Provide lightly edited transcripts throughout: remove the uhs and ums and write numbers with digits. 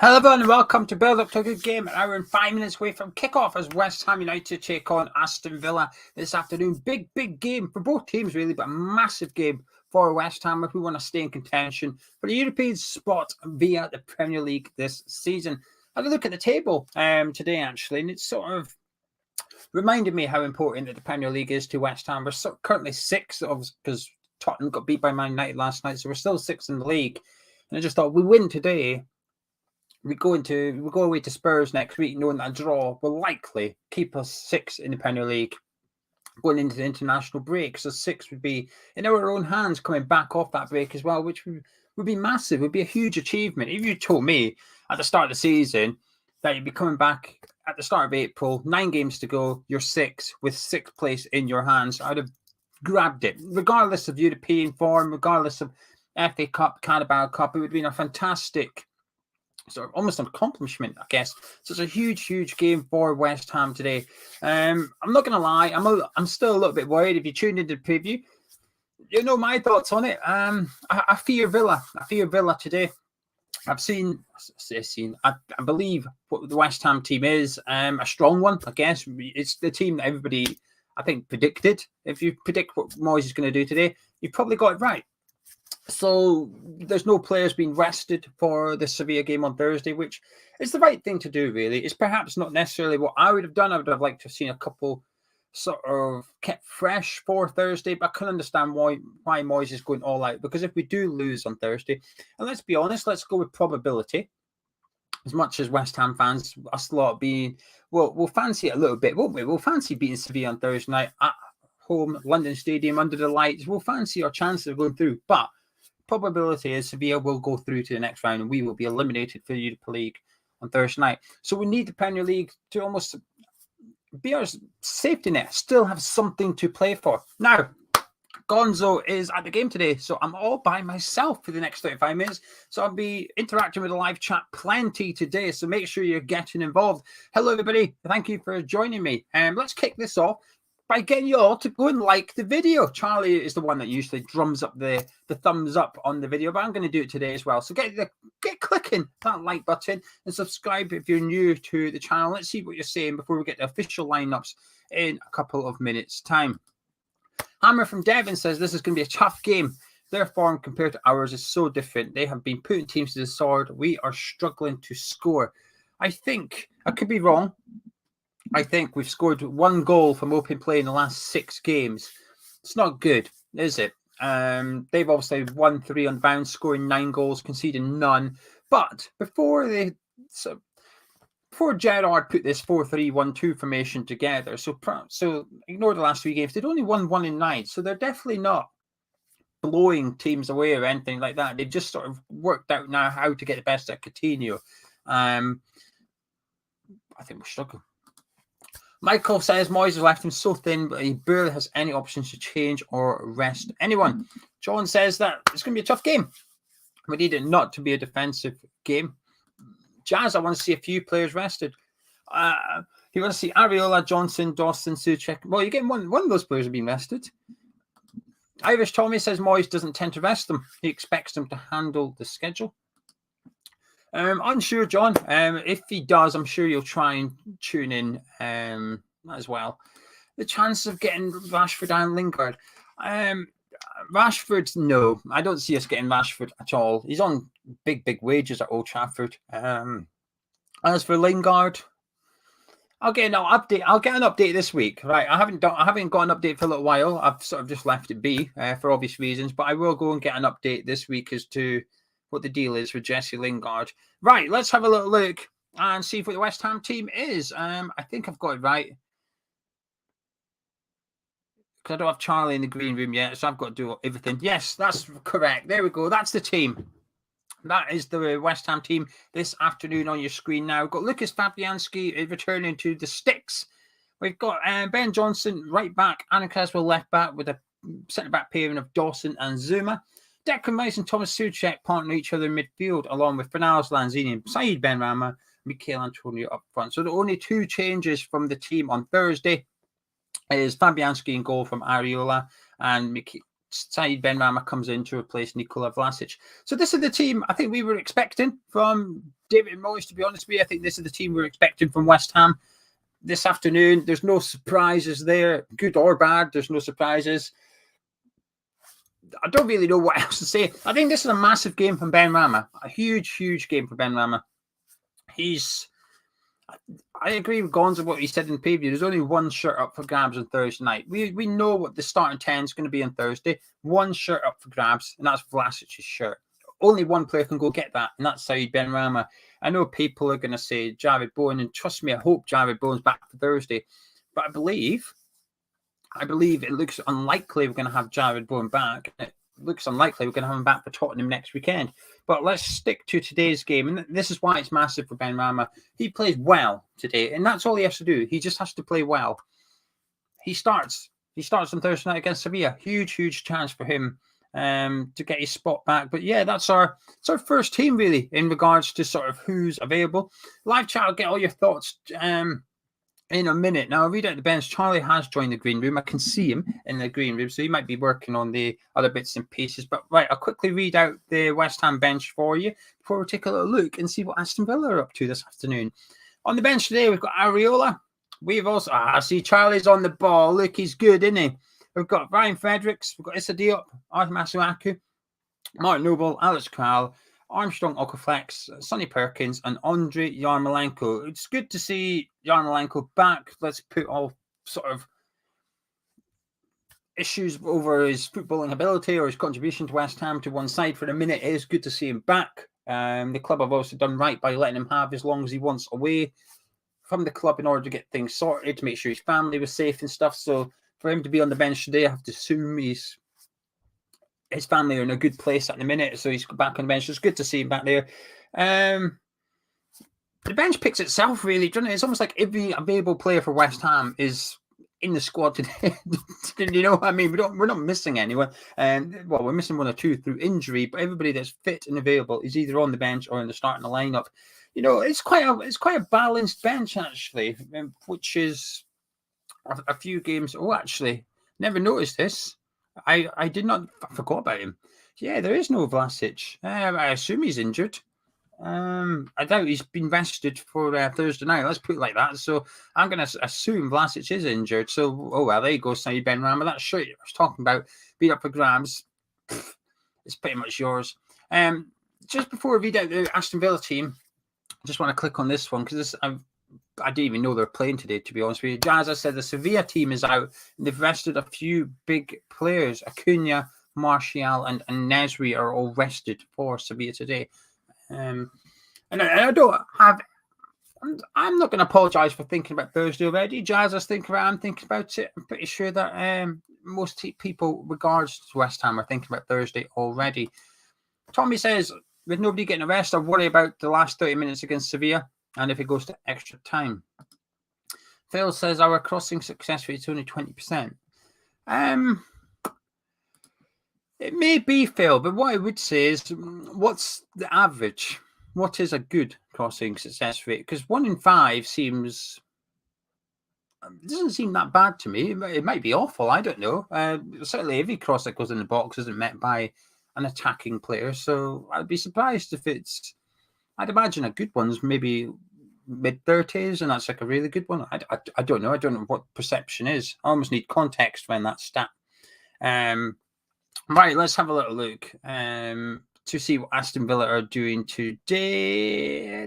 Hello everyone and welcome to Build Up to a Good Game. An hour and 5 minutes away from kickoff as West Ham United take on Aston Villa this afternoon. Big game for both teams really, but a massive game for West Ham if we want to stay in contention for the European spot via the Premier League this season. I had a look at the table today actually, and it sort of reminded me how important that the Premier League is to West Ham. We're currently sixth because Tottenham got beat by Man United last night, so we're still sixth in the league. And I just thought we win today. We go away to Spurs next week, knowing that a draw will likely keep us sixth in the Premier League going into the international break. So six would be in our own hands coming back off that break as well, which would be massive. Would be a huge achievement. If you told me at the start of the season that you'd be coming back at the start of April, 9 games to go, you're sixth with sixth place in your hands, I'd have grabbed it, regardless of European form, regardless of FA Cup, Carabao Cup. It would have been a fantastic sort of almost an accomplishment, I guess. So it's a huge game for West Ham today. I'm not going to lie, I'm still a little bit worried. If you tuned into the preview, you know my thoughts on it. I fear Villa. I fear Villa today. I believe what the West Ham team is a strong one. I guess it's the team that everybody, I think, predicted. If you predict what Moyes is going to do today, you've probably got it right. So there's no players being rested for the Sevilla game on Thursday, which is the right thing to do, really. It's perhaps not necessarily what I would have done. I would have liked to have seen a couple sort of kept fresh for Thursday, but I can understand why Moyes is going all out. Because if we do lose on Thursday, and let's be honest, let's go with probability. As much as West Ham fans, us lot we'll fancy it a little bit, won't we? We'll fancy beating Sevilla on Thursday night at home, London Stadium, under the lights. We'll fancy our chances of going through, but probability is Sevilla will go through to the next round and we will be eliminated for the Europa League on Thursday night. So we need the Premier League to almost be our safety net, still have something to play for. Now, Gonzo is at the game today, so I'm all by myself for the next 35 minutes. So I'll be interacting with the live chat plenty today, so make sure you're getting involved. Hello, everybody. Thank you for joining me. Let's kick this off by getting you all to go and like the video. Charlie is the one that usually drums up the thumbs up on the video, but I'm going to do it today as well. So get clicking that like button and subscribe if you're new to the channel. Let's see what you're saying before we get the official lineups in a couple of minutes' time. Hammer from Devon says this is going to be a tough game. Their form compared to ours is so different. They have been putting teams to the sword. We are struggling to score. I think, I could be wrong, I think we've scored 1 goal from open play in the last 6 games. It's not good, is it? They've obviously won 3 on bounce, scoring 9 goals, conceding none. But before Gerrard put this 4-3-1-2 formation together, so ignore the last 3 games, they'd only won 1 in 9. So they're definitely not blowing teams away or anything like that. They've just sort of worked out now how to get the best at Coutinho. I think we're struggling. Michael says Moyes has left him so thin, but he barely has any options to change or rest anyone. John says that it's going to be a tough game. We need it not to be a defensive game. Jazz, I want to see a few players rested. You want to see Areola, Johnson, Dawson, Souček. Well, you're getting one of those players have been rested. Irish Tommy says Moyes doesn't tend to rest them. He expects them to handle the schedule. Unsure, John. If he does, I'm sure you'll try and tune in as well. The chance of getting Rashford and Lingard. Rashford, no. I don't see us getting Rashford at all. He's on big wages at Old Trafford. As for Lingard, I'll get an update. I'll get an update this week. Right. I haven't got an update for a little while. I've sort of just left it be for obvious reasons, but I will go and get an update this week as to what the deal is for Jesse Lingard. Right, let's have a little look and see what the West Ham team is. I think I've got it right. Because I don't have Charlie in the green room yet, so I've got to do everything. Yes, that's correct. There we go. That's the team. That is the West Ham team this afternoon on your screen now. We've got Lucas Fabianski returning to the sticks. We've got Ben Johnson right back, Anna Caswell left back with a centre-back pairing of Dawson and Zuma. Declan Rice and Thomas Souček partner each other in midfield, along with Fornals, Lanzini, and Said Benrahma, Mikel Antonio up front. So the only 2 changes from the team on Thursday is Fabianski in goal from Areola, and Said Benrahma comes in to replace Nikola Vlasic. So this is the team I think we were expecting from David Moyes, to be honest with you, I think this is the team we're expecting from West Ham this afternoon. There's no surprises there, good or bad. There's no surprises. I don't really know what else to say. I think this is a massive game from Ben Rama. A huge, huge game for Ben Rama. I agree with Gonza what he said in the preview. There's only one shirt up for grabs on Thursday night. We know what the starting 10 is going to be on Thursday. One shirt up for grabs, and that's Vlasic's shirt. Only one player can go get that, and that's Said Benrahma. I know people are going to say Jared Bowen, and trust me, I hope Jared Bowen's back for Thursday. But I believe it looks unlikely we're going to have Jared Bowen back. It looks unlikely we're going to have him back for Tottenham next weekend. But let's stick to today's game, and this is why it's massive for Benrahma. He plays well today, and that's all he has to do. He just has to play well. He starts on Thursday night against Sevilla. Huge, huge chance for him to get his spot back. But yeah, that's our first team really in regards to sort of who's available. Live chat, I'll get all your thoughts in a minute. Now, I'll read out the bench. Charlie has joined the green room. I can see him in the green room, so he might be working on the other bits and pieces. But right, I'll quickly read out the West Ham bench for you before we take a little look and see what Aston Villa are up to this afternoon. On the bench today, we've got Areola. We've also, I see Charlie's on the ball. Look, he's good, isn't he? We've got Ryan Fredericks. We've got Issa Diop, Arthur Masuaku, Martin Noble, Alex Kral, Armstrong Okaflex, Sonny Perkins, and Andre Yarmolenko. It's good to see Yarmolenko back. Let's put all sort of issues over his footballing ability or his contribution to West Ham to one side for a minute. It is good to see him back. The club have also done right by letting him have as long as he wants away from the club in order to get things sorted, to make sure his family was safe and stuff. So for him to be on the bench today, I have to assume his family are in a good place at the minute, so he's back on the bench. So it's good to see him back there. The bench picks itself, really, doesn't it? It's almost like every available player for West Ham is in the squad today. You know what I mean? We're not missing anyone. Well, we're missing one or two through injury, but everybody that's fit and available is either on the bench or in the starting lineup. You know, it's quite a balanced bench actually, which is a few games. Oh, actually, never noticed this. I forgot about him. Yeah, there is no Vlasic. I assume he's injured. I doubt he's been rested for Thursday night. Let's put it like that. So I'm going to assume Vlasic is injured. So, oh well, there you go, Said Benrahma. That shirt I was talking about, beat up for grabs. It's pretty much yours. Just before we read out the Aston Villa team, I just want to click on this one because I didn't even know they were playing today, to be honest with you. As I said, the Sevilla team is out, and they've rested a few big players. Acuna, Martial, and Nesri are all rested for Sevilla today. And I don't have... I'm not going to apologise for thinking about Thursday already. Jazz, I'm thinking about it. I'm pretty sure that most people, regards to West Ham, are thinking about Thursday already. Tommy says, with nobody getting a rest, I worry about the last 30 minutes against Sevilla. And if it goes to extra time. Phil says our crossing success rate is only 20%. It may be, Phil, but what I would say is, what's the average? What is a good crossing success rate? Because 1 in 5 doesn't seem that bad to me. It might be awful. I don't know. Certainly, every cross that goes in the box isn't met by an attacking player. So I'd be surprised if it's. I'd imagine a good one's maybe mid-30s, and that's like a really good one. I don't know. I don't know what perception is. I almost need context when that stat. Right, let's have a little look to see what Aston Villa are doing today.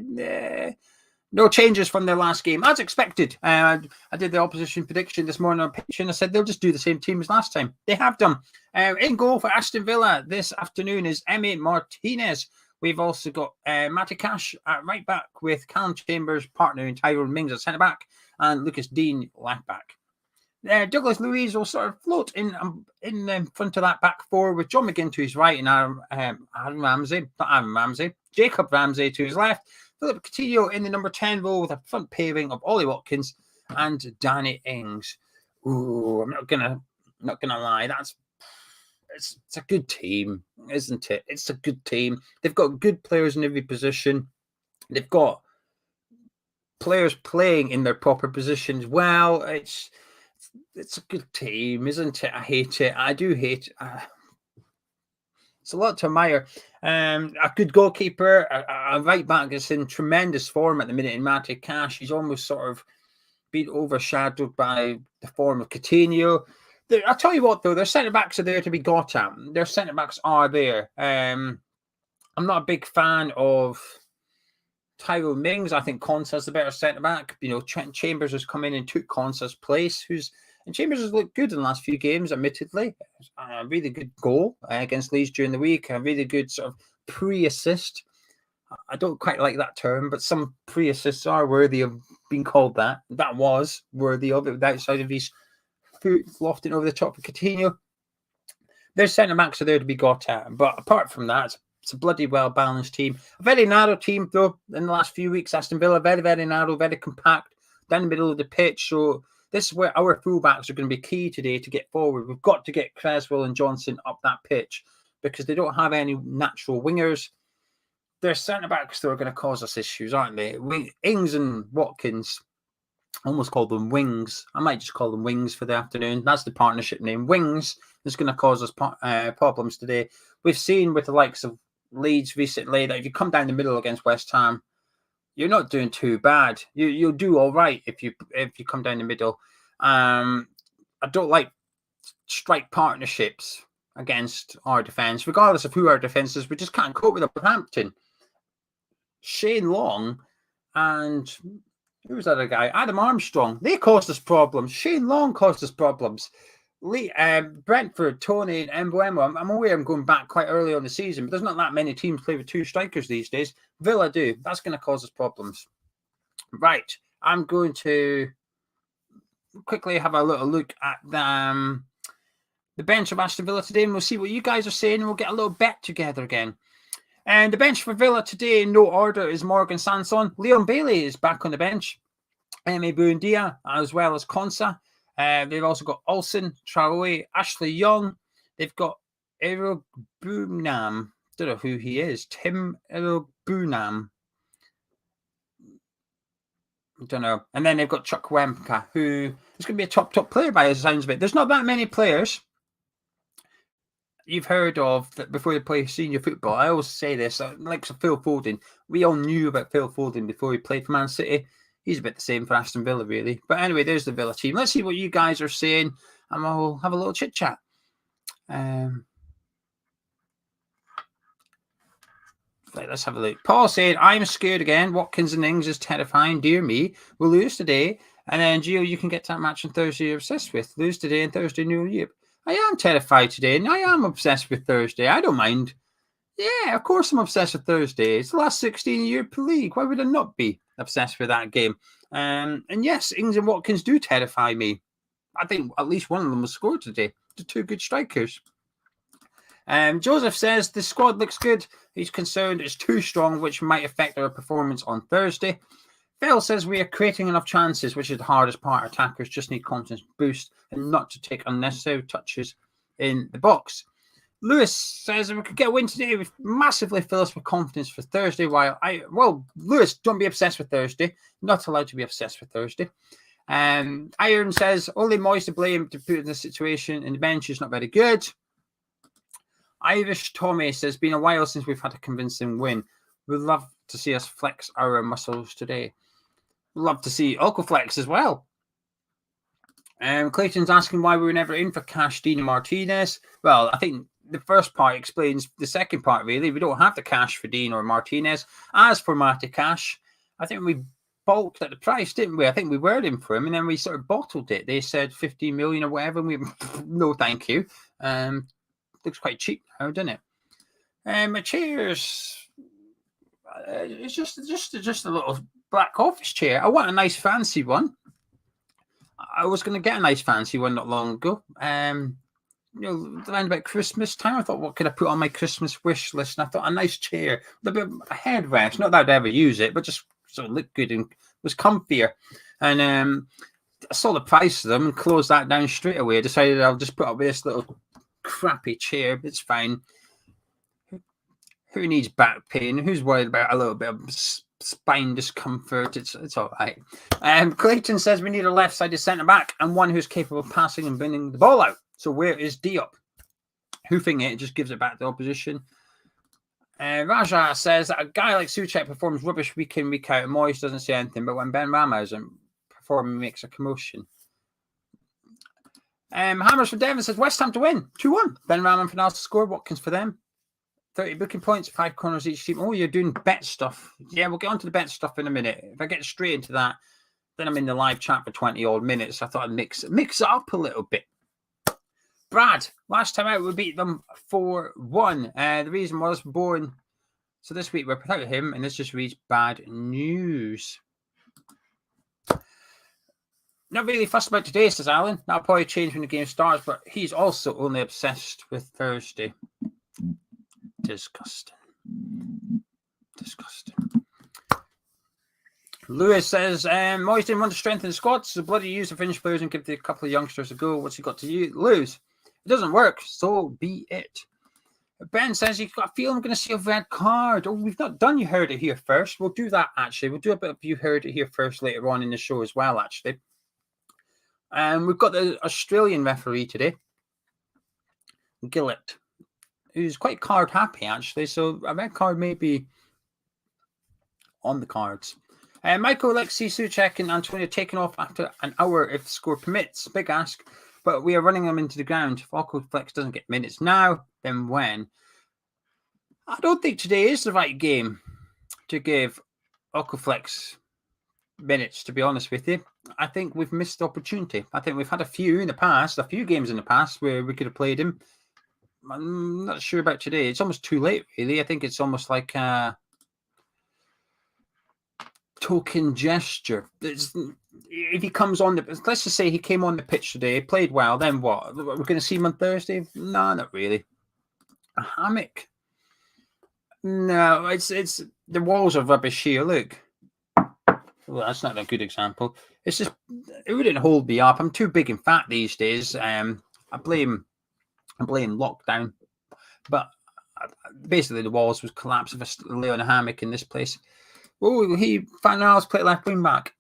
No changes from their last game, as expected. I did the opposition prediction this morning on pitch, and I said they'll just do the same team as last time. They have done. In goal for Aston Villa this afternoon is Emi Martinez. We've also got Matty Cash at right back with Callum Chambers, partner in Tyrone Mings at centre back, and Lucas Dean left back. Douglas Luiz will sort of float in front of that back four with John McGinn to his right and Jacob Ramsey to his left. Philip Coutinho in the number 10 role with a front pairing of Ollie Watkins and Danny Ings. Ooh, I'm not gonna lie, it's a good team, isn't it? It's a good team. They've got good players in every position. They've got players playing in their proper positions well. It's a good team, isn't it? I hate it. I do hate it. it's a lot to admire. A good goalkeeper, a right back that's in tremendous form at the minute in Matty Cash. He's almost sort of been overshadowed by the form of Coutinho. I'll tell you what, though, their centre-backs are there to be got at. Their centre-backs are there. I'm not a big fan of Tyrone Mings. I think Konsa's the better centre-back. You know, Trent Chambers has come in and took Konsa's place, and Chambers has looked good in the last few games, admittedly. A really good goal against Leeds during the week. A really good sort of pre-assist. I don't quite like that term, but some pre-assists are worthy of being called that. That was worthy of it, with outside of his foot lofting over the top of Coutinho. Their centre-backs are there to be got at. But apart from that, it's a bloody well-balanced team. A very narrow team, though, in the last few weeks. Aston Villa, very, very narrow, very compact, down the middle of the pitch. So this is where our fullbacks are going to be key today to get forward. We've got to get Creswell and Johnson up that pitch because they don't have any natural wingers. Their centre-backs, though, are going to cause us issues, aren't they? Ings and Watkins, I almost call them wings. I might just call them wings for the afternoon. That's the partnership name. Wings is going to cause us problems today. We've seen with the likes of Leeds recently that if you come down the middle against West Ham, you're not doing too bad. You'll do all right if you come down the middle. I don't like strike partnerships against our defence, regardless of who our defence is. We just can't cope with Southampton. Shane Long and who was that other guy? Adam Armstrong. They caused us problems. Shane Long caused us problems. Brentford, Tony, and Mbeumo. I'm aware I'm going back quite early on the season, but there's not that many teams play with two strikers these days. Villa do. That's going to cause us problems. Right. I'm going to quickly have a little look at the bench of Aston Villa today, and we'll see what you guys are saying, and we'll get a little bet together again. And the bench for Villa today, in no order, is Morgan Sanson. Leon Bailey is back on the bench. Emi Buendia, as well as Konsa. They've also got Olsen, Traore, Ashley Young. They've got Erogbunam. Don't know who he is. Tim Erogbunam. Don't know. And then they've got Chukwuemeka, who is going to be a top player by the sounds of it. There's not that many players you've heard of that before they play senior football. I always say this, like Phil Foden. We all knew about Phil Foden before he played for Man City. He's a bit the same for Aston Villa, really. But anyway, there's the Villa team. Let's see what you guys are saying, and we'll have a little chit-chat. Let's have a look. Paul said, I'm scared again. Watkins and Ings is terrifying. Dear me. We'll lose today. And then, Gio, you can get to that match on Thursday you're obsessed with. Lose today and Thursday, New Year. I am terrified today, and I am obsessed with Thursday. I don't mind. Yeah, of course I'm obsessed with Thursday. It's the last 16-year league. Why would I not be obsessed with that game? And yes, Ings and Watkins do terrify me. I think at least one of them will score today. They're two good strikers. Joseph says the squad looks good. He's concerned it's too strong, which might affect our performance on Thursday. Phil says we are creating enough chances, which is the hardest part. Attackers just need confidence boost and not to take unnecessary touches in the box. Lewis says if we could get a win today, it would massively fill us with confidence for Thursday. Lewis, don't be obsessed with Thursday. Not allowed to be obsessed with Thursday. Iron says only Moyes to blame to put in this situation, and the bench is not very good. Irish Tommy says, been a while since we've had a convincing win. We'd love to see us flex our muscles today. We'd love to see Uncle Flex as well. Clayton's asking why we were never in for Cash, Dean and Martinez. Well, I think the first part explains the second part, really. We don't have the cash for Dean or Martinez. As for Matty Cash, I think we balked at the price, didn't we? I think we were in for him, and then we sort of bottled it. They said 15 million or whatever, and we no thank you. Looks quite cheap now, doesn't it? Chairs. It's just a little black office chair. I want a nice fancy one. I was going to get a nice fancy one not long ago. Around about Christmas time, I thought, what could I put on my Christmas wish list? And I thought a nice chair with a bit of a headrest. Not that I'd ever use it, but just sort of looked good and was comfier. And I saw the price of them and closed that down straight away. I decided I'll just put up with this little crappy chair. It's fine. Who needs back pain? Who's worried about a little bit of spine discomfort? It's all right. Clayton says we need a left-sided centre-back and one who's capable of passing and bringing the ball out. So where is Diop? hoofing it, just gives it back to the opposition. Raja says that a guy like Souček performs rubbish week in, week out. Moyes doesn't say anything, but when Ben Rama isn't performing, makes a commotion. Hammers from Devon says West Ham to win 2-1. Ben Rama and Finals to score. Watkins for them. 30 booking points, 5 corners each team. Oh, you're doing bet stuff. Yeah, we'll get on to the bet stuff in a minute. If I get straight into that, then I'm in the live chat for 20 odd minutes. I thought I'd mix it up a little bit. Brad, last time out we beat them 4-1. The reason was Bourne. So this week we're without him, and this just reads bad news. Not really fussed about today, says Alan. That'll probably change when the game starts, but he's also only obsessed with Thursday. Disgusting. Lewis says, Moyes didn't want to strengthen the squad, so bloody use the Finnish players and give a couple of youngsters a go. What's he got to lose? It doesn't work, so be it. Ben says, you've got a feel I'm going to see a red card. Oh, we've not done You Heard It Here First. We'll do that, actually. We'll do a bit of You Heard It Here First later on in the show as well, actually. We've got the Australian referee today, Gillett, who's quite card happy, actually. So a red card may be on the cards. Michael, Alexi, Souček, and Antonio taken off after an hour if the score permits. Big ask, but we are running them into the ground. If Flex doesn't get minutes now, then when? I don't think today is the right game to give Flex minutes, to be honest with you. I think we've missed the opportunity. I think we've had a few games in the past where we could have played him. I'm not sure about today. It's almost too late, really. I think it's almost like a token gesture. If he comes on let's just say he came on the pitch today, played well, then what? We're going to see him on Thursday? No, not really. A hammock? No, it's the walls are rubbish here. Look. Well, that's not a good example. It's just, it wouldn't hold me up. I'm too big and fat these days. I blame lockdown, but basically the walls would collapse if I lay on a hammock in this place. Oh, Finals play left wing back.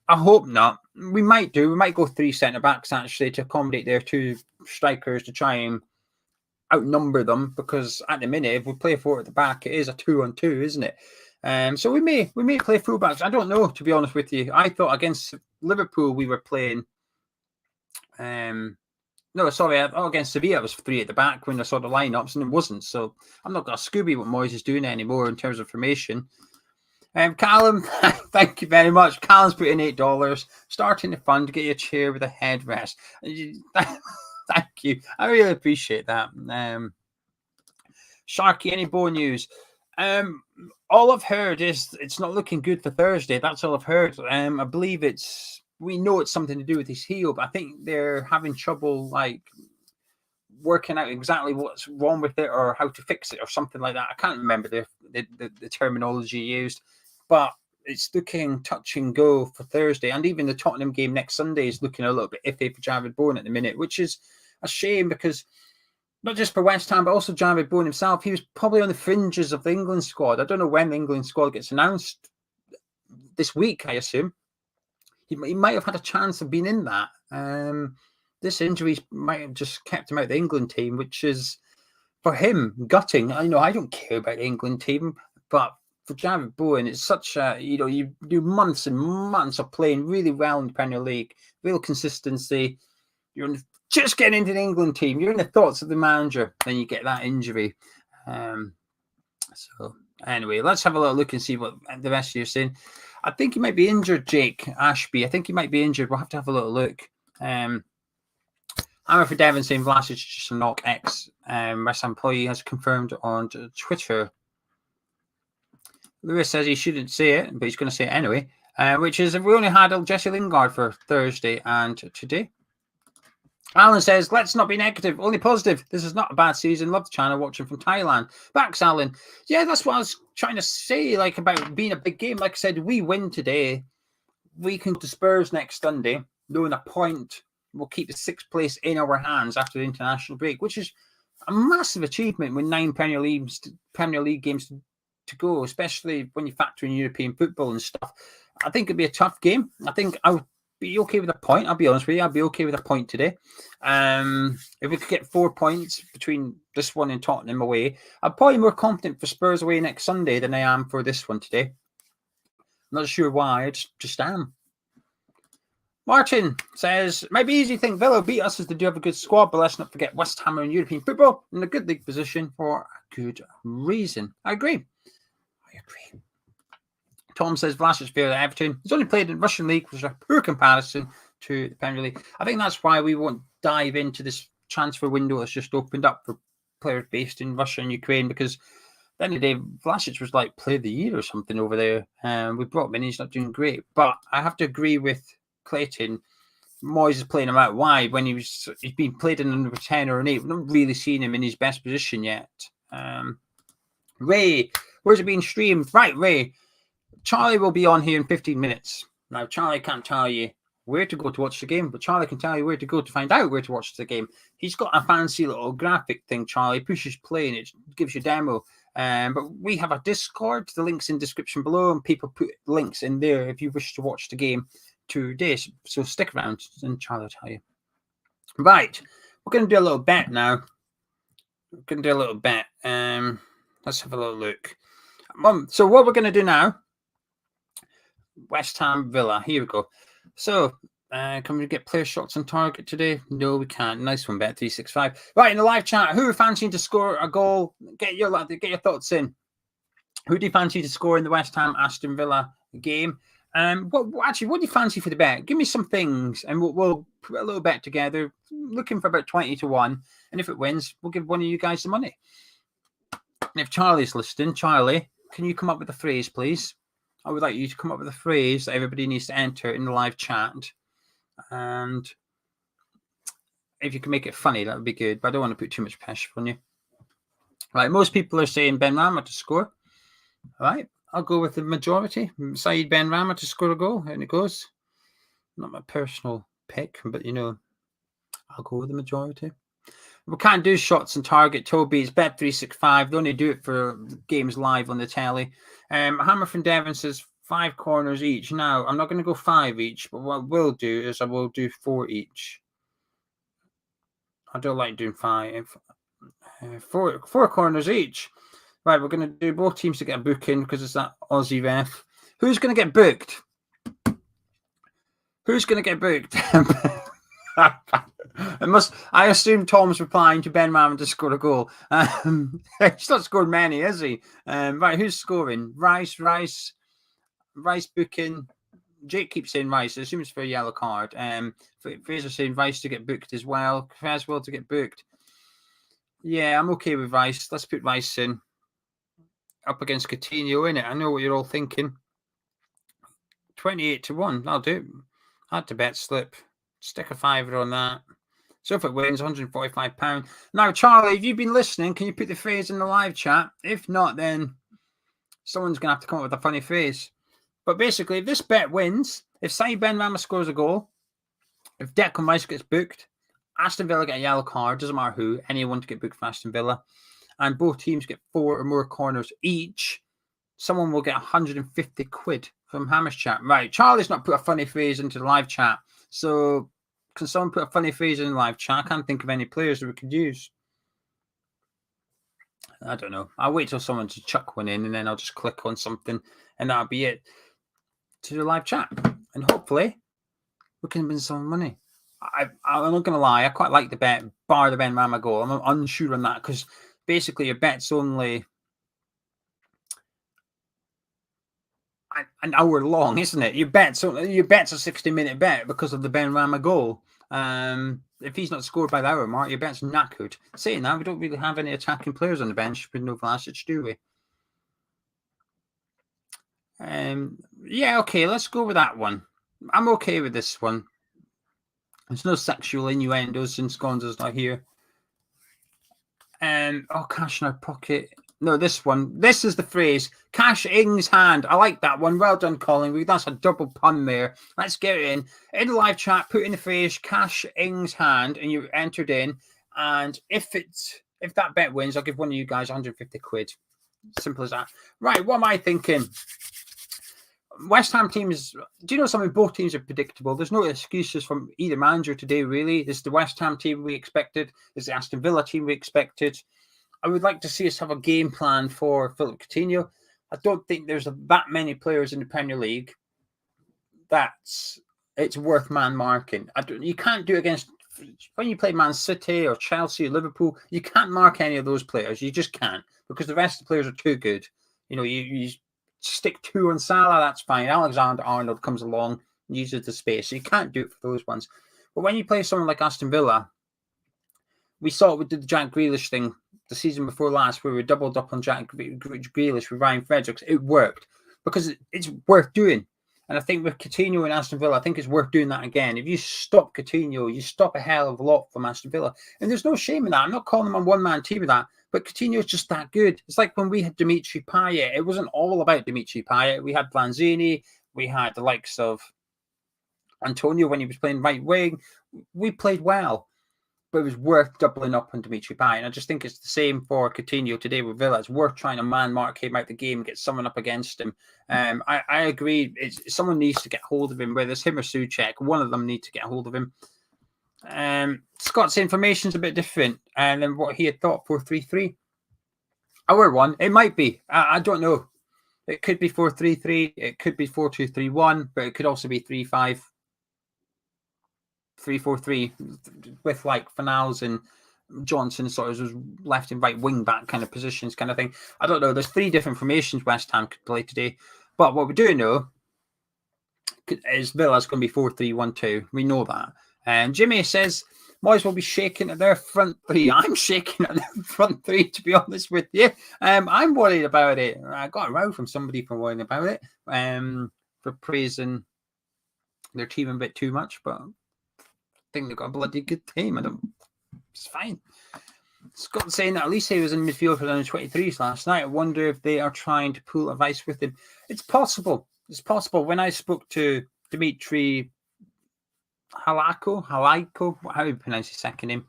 I hope not. We might do. We might go 3 centre backs actually to accommodate their 2 strikers to try and outnumber them, because at the minute if we play 4 at the back, it is a 2-on-2, isn't it? So we may play fullbacks. I don't know, to be honest with you. I thought against Liverpool we were playing. Against Sevilla it was 3 at the back when I saw the lineups, and it wasn't. So I'm not going to Scooby what Moyes is doing anymore in terms of formation. Callum, thank you very much. Callum's put in $8, starting the fund to get you a chair with a headrest. Thank you. I really appreciate that. Sharky, any Bow news? All I've heard is it's not looking good for Thursday. That's all I've heard. I believe we know it's something to do with his heel, but I think they're having trouble working out exactly what's wrong with it or how to fix it or something like that. I can't remember the terminology used, but it's looking touch and go for Thursday. And even the Tottenham game next Sunday is looking a little bit iffy for Javid Bourne at the minute, which is a shame because not just for West Ham, but also Javid Bourne himself. He was probably on the fringes of the England squad. I don't know when the England squad gets announced this week, I assume. He might have had a chance of being in that. This injury might have just kept him out of the England team, which is, for him, gutting. I don't care about the England team, but for Javid Bourne, it's such a, you do months and months of playing really well in the Premier League, real consistency. You're just getting into the England team. You're in the thoughts of the manager. Then you get that injury. So anyway, let's have a little look and see what the rest of you are saying. I think he might be injured, Jake Ashby. I think he might be injured. We'll have to have a little look. Hammer for Devon saying Vlasic is just a knock. West Ham employee has confirmed on Twitter. Lewis says he shouldn't say it, but he's going to say it anyway. Which is, we only had Jesse Lingard for Thursday and today. Alan says, let's not be negative, only positive. This is not a bad season. Love the channel, watching from Thailand. Backs, Alan. Yeah, that's what I was trying to say, about being a big game. Like I said, we win today. We can go to Spurs next Sunday, knowing a point. We'll keep the 6th place in our hands after the international break, which is a massive achievement with 9 Premier League games to go, especially when you factor in European football and stuff. I think it'd be a tough game. I think be okay with a point. I'll be honest with you. I'll be okay with a point today. If we could get 4 points between this one and Tottenham away, I'm probably more confident for Spurs away next Sunday than I am for this one today. I'm not sure why. I just am. Martin says, might be easy to think Villa beat us as they do have a good squad, but let's not forget West Ham are in European football in a good league position for a good reason. I agree. Tom says Vlasic failed at Everton. He's only played in Russian league, which is a poor comparison to the Premier League. I think that's why we won't dive into this transfer window that's just opened up for players based in Russia and Ukraine, because at the end of the day, Vlasic was like player of the year or something over there. We brought him in, he's not doing great. But I have to agree with Clayton. Moyes is playing him out wide when he's been played in number 10 or an 8. We've not really seen him in his best position yet. Ray, where's it being streamed? Right, Ray. Charlie will be on here in 15 minutes. Now, Charlie can't tell you where to go to watch the game, but Charlie can tell you where to go to find out where to watch the game. He's got a fancy little graphic thing, Charlie. Pushes play and it gives you a demo. But we have a Discord. The link's in the description below, and people put links in there if you wish to watch the game today. So stick around and Charlie will tell you. Right. We're going to do a little bet now. We're going to do a little bet. Let's have a little look. So what we're going to do now, West Ham Villa. Here we go. So, can we get player shots on target today? No, we can't. Nice one, Bet365. Right, in the live chat, who are fancying to score a goal? Get your thoughts in. Who do you fancy to score in the West Ham Aston Villa game? What do you fancy for the bet? Give me some things, and we'll put a little bet together. Looking for about 20 to 1, and if it wins, we'll give one of you guys the money. And if Charlie's listening, Charlie, can you come up with a phrase, please? I would like you to come up with a phrase that everybody needs to enter in the live chat. And if you can make it funny, that would be good. But I don't want to put too much pressure on you. Right, most people are saying Benrahma to score. All right, I'll go with the majority. Saeed Benrahma to score a goal, and it goes. Not my personal pick, but, I'll go with the majority. We can't do shots on target, Toby. It's Bet365. They only do it for games live on the telly. Hammer from Devon says 5 corners each. Now, I'm not going to go 5 each, but what I will do is I will do 4 each. I don't like doing 5. 4 corners each. Right, we're going to do both teams to get a booking because it's that Aussie ref. Who's going to get booked? Who's going to get booked? I assume Tom's replying to Benrahma to score a goal. He's not scored many, has he? Right, who's scoring? Rice booking. Jake keeps saying Rice. I assume it's for a yellow card. Fraser saying Rice to get booked as well. Creswell to get booked. Yeah, I'm okay with Rice. Let's put Rice in. Up against Coutinho, innit? I know what you're all thinking. 28 to 1. That'll do. Had to bet slip. Stick a $5 on that. So if it wins, £145. Now, Charlie, if you've been listening, can you put the phrase in the live chat? If not, then someone's going to have to come up with a funny phrase. But basically, if this bet wins, if Saeed Benrahma scores a goal, if Declan Rice gets booked, Aston Villa get a yellow card, doesn't matter who, anyone to get booked for Aston Villa, and both teams get 4 or more corners each, someone will get 150 quid from Hammer's chat. Right, Charlie's not put a funny phrase into the live chat. So, can someone put a funny phrase in the live chat? I can't think of any players that we could use. I don't know. I'll wait till someone to chuck one in, and then I'll just click on something, and that'll be it to the live chat. And hopefully, we can win some money. I'm not going to lie. I quite like the bet, bar the Benrahma goal. I'm unsure on that because basically your bet's only an hour long, isn't it? Your bet's a 60-minute bet because of the Benrahma goal. If he's not scored by the hour mark, your bet's knackered. Saying that, we don't really have any attacking players on the bench with no Vlasic, do we? Yeah, okay, let's go with that one. I'm okay with this one. There's no sexual innuendos since Gonzo's not here. Cash in our pocket. No, this one. This is the phrase. Cash Ing's hand. I like that one. Well done, Collingwood. That's a double pun there. Let's get it in. In the live chat, put in the phrase Cash Ing's hand, and you entered in. And if that bet wins, I'll give one of you guys 150 quid. Simple as that. Right, what am I thinking? West Ham teams, do you know something? Both teams are predictable. There's no excuses from either manager today, really. This is the West Ham team we expected. This is the Aston Villa team we expected. I would like to see us have a game plan for Philippe Coutinho. I don't think there's that many players in the Premier League it's worth man marking. You can't do it against, when you play Man City or Chelsea or Liverpool, you can't mark any of those players. You just can't, because the rest of the players are too good. You stick 2 on Salah, that's fine. Alexander-Arnold comes along and uses the space. So you can't do it for those ones. But when you play someone like Aston Villa, we saw it with the Jack Grealish thing the season before last, where we doubled up on Jack Grealish with Ryan Fredericks. It worked because it's worth doing. And I think with Coutinho and Aston Villa, I think it's worth doing that again. If you stop Coutinho, you stop a hell of a lot from Aston Villa. And there's no shame in that. I'm not calling them a one-man team with that. But Coutinho's just that good. It's like when we had Dimitri Payet. It wasn't all about Dimitri Payet. We had Lanzini. We had the likes of Antonio when he was playing right wing. We played well. But it was worth doubling up on Dimitri Payet. And I just think it's the same for Coutinho today with Villa. It's worth trying to man-mark him out the game, get someone up against him. I agree. Someone needs to get hold of him, whether it's him or Souček. One of them needs to get hold of him. Scott's information's a bit different than what he had thought, 4-3-3. Our one, it might be. I don't know. It could be 4-3-3. It could be 4-2-3-1, but it could also be 3-5. 3-4-3 with like Fornals and Johnson sort of left and right wing back kind of positions kind of thing. I don't know. There's 3 different formations West Ham could play today. But what we do know is Villa's going to be 4-3-1-2. We know that. And Jimmy says Moyes will be shaking at their front 3. I'm shaking at their front 3, to be honest with you. I'm worried about it. I got a row from somebody for worrying about it, for praising their team a bit too much, but I think they've got a bloody good team. It's fine. Scott saying that Elise was in midfield for the under-23s last night. I wonder if they are trying to pull a vice with him. It's possible. It's possible. When I spoke to Dimitri Halako, how do you pronounce his second name?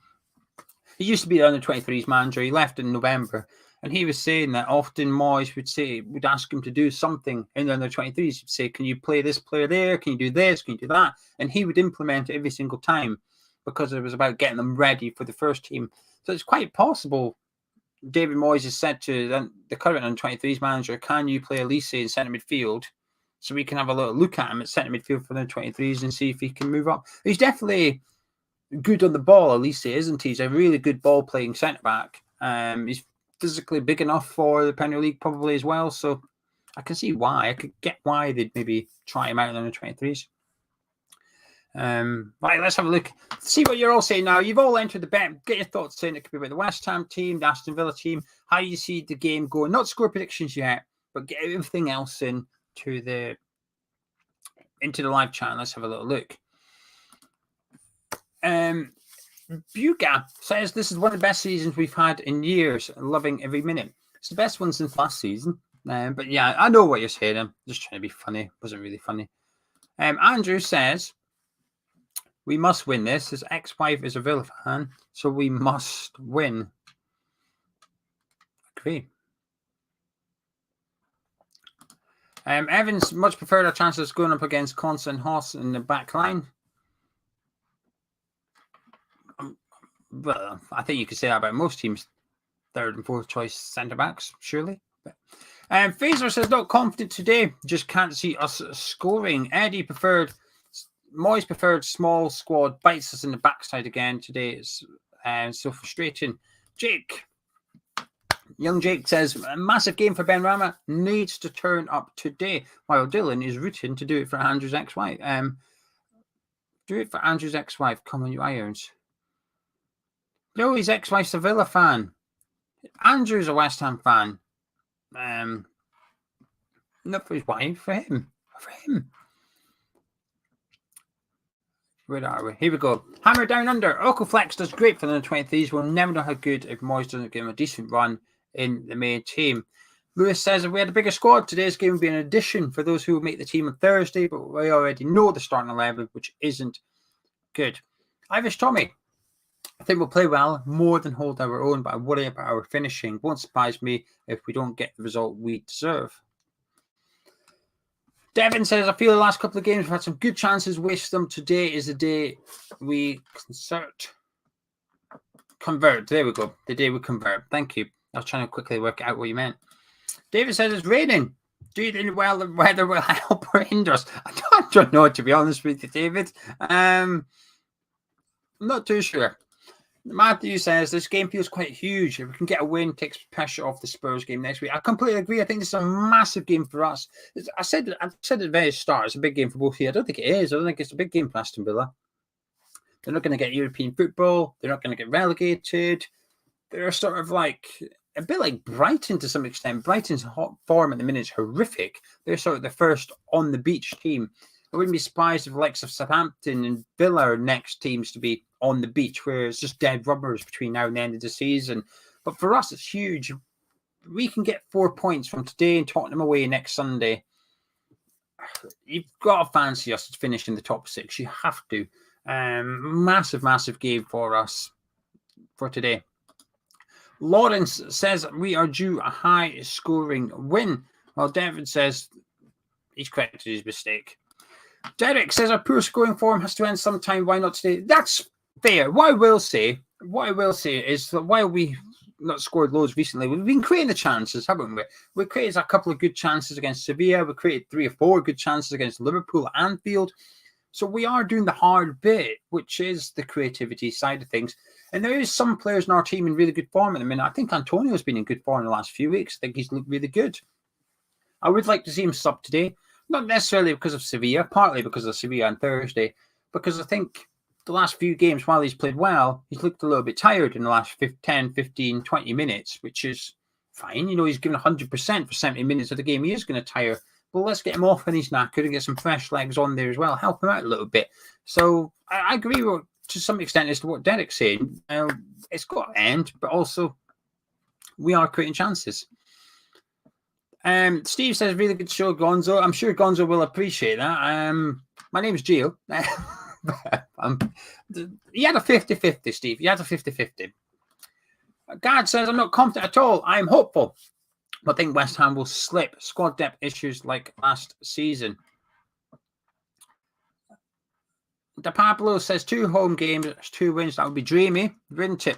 He used to be the under-23s manager. He left in November. And he was saying that often Moyes would ask him to do something in the under-23s. He'd say, can you play this player there? Can you do this? Can you do that? And he would implement it every single time because it was about getting them ready for the first team. So it's quite possible David Moyes has said to the current under-23s manager, can you play Elise in centre midfield so we can have a little look at him at centre midfield for the 23s and see if he can move up? He's definitely good on the ball, Elise, isn't he? He's a really good ball-playing centre-back. He's physically big enough for the Premier League probably as well, so I can see why. I could get why they'd maybe try him out in the 23s. Right, let's have a look. See what you're all saying now. You've all entered the bet. Get your thoughts in. It could be about the West Ham team, the Aston Villa team, how you see the game going. Not score predictions yet, but get everything else into the live chat. Let's have a little look. Buga says this is one of the best seasons we've had in years. Loving every minute. It's the best one since last season. But yeah, I know what you're saying. I'm just trying to be funny. It wasn't really funny. Andrew says we must win this. His ex-wife is a Villa fan, so we must win. Agree. Evans much preferred our chances going up against Konsa and Haas in the back line. Well, I think you could say that about most teams' 3rd and 4th choice centre-backs, surely. Fraser says, not confident today. Just can't see us scoring. Moyes preferred small squad, bites us in the backside again today. It's so frustrating. Young Jake says, a massive game for Ben Rama. Needs to turn up today. While Dylan is rooting to do it for Andrew's ex-wife. Do it for Andrew's ex-wife. Come on, you irons. No, his ex-wife's a Villa fan. Andrew's a West Ham fan. Not for his wife, for him. For him. Where are we? Here we go. Hammer down under. Okoflex does great for the 23s. We'll never know how good if Moyes doesn't give him a decent run in the main team. Lewis says if we had a bigger squad, today's game would be an addition for those who will make the team on Thursday, but we already know the starting 11, which isn't good. Irish Tommy. I think we'll play well, more than hold our own, but I worry about our finishing. Won't surprise me if we don't get the result we deserve. Devin says, I feel the last couple of games we've had some good chances, waste them. Today is the day we convert. There we go. The day we convert. Thank you. I was trying to quickly work out what you meant. David says it's raining. Do you think well the weather will help or hinder us? I don't know, to be honest with you, David. I'm not too sure. Matthew says this game feels quite huge. If we can get a win, takes pressure off the Spurs game next week. I completely agree. I think this is a massive game for us. I said at the very start, it's a big game for both here. I don't think it is. I don't think it's a big game for Aston Villa. They're not going to get European football. They're not going to get relegated. They're sort of like a bit like Brighton to some extent. Brighton's hot form at the minute is horrific. They're sort of the first on the beach team. I wouldn't be surprised if the likes of Southampton and Villa are next teams to be on the beach, where it's just dead rubbers between now and the end of the season. But for us, it's huge. We can get 4 points from today and Tottenham away next Sunday. You've got to fancy us to finish in the top 6. You have to. Massive, massive game for us for today. Lawrence says we are due a high-scoring win. Well, David says he's corrected his mistake. Derek says our poor scoring form has to end sometime. Why not today? That's fair. What I will say is that while we not scored loads recently, we've been creating the chances, haven't we? We created a couple of good chances against Sevilla. We created 3 or 4 good chances against Liverpool at Anfield. So we are doing the hard bit, which is the creativity side of things. And there is some players in our team in really good form at the minute. I think Antonio's been in good form in the last few weeks. I think he's looked really good. I would like to see him sub today. Not necessarily because of Sevilla, partly because of Sevilla on Thursday, because I think the last few games, while he's played well, he's looked a little bit tired in the last 10, 15, 20 minutes, which is fine. You know, he's given 100% for 70 minutes of the game. He is going to tire. But let's get him off when he's knackered and get some fresh legs on there as well. Help him out a little bit. So I agree with, to some extent as to what Derek's saying. It's got to end, but also we are creating chances. Steve says, really good show, Gonzo. I'm sure Gonzo will appreciate that. My name's Gio. He had a 50-50, Steve. He had a 50-50. Gad says, I'm not confident at all. I'm hopeful. But I think West Ham will slip. Squad depth issues like last season. De Pablo says 2 home games, 2 wins. That would be dreamy, wouldn't it?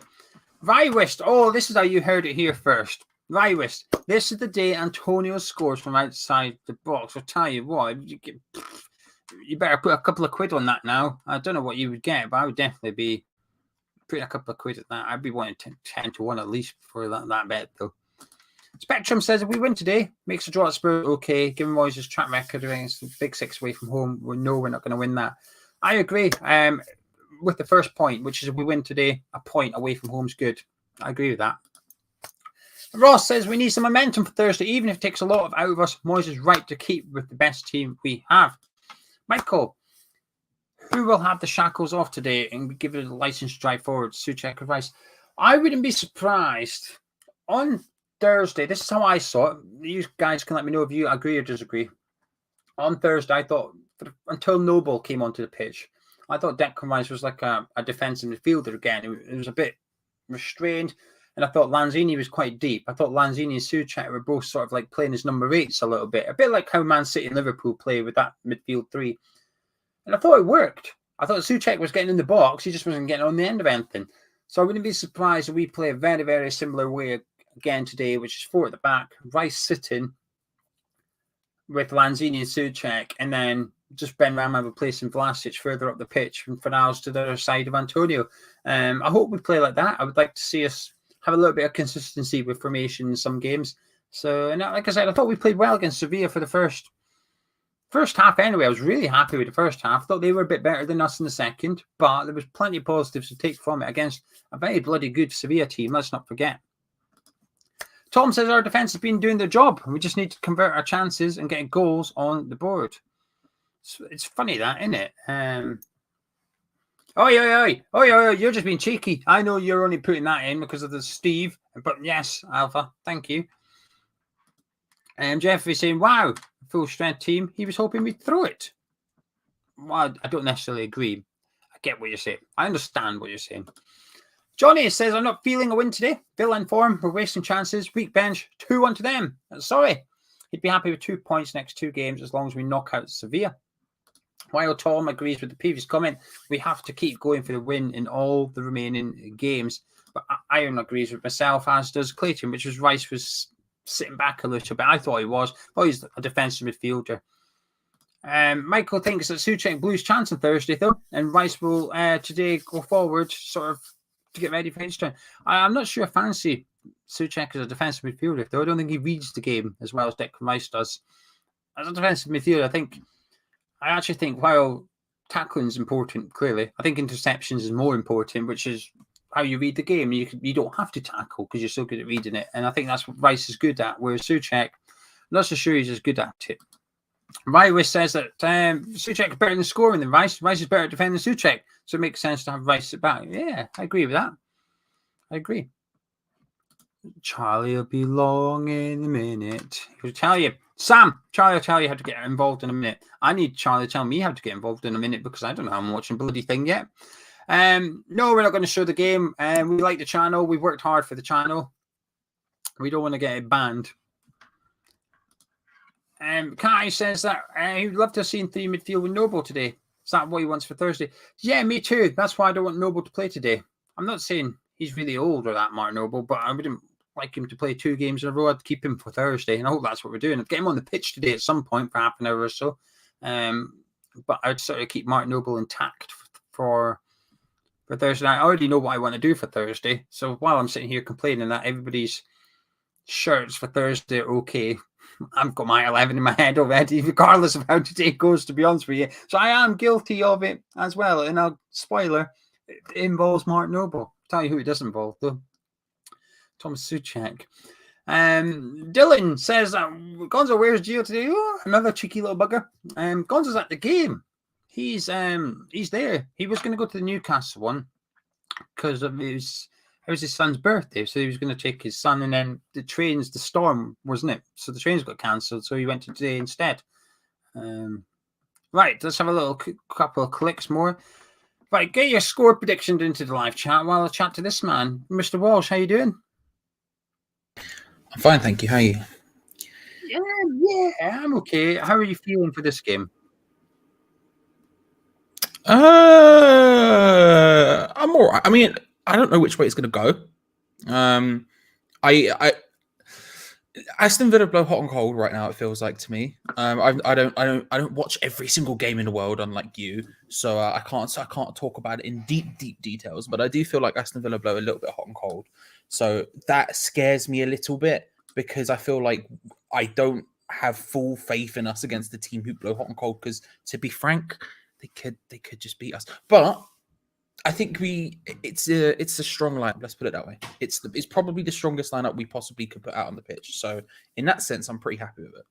Rywist. Oh, this is how you heard it here first. Rywist. This is the day Antonio scores from outside the box. I'll tell you what. You better put a couple of quid on that now. I don't know what you would get, but I would definitely be putting a couple of quid at that. I'd be wanting 10 to 1 at least for that bet, though. Spectrum says if we win today, makes a draw at Spurs okay. Given Moyes' track record against the Big 6 away from home, we know we're not going to win that. I agree with the first point, which is if we win today, a point away from home is good. I agree with that. Ross says we need some momentum for Thursday, even if it takes a lot out of us. Moyes is right to keep with the best team we have. Michael, who will have the shackles off today and give it a license to drive forward? Souček advice. I wouldn't be surprised on Thursday. This is how I saw it. You guys can let me know if you agree or disagree. On Thursday, I thought until Noble came onto the pitch, I thought Declan Rice was like a defensive midfielder again. It was a bit restrained. And I thought Lanzini was quite deep. I thought Lanzini and Souček were both sort of like playing as number 8s a little bit. A bit like how Man City and Liverpool play with that midfield 3. And I thought it worked. I thought Souček was getting in the box. He just wasn't getting on the end of anything. So I wouldn't be surprised if we play a very, very similar way again today, which is 4 at the back. Rice sitting with Lanzini and Souček. And then just Ben Rama replacing Vlasic further up the pitch from Fornals to the other side of Antonio. I hope we play like that. I would like to see us have a little bit of consistency with formation in some games. So, and like I said, I thought we played well against Sevilla for the first half anyway. I was really happy with the first half. I thought they were a bit better than us in the second, but there was plenty of positives to take from it against a very bloody good Sevilla team. Let's not forget. Tom says our defence has been doing their job. We just need to convert our chances and get goals on the board. It's funny that, isn't it? Oi, you're just being cheeky. I know you're only putting that in because of the Steve, but yes, Alpha, thank you. Jeffrey saying, wow, full strength team. He was hoping we'd throw it. Well, I don't necessarily agree. I get what you're saying. I understand what you're saying. Johnny says, I'm not feeling a win today. Villa in form. We're wasting chances. Weak bench. 2-1 to them. Sorry. He'd be happy with 2 points next 2 games as long as we knock out Sevilla. While Tom agrees with the previous comment, we have to keep going for the win in all the remaining games. But Iron agrees with myself, as does Clayton, which was Rice was sitting back a little bit. I thought he was. Oh, he's a defensive midfielder. Michael thinks that Souček blew his chance on Thursday, though, and Rice will today go forward, sort of, to get ready for each turn. I'm not sure I fancy Souček as a defensive midfielder, though. I don't think he reads the game as well as Declan Rice does. As a defensive midfielder, I actually think while tackling is important, clearly, I think interceptions is more important, which is how you read the game. You don't have to tackle because you're so good at reading it. And I think that's what Rice is good at, whereas Souček, I'm not so sure he's as good at it. Rywish says that Souček is better than scoring than Rice. Rice is better at defending than Souček. So it makes sense to have Rice at back. Yeah, I agree with that. I agree. Charlie will be long in a minute. He'll tell you. Sam, Charlie will tell you how to get involved in a minute. I need Charlie to tell me how to get involved in a minute because I don't know how I'm watching bloody thing yet. No, we're not going to show the game. We like the channel. We've worked hard for the channel. We don't want to get it banned. Kai says that he'd love to have seen 3 midfield with Noble today. Is that what he wants for Thursday? Yeah, me too. That's why I don't want Noble to play today. I'm not saying he's really old or that, Mark Noble, but I wouldn't like him to play 2 games in a row. I'd keep him for Thursday, and I hope that's what we're doing. I'd get him on the pitch today at some point for half an hour or so. But I'd sort of keep Mark Noble intact for Thursday. I already know what I want to do for Thursday. So while I'm sitting here complaining that everybody's shirts for Thursday are okay, I've got my 11 in my head already, regardless of how today goes, to be honest with you. So I am guilty of it as well. And spoiler, it involves Mark Noble. I'll tell you who it does involve, though. Thomas Souček. Dylan says that Gonzo, where's Gio today? Oh, another cheeky little bugger. Gonzo's at the game. He's there. He was going to go to the Newcastle one because it was his son's birthday, so he was going to take his son, and then the storm, wasn't it? So the trains got cancelled, so he went to today instead. Right, let's have a little couple of clicks more. Right, get your score prediction into the live chat while I chat to this man. Mr. Walsh, how you doing? I'm fine, thank you. How are you? Yeah, I'm okay. How are you feeling for this game? I'm all right. I mean, I don't know which way it's going to go. Aston Villa blow hot and cold right now. It feels like to me. I don't watch every single game in the world, unlike you. So I can't talk about it in deep details. But I do feel like Aston Villa blow a little bit hot and cold. So that scares me a little bit because I feel like I don't have full faith in us against the team who blow hot and cold. Because to be frank, they could just beat us. But I think it's a strong lineup. Let's put it that way. It's probably the strongest lineup we possibly could put out on the pitch. So in that sense, I'm pretty happy with it.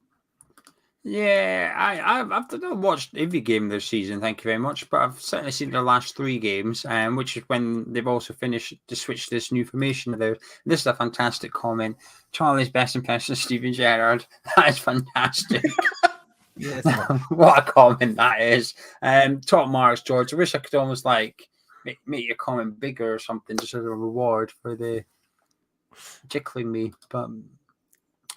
Yeah, I've not watched every game this season, thank you very much, but I've certainly seen the last 3 games, which is when they've also finished to switch to this new formation of theirs. This is a fantastic comment. Charlie's best impression of Steven Gerrard. That is fantastic. Yes, what a comment that is. Top marks, George. I wish I could almost make your comment bigger or something, just as a reward for the tickling me. But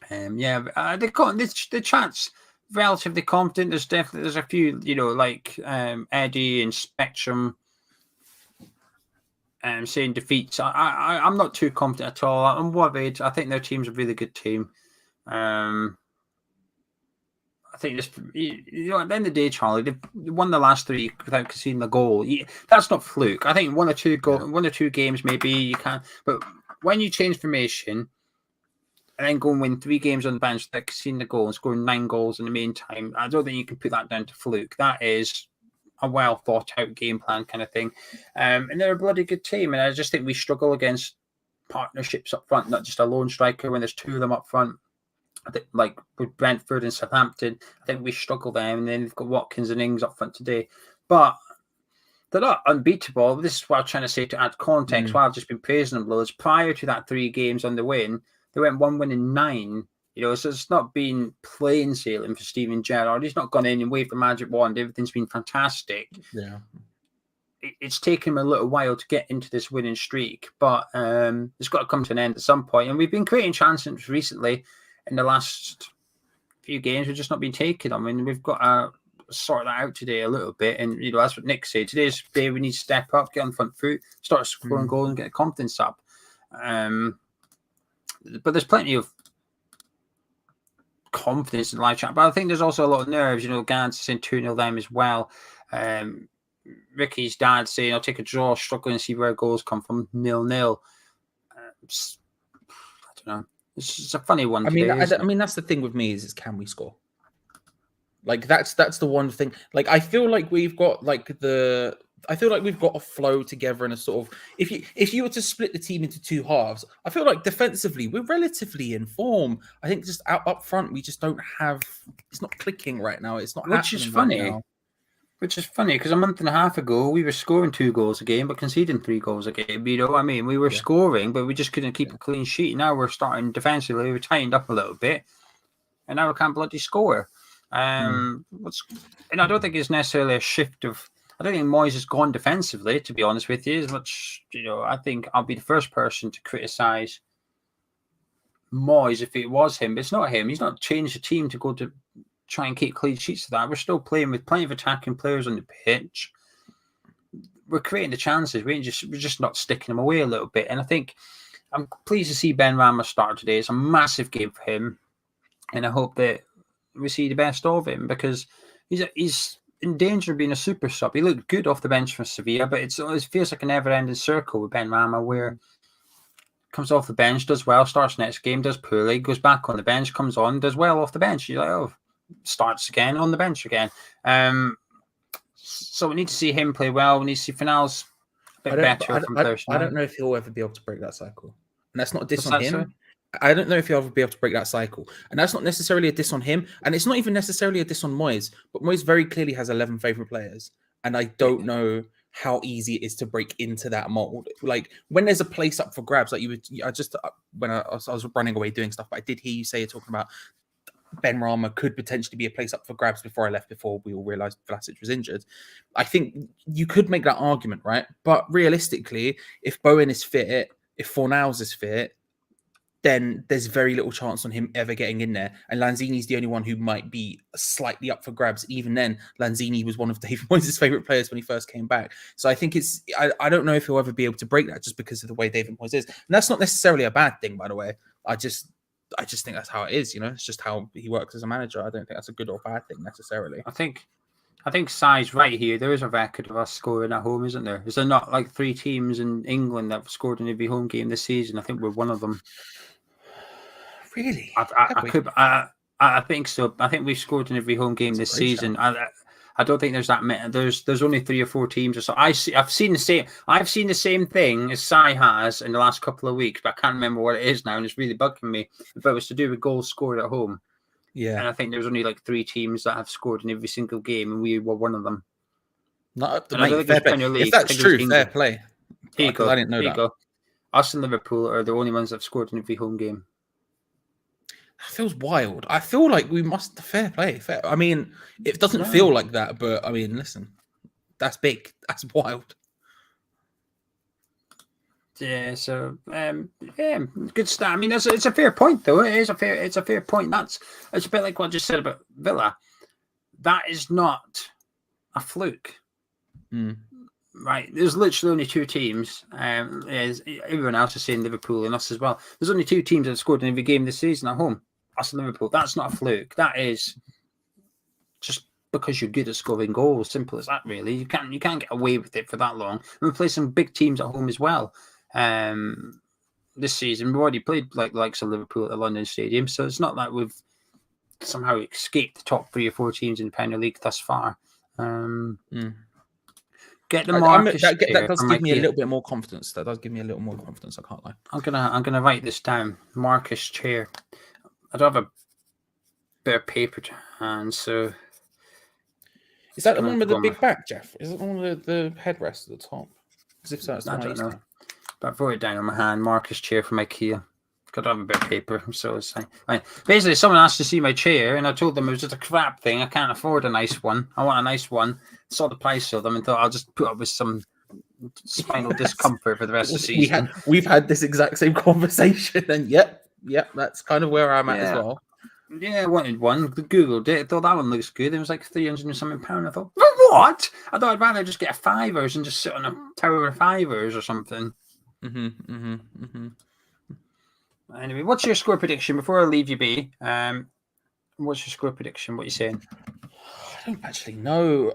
the chat's relatively confident. There's a few, like Eddie and Spectrum saying defeats. I'm not too confident at all. I'm worried. I think their team's a really good team. I think at the end of the day, Charlie, they've won the last 3 without conceding a goal. That's not fluke. I think 1 or 2 games maybe you can, but when you change formation and then go and win 3 games on the bench without conceding a goal and scoring 9 goals in the meantime, I don't think you can put that down to fluke. That is a well thought out game plan kind of thing. And they're a bloody good team, and I just think we struggle against partnerships up front, not just a lone striker when there's 2 of them up front. I think, like with Brentford and Southampton, I think we struggle there. And then they've got Watkins and Ings up front today. But they're not unbeatable. This is what I'm trying to say to add context. While I've just been praising them loads, prior to that 3 games on the win, they went 1 win in 9. So it's not been plain sailing for Steven Gerrard. He's not gone in and waved the magic wand. Everything's been fantastic. Yeah. It's taken him a little while to get into this winning streak, but it's got to come to an end at some point. And we've been creating chances recently. In the last few games we're just not being taken. I mean, we've got to sort that out today a little bit, and that's what Nick said. Today's the day we need to step up, get on front foot, start scoring goals, and get confidence up. But there's plenty of confidence in live chat, but I think there's also a lot of nerves. Gans saying 2-0 them as well. Ricky's dad saying, I'll take a draw, struggling to see where goals come from, 0-0. I don't know. It's a funny one. I mean, that's the thing with me is can we score? Like that's the one thing. Like I feel like we've got a flow together in a sort of if you were to split the team into two halves, I feel like defensively we're relatively in form. I think just up front we just don't have. It's not clicking right now. It's not. Which is funny. Which is funny because a month and a half ago we were scoring 2 goals a game but conceding 3 goals a game. You know what I mean? We were scoring, but we just couldn't keep a clean sheet. Now we're starting defensively. We're tightened up a little bit, and now we can't bloody score. And I don't think it's necessarily a shift of. I don't think Moyes has gone defensively, to be honest with you. As much, I think I'll be the first person to criticise Moyes if it was him. But it's not him. He's not changed the team to go to try and keep clean sheets of that. We're still playing with plenty of attacking players on the pitch. We're creating the chances. We're just not sticking them away a little bit. And I think I'm pleased to see Ben Rama start today. It's a massive game for him, and I hope that we see the best of him because he's in danger of being a super sub. He looked good off the bench for Sevilla, but it feels like a never-ending circle with Ben Rama where comes off the bench, does well, starts next game, does poorly, goes back on the bench, comes on, does well off the bench. You're like, oh, starts again on the bench again. So we need to see him play well. We need to see Final's a bit better from Thursday. I don't know if he'll ever be able to break that cycle. And that's not a diss on him. Sorry? I don't know if he'll ever be able to break that cycle. And that's not necessarily a diss on him. And it's not even necessarily a diss on Moyes. But Moyes very clearly has 11 favourite players. And I don't know how easy it is to break into that mold. Like when there's a place up for grabs, like when I was running away doing stuff, but I did hear you say you're talking about Ben Rama could potentially be a place up for grabs before I left, before we all realised Vlasic was injured. I think you could make that argument, right? But realistically, if Bowen is fit, if Fornals is fit, then there's very little chance on him ever getting in there. And Lanzini's the only one who might be slightly up for grabs. Even then, Lanzini was one of David Moyes' favourite players when he first came back. So I think I don't know if he'll ever be able to break that just because of the way David Moyes is. And that's not necessarily a bad thing, by the way. I just think that's how it is, It's just how he works as a manager. I don't think that's a good or bad thing necessarily. I think Sai's right here. There is a record of us scoring at home, isn't there? Is there not like 3 teams in England that have scored in every home game this season? I think we're one of them. Really? I think so. I think we've scored in every home game this season. I don't think there's that many. There's only 3 or 4 teams or so. I've seen the same thing as Sai has in the last couple of weeks, but I can't remember what it is now, and it's really bugging me. If it was to do with goals scored at home, and I think there's only like 3 teams that have scored in every single game, and we were one of them. Not up to me. If that's true, fair play. Here you go. I didn't know that. You go. Us and Liverpool are the only ones that have scored in every home game. That feels wild. I feel like we must fair play. I mean, it doesn't feel like that, but I mean, listen, that's big. That's wild. Yeah. So, good start. I mean, it's a fair point, though. It's a fair point. It's a bit like what I just said about Villa. That is not a fluke. Right, there's literally only 2 teams. Everyone else is saying Liverpool and us as well. There's only 2 teams that have scored in every game this season at home. Us and Liverpool. That's not a fluke. That is just because you're good at scoring goals. Simple as that, really. You can't get away with it for that long. And we play some big teams at home as well. This season we've already played likes of Liverpool at the London Stadium, so it's not like we've somehow escaped the top 3 or 4 teams in the Premier League thus far. Get the Marcus that does give me a little bit more confidence. That does give me a little more confidence. I can't lie. I'm gonna write this down. Marcus Chair. I don't have a bit of paper to hand, so is that the one with the big back, Jeff? Is it the one with the headrest at the top? Because if so, I don't know. But I wrote it down on my hand. Marcus Chair from IKEA. Got to have a bit of paper, so it's like basically someone asked to see my chair, and I told them it was just a crap thing. I can't afford a nice one. I want a nice one. Saw the price of them and thought I'll just put up with some spinal discomfort for the rest of the season. We've had this exact same conversation, and yep, that's kind of where I'm at as well. Yeah, I wanted one. Googled it. I thought that one looks good. It was like 300 and something pound. I thought, what? I thought I'd rather just get a fivers and just sit on a tower of fivers or something. Anyway, what's your score prediction before I leave you be? What's your score prediction? What are you saying? I don't actually know.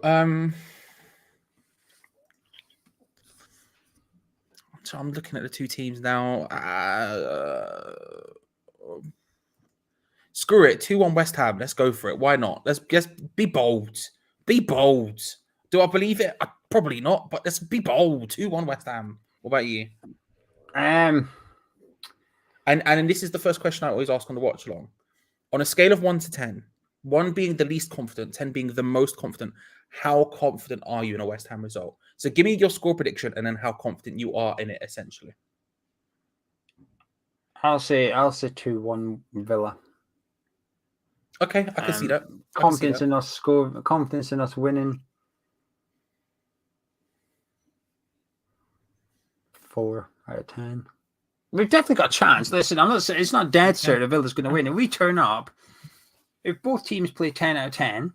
So I'm looking at the two teams now. Screw it. 2-1 West Ham. Let's go for it. Why not? Let's be bold. Be bold. Do I believe it? Probably not, but let's be bold. 2-1 West Ham. What about you? And this is the first question I always ask on the watch along. On a scale of 1 to 10, 1 being the least confident, 10 being the most confident, how confident are you in a West Ham result? So give me your score prediction and then how confident you are in it, essentially. I'll say 2-1 Villa. Okay, I can see that. Confidence in us score. Confidence in us winning. 4 out of 10. We've definitely got a chance. Listen, I'm not saying it's not dead certain Villa's going to win. If we turn up, if both teams play 10 out of 10,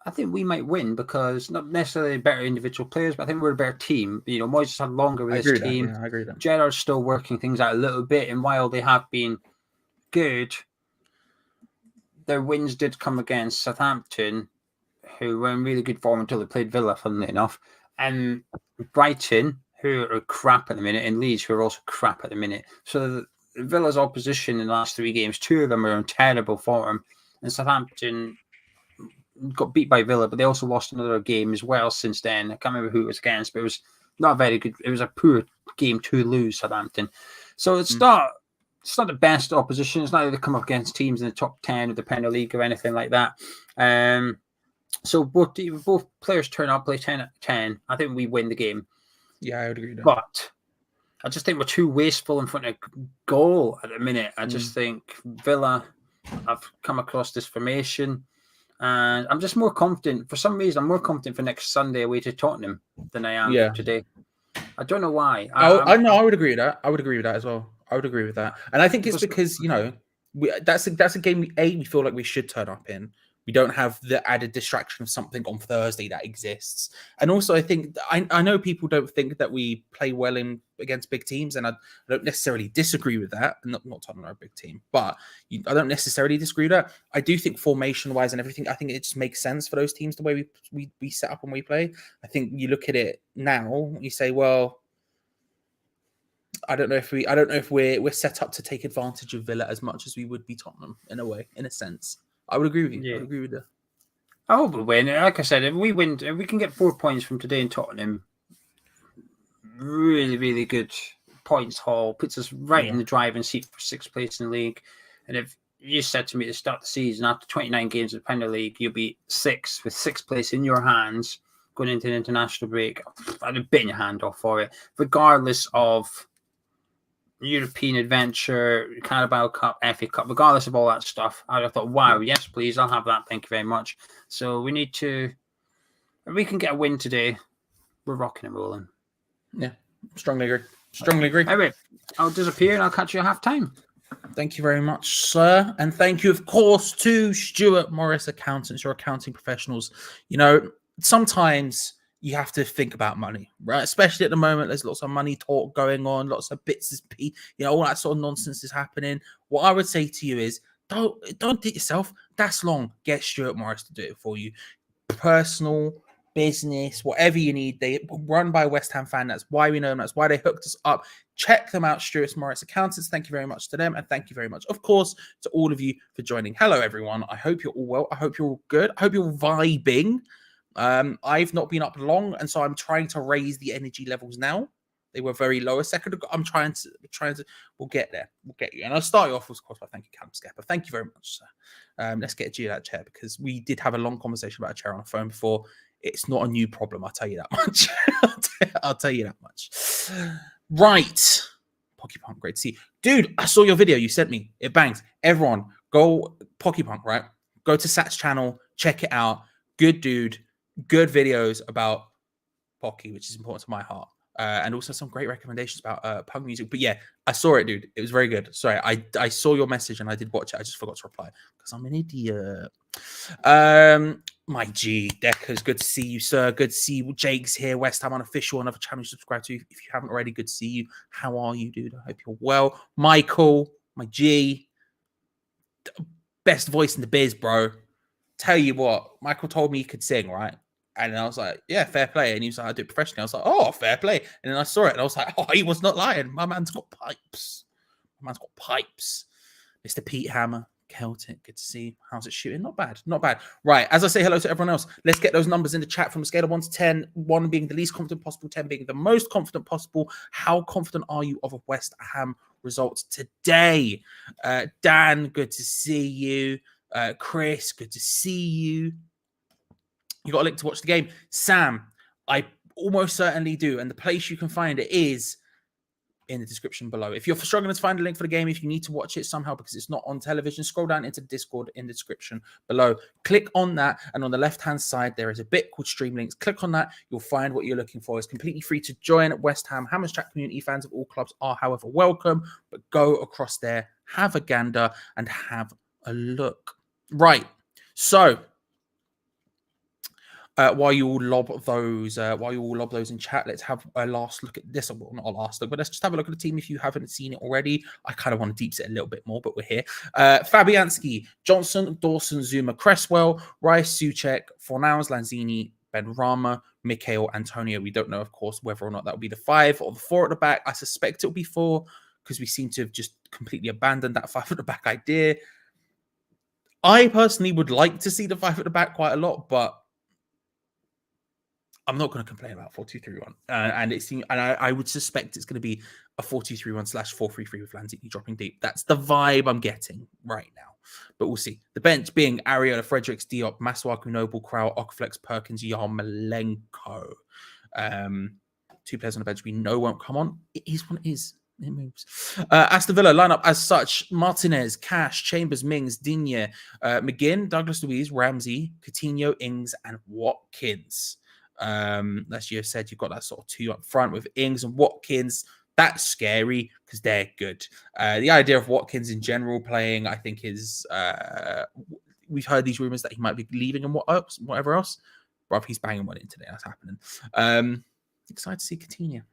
I think we might win because not necessarily better individual players, but I think we're a better team. You know, Moyes has had longer with his team. Yeah, I agree with that. Gerrard's still working things out a little bit, and while they have been good, their wins did come against Southampton, who were in really good form until they played Villa, funnily enough, and Brighton, who are crap at the minute, and Leeds, who are also crap at the minute. So Villa's opposition in the last 3 games, 2 of them are in terrible form, and Southampton got beat by Villa, but they also lost another game as well since then. I can't remember who it was against, but it was not very good. It was a poor game to lose, Southampton. So it's not the best opposition. It's not like they come up against teams in the top 10 of the Premier League or anything like that. So both players turn up, play 10 out of 10. I think we win the game. Yeah, I would agree with that. But I just think we're too wasteful in front of goal at the minute. I just think Villa have come across this formation. And I'm just more confident. For some reason, I'm more confident for next Sunday away to Tottenham than I am today. I don't know why. I know. I would agree with that. I would agree with that as well. I would agree with that. And I think it's because, that's a game we feel like we should turn up in. We don't have the added distraction of something on Thursday that exists. And also, I think I know people don't think that we play well against big teams, and I don't necessarily disagree with that. Not Tottenham are a big team, but I don't necessarily disagree with that. I do think formation-wise and everything, I think it just makes sense for those teams the way we set up and we play. I think you look at it now, you say, well, I don't know if we're set up to take advantage of Villa as much as we would be Tottenham in a way, in a sense. I would agree with you. Yeah. I would agree with that. I hope we win. Like I said, if we win, if we can get 4 points from today in Tottenham, really, really good points haul, puts us right in the driving seat for 6th place in the league. And if you said to me to start the season, after 29 games of the Premier League, you'll be 6th with 6th place in your hands going into an international break, I'd have bitten your hand off for it, regardless of European adventure, Carabao Cup, FA Cup, regardless of all that stuff. I thought, wow, yes, please, I'll have that. Thank you very much. So we need to, if we can get a win today, we're rocking and rolling. Yeah, strongly agree. Anyway, I'll disappear and I'll catch you at half time. Thank you very much, sir. And thank you, of course, to Stuart Morris Accountants, your accounting professionals. Sometimes you have to think about money, right? Especially at the moment, there's lots of money talk going on, lots of bits, all that sort of nonsense is happening. What I would say to you is, don't do it yourself. That's long. Get Stuart Morris to do it for you. Personal, business, whatever you need. They run by a West Ham fan. That's why we know them. That's why they hooked us up. Check them out, Stuart Morris Accountants. Thank you very much to them. And thank you very much, of course, to all of you for joining. Hello, everyone. I hope you're all well. I hope you're all good. I hope you're vibing. I've not been up long, and so I'm trying to raise the energy levels now. They were very low a second ago. I'm trying to. We'll get there. We'll get you. And I'll start you off, of course, by thanking Callum Skepper. Thank you very much, sir. Let's get you that chair because we did have a long conversation about a chair on the phone before. It's not a new problem. I'll tell you that much. I'll tell you that much. Right. Pokepunk, great to see you. Dude, I saw your video you sent me. It bangs. Everyone, go Pokepunk, right? Go to Sat's channel. Check it out. Good dude. Good videos about Pocky, which is important to my heart. and also some great recommendations about punk music. But yeah, I saw it, dude. It was very good. Sorry, I saw your message and I did watch it. I just forgot to reply because I'm an idiot. My G, Deckers, good to see you, sir. Good to see you. Jake's here. West Ham Unofficial, another channel to subscribe to. If you haven't already, good to see you. How are you, dude? I hope you're well. Michael, my G, best voice in the biz, bro. Tell you what, Michael told me he could sing, right? And I was like, yeah, fair play. And he was like, I do it professionally. I was like, oh, fair play. And then I saw it and I was like, oh, he was not lying. My man's got pipes. My man's got pipes. Mr. Pete Hammer, Celtic, good to see you. How's it shooting? Not bad, not bad. Right, as I say hello to everyone else, let's get those numbers in the chat from a scale of 1 to 10, 1 being the least confident possible, 10 being the most confident possible. How confident are you of a West Ham result today? Dan, good to see you. Chris, good to see you. You got a link to watch the game. Sam, I almost certainly do. And the place you can find it is in the description below. If you're struggling to find a link for the game, if you need to watch it somehow because it's not on television, scroll down into the Discord in the description below. Click on that, and on the left-hand side, there is a bit called Stream Links. Click on that. You'll find what you're looking for. It's completely free to join. West Ham Hammers Chat community fans of all clubs are, however, welcome. But go across there, have a gander, and have a look. Right. So, while you all lob those in chat, let's have a last look at this. Well, not a last look, but let's just have a look at the team if you haven't seen it already. I kind of want to deep set a little bit more, but we're here. Fabianski, Johnson, Dawson, Zuma, Cresswell, Rice, Souček, Fornals, Lanzini, Benrahma, Mikhail, Antonio. We don't know, of course, whether or not that will be the 5 or the 4 at the back. I suspect it will be 4 because we seem to have just completely abandoned that 5 at the back idea. I personally would like to see the 5 at the back quite a lot, but I'm not going to complain about 4-2-3-1. And it seems, and I would suspect it's going to be a 4-2-3-1/4-3-3 with Lanzini dropping deep. That's the vibe I'm getting right now. But we'll see. The bench being Ariola, Fredericks, Diop, Masuaku, Noble, Krau, Okaflex, Perkins, Yarmolenko. 2 players on the bench we know won't come on. It is what it is. It moves. Aston Villa lineup as such: Martinez, Cash, Chambers, Mings, Digne, McGinn, Douglas Luiz, Ramsey, Coutinho, Ings, and Watkins. As you said, you've got that sort of 2 up front with Ings and Watkins. That's scary because they're good. The idea of Watkins in general playing, I think, is we've heard these rumors that he might be leaving and whatever else. Rob, he's banging one in today. That's happening. Excited to see Coutinho.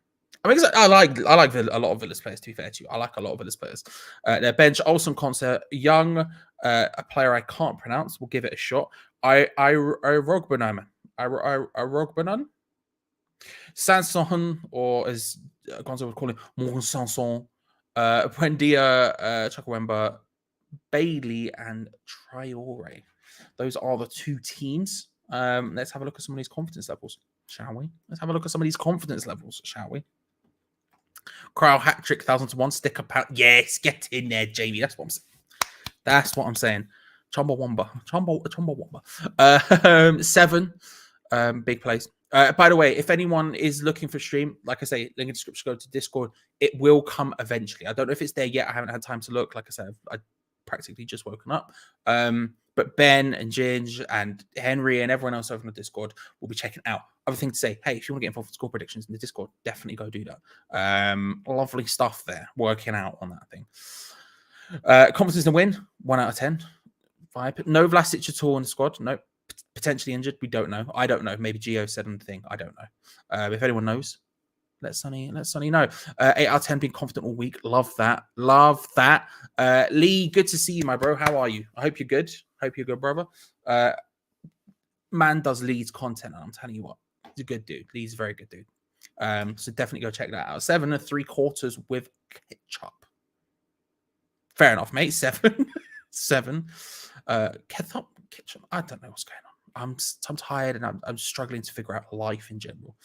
I mean, I like a lot of Villa's players, to be fair to you. I like a lot of Villa's players. Their bench, Olsen, Concert, Young, a player I can't pronounce. We'll give it a shot. Rogbanon. Sanson, or as Gonzo would call him, Morgan Sanson, Buendia, Chukwuemba, Bailey, and Traore. Those are the 2 teams. Let's have a look at some of these confidence levels, shall we? Crowd hat trick, 1,000 to 1 sticker pack. Yes, get in there, Jamie. That's what I'm saying. Chumbawamba. 7. Big plays. By the way, if anyone is looking for stream, like I say, link in the description, go to Discord. It will come eventually. I don't know if it's there yet. I haven't had time to look. Like I said, I practically just woken up. But Ben and Ginge and Henry and everyone else over on the Discord will be checking out. Other thing to say, hey, if you want to get involved with score predictions in the Discord, definitely go do that. Lovely stuff there, working out on that thing. Confidence to win, 1 out of 10. 5. No Vlasic at all in the squad. Nope. Potentially injured. We don't know. I don't know. Maybe Gio said on the thing. I don't know. If anyone knows, let Sonny know. 8 out of 10 being confident all week. Love that. Lee, good to see you, my bro. How are you? I hope you're good. Brother. Man does Lee's content, and I'm telling you what, he's a good dude. Lee's a very good dude. So definitely go check that out. 7 3/4 with ketchup. Fair enough, mate. 7. 7. Ketchup. I don't know what's going on. I'm tired and I'm struggling to figure out life in general.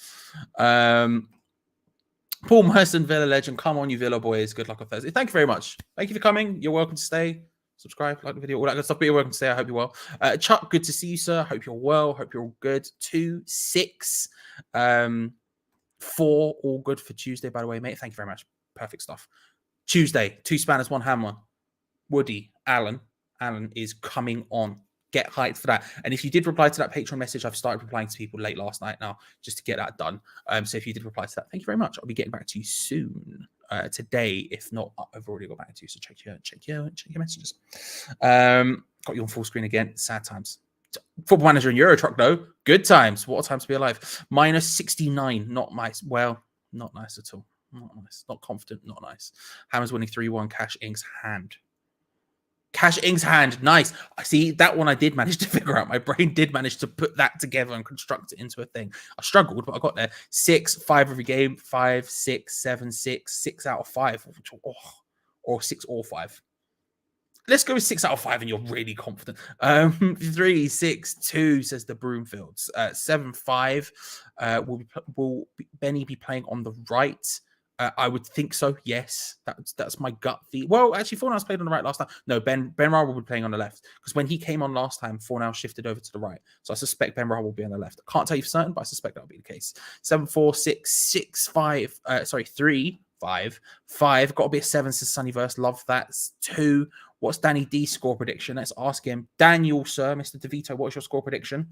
Paul Merson, Villa legend. Come on, you Villa boys. Good luck on Thursday. Thank you very much. Thank you for coming. You're welcome to stay. Subscribe, like the video, all that good stuff. But you're welcome to stay. I hope you're well. Chuck, good to see you, sir. Hope you're well. Hope you're all good. 2, 6, 4, all good for Tuesday, by the way, mate. Thank you very much. Perfect stuff. Tuesday, 2 spanners, 1 hammer. Woody, Alan is coming on Get hyped for that. And if you did reply to that Patreon message, I've started replying to people late last night now just to get that done. So if you did reply to that, thank you very much. I'll be getting back to you soon. Today, if not, I've already got back to you. So check your messages. Got you on full screen again. Sad times. Football Manager and Euro Truck though, good times. What a time to be alive. Minus 69, not nice. Well, not nice at all. Not nice. Not confident. Not nice. Hammers winning 3-1. Cash Inks hand. Cash Inks hand. Nice. I see that one. I did manage to figure out. My brain did manage to put that together and construct it into a thing. I struggled, but I got there. 6, 5 every game. 5, 6, 7, 6. 6 out of 5. Or 6 or 5. Let's go with 6 out of 5, and you're really confident. 3, 6, 2 says the Broomfields. 7, 5. Will Benny be playing on the right? I would think so. Yes, that's my gut feel. Well, actually, Fornals played on the right last time. No, Ben Ra will be playing on the left because when he came on last time, Fornals shifted over to the right. So I suspect Ben Ra will be on the left. I can't tell you for certain, but I suspect that'll be the case. 7, 4, 6, 6, 5. 3, 5, 5. Got to be a 7 says Sunnyverse. Love that. 2. What's Danny D's score prediction? Let's ask him. Daniel, sir, Mr. DeVito, what's your score prediction?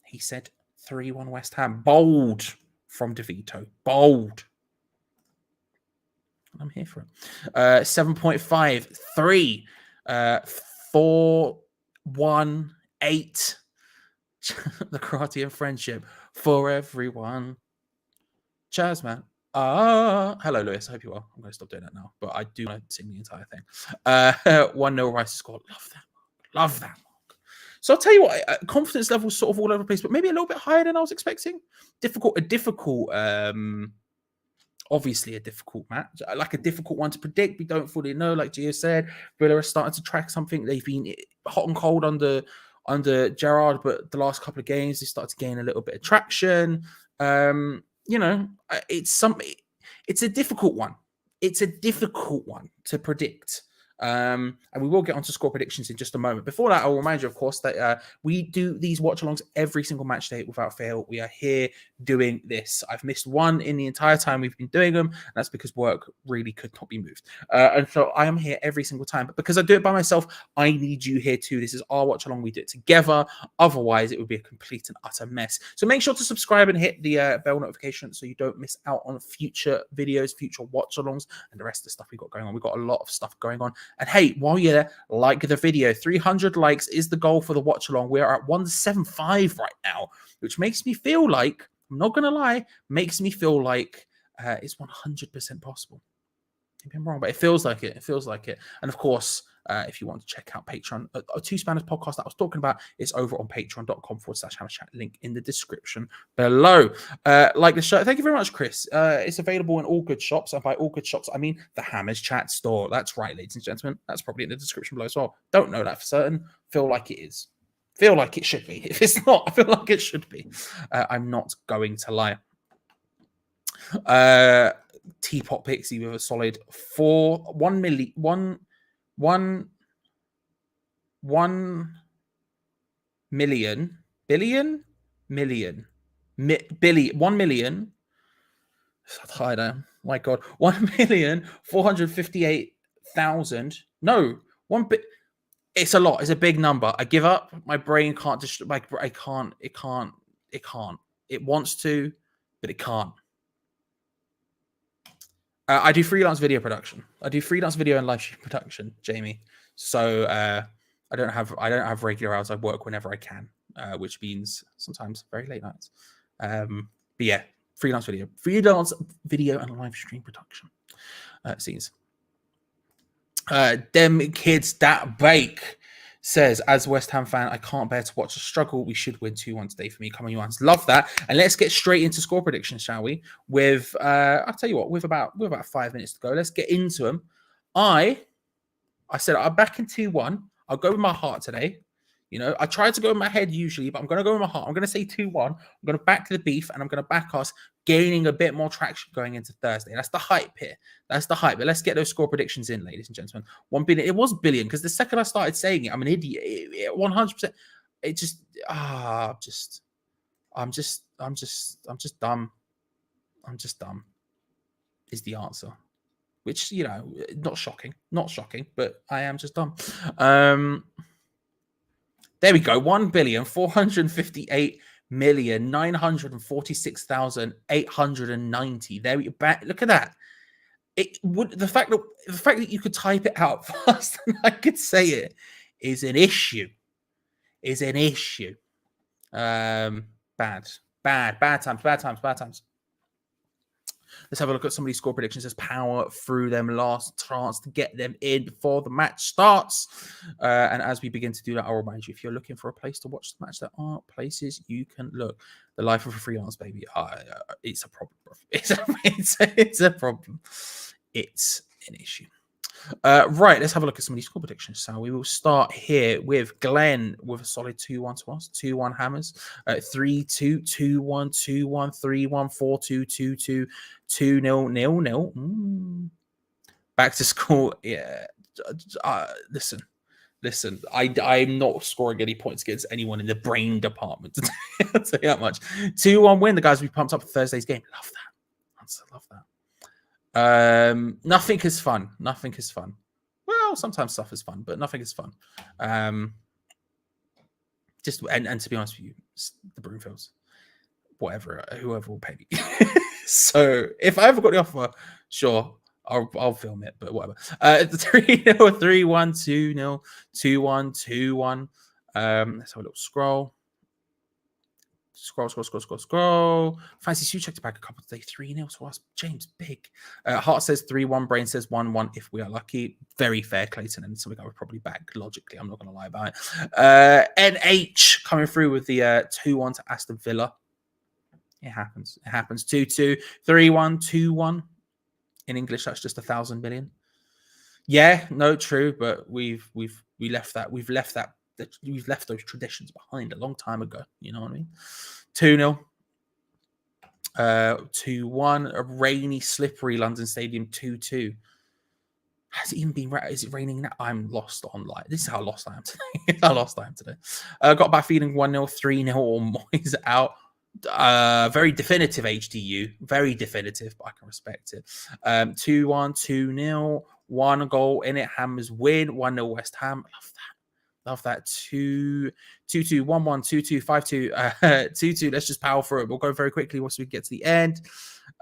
He said 3-1 West Ham. Bold from DeVito. Bold. I'm here for it. 7.5. 3. 4, 1, 8. The Karate and Friendship for everyone. Cheers, man. Hello, Lewis. I hope you are. I'm going to stop doing that now, but I do want to sing the entire thing. 1-0 Rice score. Love that. Love that. So I'll tell you what, confidence level sort of all over the place, but maybe a little bit higher than I was expecting. Obviously a difficult match, like a difficult one to predict. We don't fully know. Like Gio said, Villa are starting to track something. They've been hot and cold under Gerrard, but the last couple of games they started to gain a little bit of traction. It's a difficult one. It's a difficult one to predict. And we will get onto score predictions in just a moment. Before that, I'll remind you, of course, that we do these watch-alongs every single match day without fail. We are here doing this. I've missed one in the entire time we've been doing them, and that's because work really could not be moved. And so I am here every single time. But because I do it by myself, I need you here too. This is our watch-along. We do it together. Otherwise, it would be a complete and utter mess. So make sure to subscribe and hit the bell notification so you don't miss out on future videos, future watch-alongs, and the rest of the stuff we've got going on. We've got a lot of stuff going on. And hey, while you're there, like the video. 300 likes is the goal for the watch along. We are at 175 right now, which makes me feel like, I'm not going to lie, makes me feel like it's 100% possible. Maybe I'm wrong, but it feels like it. It feels like it. And of course, if you want to check out Patreon, a Two Spanners podcast that I was talking about is over on patreon.com/hammerchat. Link in the description below. Like the show. Thank you very much, Chris. It's available in all good shops. And by all good shops, I mean the Hammers Chat store. That's right, ladies and gentlemen. That's probably in the description below as well. Don't know that for certain. Feel like it is. Feel like it should be. If it's not, I feel like it should be. I'm not going to lie. Teapot Pixie with a solid 1 million. 1 million. My God, 1,458,000. No, it's a lot. It's a big number. I give up. My brain can't just. It can't. It wants to, but it can't. I do freelance video production. I do freelance video and live stream production, Jamie. So I don't have regular hours. I work whenever I can, which means sometimes very late nights. But yeah, freelance video and live stream production. Scenes. Dem kids that bake says, as a West Ham fan, I can't bear to watch the struggle. We should win 2-1 today for me. Come on, you ones. Love that. And let's get straight into score predictions, shall we? With I'll tell you what, with about 5 minutes to go, let's get into them. I said I'm back in 2-1. I'll go with my heart today. You know, I try to go with my head usually, but I'm going to go with my heart. I'm going to say 2-1. I'm going to back the beef, and I'm going to back us gaining a bit more traction going into Thursday. That's the hype here. That's the hype. But let's get those score predictions in, ladies and gentlemen. 1 billion. It was billion because the second I started saying it, I'm an idiot. 100%. It just, I'm just dumb. I'm just dumb. Is the answer. which, you know, not shocking, but I am just dumb. There we go. 1,458,946,890. There we go. Look at that. It would the fact that you could type it out faster than I could say it is an issue. Bad times. Let's have a look at some of these score predictions. It says power through them, last chance to get them in before the match starts. And as we begin to do that, I'll remind you, if you're looking for a place to watch the match, there are places you can look. The life of a freelance baby, it's a problem, bro. It's a problem. It's an issue. Right, let's have a look at some of these score predictions. So we will start here with Glenn with a solid 2-1 to us, 2-1 Hammers, 3-2, 2-1, 2-1, 3-1, 4-2, 2-2, 2-0, 0-0. Back to school. Yeah. Listen. I'm not scoring any points against anyone in the brain department. I'll tell you that much. 2-1 win. The guys we pumped up for Thursday's game. Love that. I love that. Nothing is fun. Well, sometimes stuff is fun, but nothing is fun. Just and to be honest with you, the Broomfields, whoever will pay me. So if I ever got the offer, sure, I'll film it, but whatever. 3-0, 3-1, 2-0, 2-1, 2-1. Let's have a little scroll. Scroll. Fancy Sue checked back a couple today. 3-0 to us. James, big. Heart says 3-1. Brain says 1-1 if we are lucky. Very fair, Clayton. And something I would probably back logically. I'm not going to lie about it. NH coming through with the 2-1 to Aston Villa. It happens. 2-2. 3-1. 2-1. In English, that's just 1,000 million. Yeah, no, true. But we left that. We've left those traditions behind a long time ago. You know what I mean? 2-0. 2-1. A rainy, slippery London Stadium. 2-2. Has it even been? Is it raining now? I'm lost on light. This is how lost I am today. Got back feeling 1-0, 3-0, or Moyes out. Very definitive HDU. Very definitive, but I can respect it. 2-1, 2-0. 1 goal in it. Hammers win. 1-0 West Ham. Love that. 2-2, 1-1, 2-2, 5-2, 2-2. Let's just power through it. We'll go very quickly once we get to the end.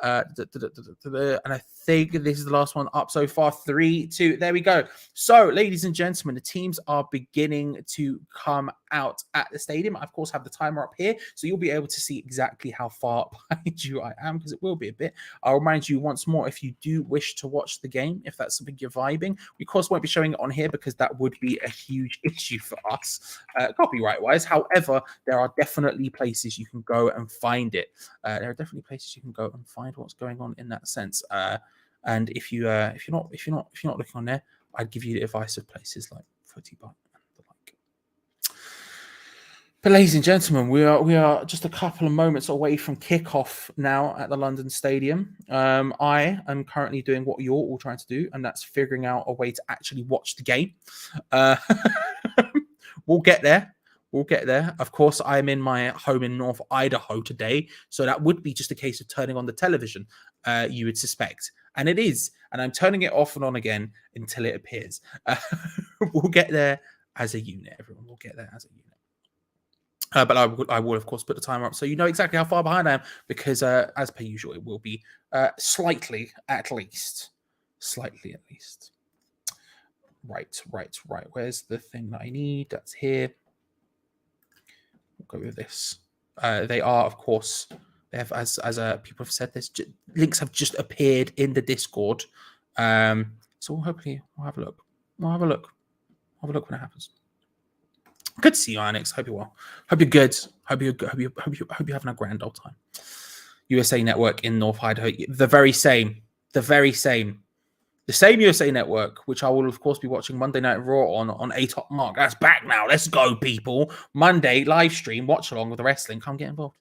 And I think this is the last one up so far. 3-2. There we go. So, ladies and gentlemen, the teams are beginning to come out at the stadium. I, of course, have the timer up here, so you'll be able to see exactly how far behind you I am, because it will be a bit. I'll remind you once more, if you do wish to watch the game, if that's something you're vibing, we, of course, won't be showing it on here because that would be a huge issue for us, copyright-wise. However, there are definitely places you can go and find it. There are definitely places you can go and find what's going on in that sense. And if you're not looking on there, I'd give you the advice of places like Footy Bite and the like. But ladies and gentlemen, we are just a couple of moments away from kickoff now at the London Stadium. I am currently doing what you're all trying to do, and that's figuring out a way to actually watch the game. We'll get there. Of course, I'm in my home in North Idaho today, so that would be just a case of turning on the television, you would suspect. And it is. And I'm turning it off and on again until it appears. We'll get there as a unit, everyone. We'll get there as a unit. But I will, of course, put the timer up so you know exactly how far behind I am, because as per usual, it will be slightly at least. Right. Where's the thing that I need? That's here. We'll go with this. They are, of course, they have, as people have said, this links have just appeared in the Discord. So hopefully we'll have a look. Have a look when it happens. Good to see you, Onyx. Hope you're well. Hope you're good. Hope you're having a grand old time. USA Network in North Idaho. The same USA Network, which I will, of course, be watching Monday Night Raw on A-Top Mark. That's back now. Let's go, people. Monday, live stream, watch along with the wrestling. Come get involved.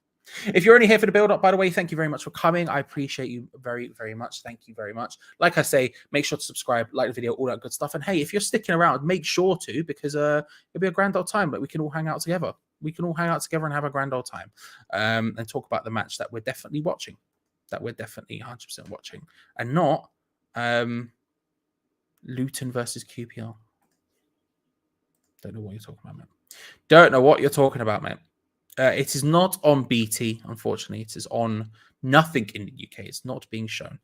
If you're only here for the build-up, by the way, thank you very much for coming. I appreciate you very, very much. Thank you very much. Like I say, make sure to subscribe, like the video, all that good stuff. And hey, if you're sticking around, make sure to, because it'll be a grand old time. But we can all hang out together. And have a grand old time. And talk about the match that we're definitely watching. That we're definitely 100% watching. And not Luton versus QPR. Don't know what you're talking about, mate. Don't know what you're talking about, mate. It is not on BT, unfortunately. It is on nothing in the UK. It's not being shown.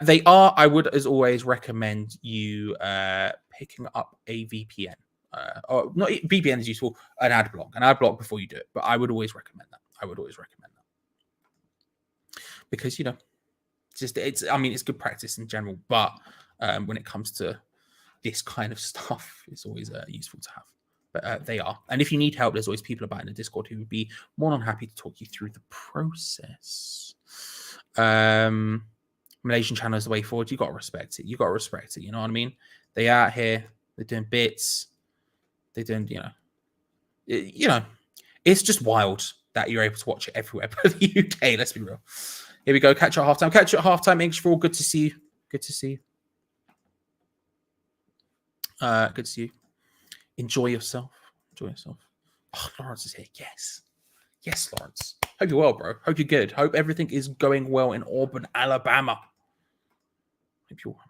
They are, I would, as always, recommend you picking up a VPN. Or not VPN is useful, an ad block before you do it. But I would always recommend that. Because, you know, it's good practice in general. But when it comes to this kind of stuff, it's always useful to have. But they are. And if you need help, there's always people about in the Discord who would be more than happy to talk you through the process. Malaysian channel is the way forward. You got to respect it. You know what I mean? They out here. They're doing bits. They're doing, it's just wild that you're able to watch it everywhere but the UK. Let's be real. Here we go. Catch you at halftime. English for all. Good to see you. Good to see you. Enjoy yourself. Oh, Lawrence is here. Yes, Lawrence. Hope you're well, bro. Hope you're good. Hope everything is going well in Auburn, Alabama. Hope you're well.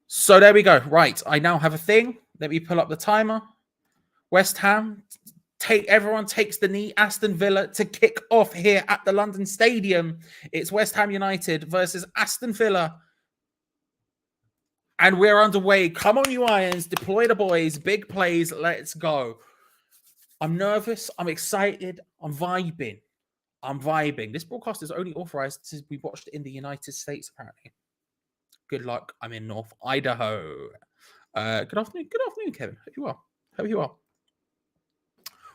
So there we go. Right. I now have a thing. Let me pull up the timer. West Ham. Everyone takes the knee. Aston Villa to kick off here at the London Stadium. It's West Ham United versus Aston Villa. And we're underway. Come on, you Irons. Deploy the boys. Big plays. Let's go. I'm nervous. I'm excited. I'm vibing. This broadcast is only authorized to be watched in the United States, apparently. Good luck. I'm in North Idaho. Good afternoon. Good afternoon, Kevin. Hope you are.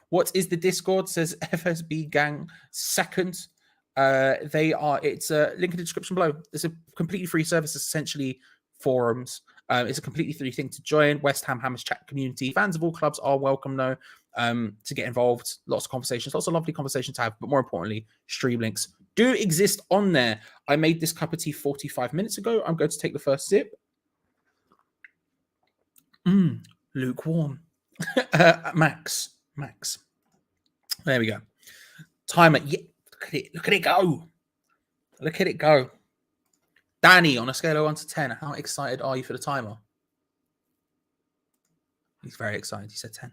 What is the Discord? Says FSB Gang second. It's a link in the description below. It's a completely free service. It's essentially forums. It's a completely free thing to join. West Ham Hammers chat community. Fans of all clubs are welcome though to get involved. Lots of conversations, lots of lovely conversations to have, but more importantly, stream links do exist on there. I made this cup of tea 45 minutes ago. I'm going to take the first sip. Lukewarm. Max. There we go. Timer. Yeah, look at it go. Danny, on a scale of 1 to 10, how excited are you for the timer? He's very excited. He said 10.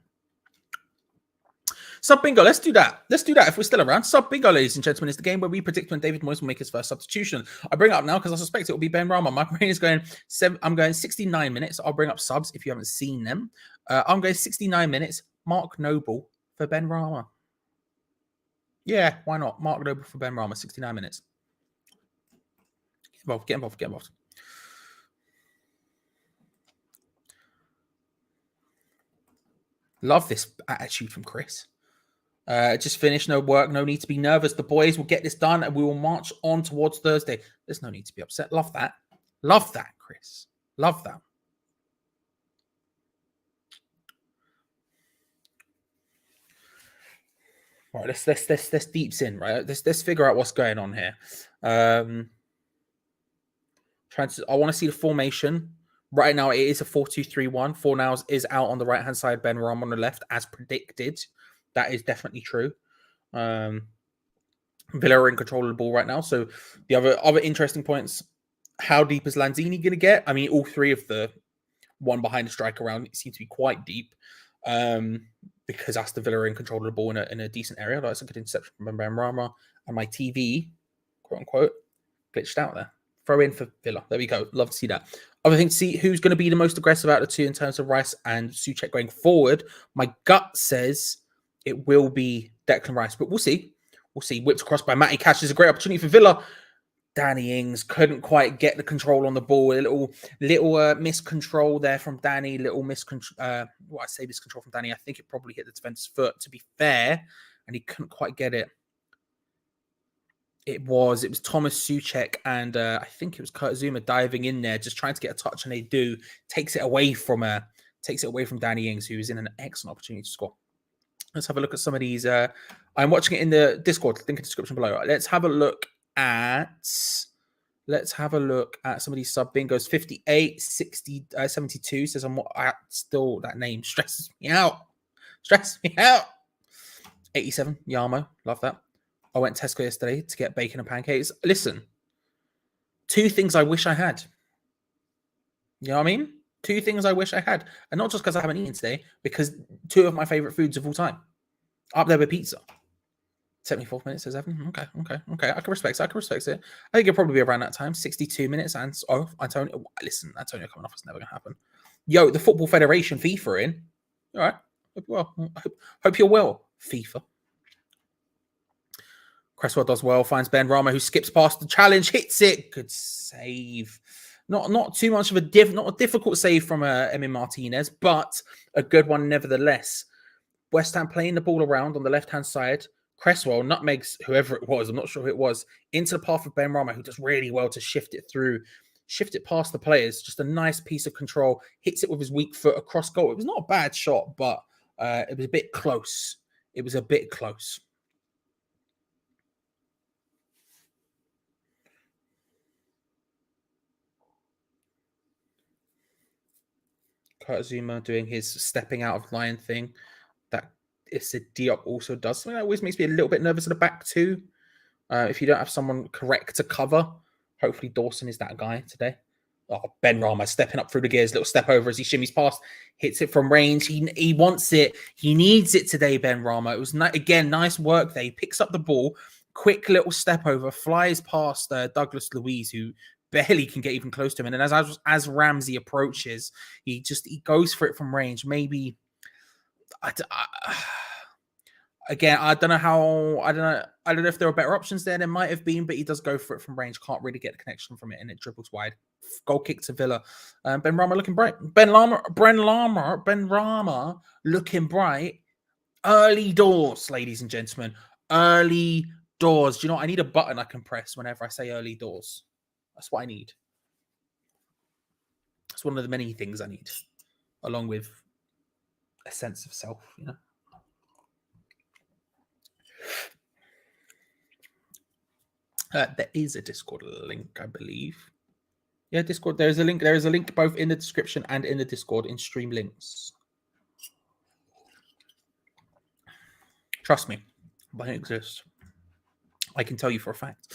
Sub bingo. Let's do that. If we're still around. Sub bingo, ladies and gentlemen, is the game where we predict when David Moyes will make his first substitution. I bring it up now because I suspect it will be Ben Rama. My brain is going. I'm going 69 minutes. I'll bring up subs if you haven't seen them. I'm going 69 minutes. Mark Noble for Ben Rama. Yeah, why not? Mark Noble for Ben Rama. 69 minutes. Get involved. Love this attitude from Chris. Just finished, no work, no need to be nervous. The boys will get this done and we will march on towards Thursday. There's no need to be upset. Love that, Chris. Love that. Right, let's deeps in, right? Let's figure out what's going on here. I want to see the formation. Right now, it is a 4-2-3-1. Fornals is out on the right-hand side, Ben Ram on the left, as predicted. That is definitely true. Villa are in control of the ball right now. So the other interesting points, how deep is Lanzini going to get? I mean, all three of the one behind the striker round seem to be quite deep because Aston Villa are in control of the ball in a decent area. That's a good interception from Ben Rama. And my TV, quote-unquote, glitched out there. Throw in for Villa. There we go. Love to see that. Other thing to see who's going to be the most aggressive out of the two in terms of Rice and Souček going forward. My gut says it will be Declan Rice, but we'll see. Whipped across by Matty Cash is a great opportunity for Villa. Danny Ings couldn't quite get the control on the ball. A little miscontrol there from Danny. Miscontrol from Danny. I think it probably hit the defense's foot, to be fair, and he couldn't quite get it. It was Thomas Souček and I think it was Kurt Zuma diving in there, just trying to get a touch, and they do. Takes it away from Danny Ings, who is in an excellent opportunity to score. Let's have a look at some of these. I'm watching it in the Discord. Link in the description below. Let's have a look at some of these sub bingos. 58, 60, 72 says still that name stresses me out. 87, Yarmo, love that. I went Tesco yesterday to get bacon and pancakes. Listen, two things I wish I had. You know what I mean? 2 things I wish I had. And not just because I haven't eaten today, because 2 of my favorite foods of all time. Up there with pizza. 74 minutes, says Evan. Okay. I can respect it. I think it'll probably be around that time. 62 minutes. And Antonio. Listen, Antonio coming off is never going to happen. Yo, the Football Federation, FIFA in. All right. Hope you're well, FIFA. Cresswell does well, finds Ben Rama, who skips past the challenge, hits it. Good save. Not too much of not a difficult save from Emi Martinez, but a good one nevertheless. West Ham playing the ball around on the left-hand side. Cresswell nutmegs whoever it was, I'm not sure who it was, into the path of Ben Rama, who does really well to shift it past the players. Just a nice piece of control. Hits it with his weak foot across goal. It was not a bad shot, but it was a bit close. Kurt Zuma doing his stepping out of line thing. That Issa Diop also does something that always makes me a little bit nervous at the back too. If you don't have someone correct to cover, hopefully Dawson is that guy today. Oh, Ben Rama stepping up through the gears, little step over as he shimmies past, hits it from range. He wants it. He needs it today, Ben Rama. It was, again, nice work there. He picks up the ball, quick little step over, flies past Douglas Luiz, who barely can get even close to him. And then as Ramsey approaches, he goes for it from range. Maybe again, I don't know if there are better options there. There might have been, but he does go for it from range. Can't really get the connection from it, and it dribbles wide. Goal kick to Villa. Ben Rama looking bright. Ben Rama looking bright. Early doors, ladies and gentlemen. Early doors. Do you know what? I need a button I can press whenever I say early doors. That's what I need. That's one of the many things I need, along with a sense of self, you know. There is a Discord link, I believe. Yeah, Discord. There is a link. There is a link both in the description and in the Discord in stream links. Trust me, but it exists. I can tell you for a fact.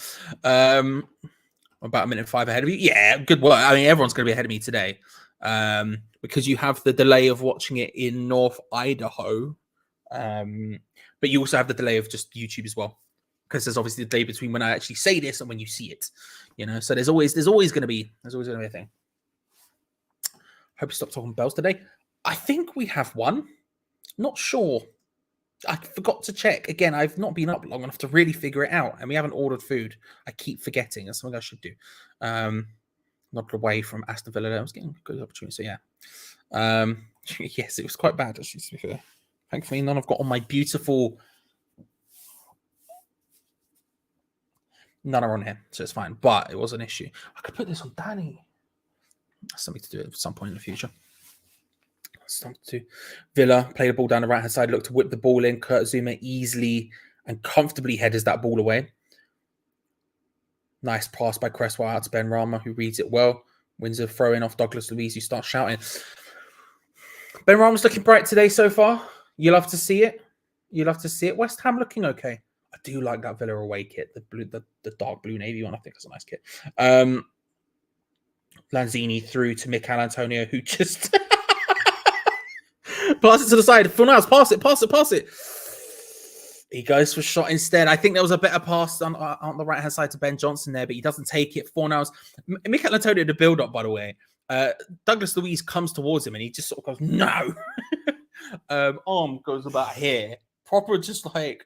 About a minute 5 ahead of you. Yeah, good work. I mean, everyone's going to be ahead of me today because you have the delay of watching it in North Idaho, but you also have the delay of just YouTube as well, because there's obviously the delay between when I actually say this and when you see it. You know, so there's always going to be a thing. Hope you stop talking bells today. I think we have one. Not sure. I forgot to check. Again, I've not been up long enough to really figure it out. And we haven't ordered food. I keep forgetting. That's something I should do. Not away from Aston Villa. I was getting a good opportunity. So, yeah. Yes, it was quite bad, actually, to be fair. Thankfully, none I've got on my beautiful... None are on here, so it's fine. But it was an issue. I could put this on Danny. That's something to do at some point in the future. To Villa, play the ball down the right-hand side, look to whip the ball in. Kurt Zuma easily and comfortably headers that ball away. Nice pass by Cresswell out to Ben Rama, who reads it well. Wins a throw-in off Douglas Luiz, who starts shouting. Ben Rama's looking bright today so far. You love to see it. West Ham looking okay. I do like that Villa away kit, the dark blue navy one. I think it's a nice kit. Lanzini through to Mikel Antonio, who just... pass it to the side. Fornals, pass it. He goes for a shot instead. I think there was a better pass on the right-hand side to Ben Johnson there, but he doesn't take it. Fornals. Mikel Antonio, the build-up, by the way. Douglas Luiz comes towards him, and he just sort of goes, no. Arm goes about here. Proper, just like...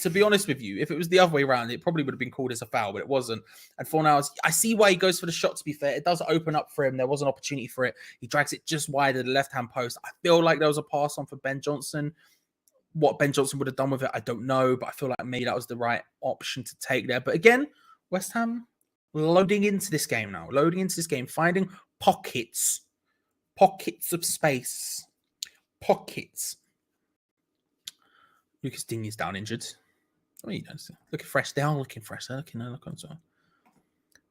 To be honest with you, if it was the other way around, it probably would have been called as a foul, but it wasn't. And Fornals, I see why he goes for the shot, to be fair. It does open up for him. There was an opportunity for it. He drags it just wide of the left-hand post. I feel like there was a pass on for Ben Johnson. What Ben Johnson would have done with it, I don't know, but I feel like maybe that was the right option to take there. But again, West Ham loading into this game now. Finding pockets of space. Pockets. Lucas Digne is down injured. Oh, you don't see. Looking fresh. They are looking fresh. They're looking so.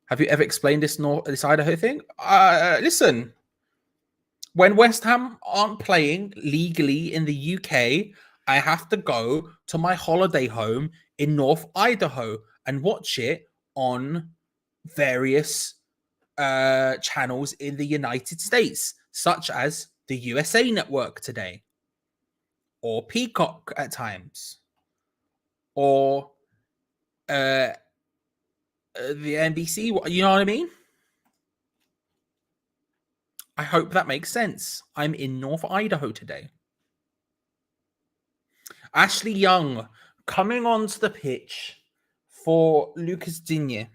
Have you ever explained this Idaho thing? Listen, when West Ham aren't playing legally in the UK, I have to go to my holiday home in North Idaho and watch it on various channels in the United States, such as the USA Network today, or Peacock at times, or the NBC. You know what I mean? I hope that makes sense. I'm in North Idaho today. Ashley Young coming onto the pitch for Lucas Digne.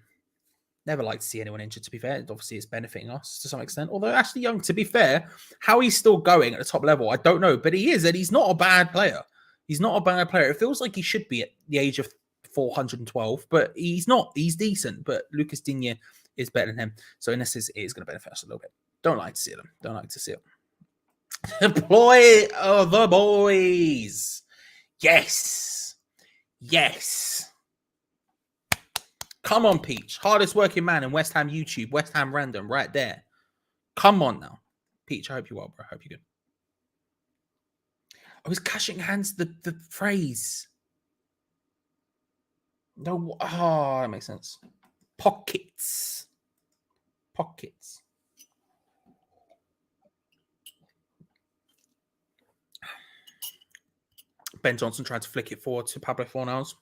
Never like to see anyone injured, to be fair. Obviously, it's benefiting us to some extent. Although Ashley Young, to be fair, how he's still going at the top level, I don't know. But he is, and he's not a bad player. He's not a bad player. It feels like he should be at the age of 412, but he's not. He's decent, but Lucas Digne is better than him. So in this, it is going to benefit us a little bit. Don't like to see them. Don't like to see it. Deploy of the boys. Yes. Yes. Come on, Peach. Hardest working man in West Ham YouTube. West Ham Random right there. Come on now. Peach, I hope you're well, bro. I hope you're good. I was cashing hands the phrase. No. Oh, that makes sense. Pockets. Pockets. Ben Johnson tried to flick it forward to Pablo Fornals.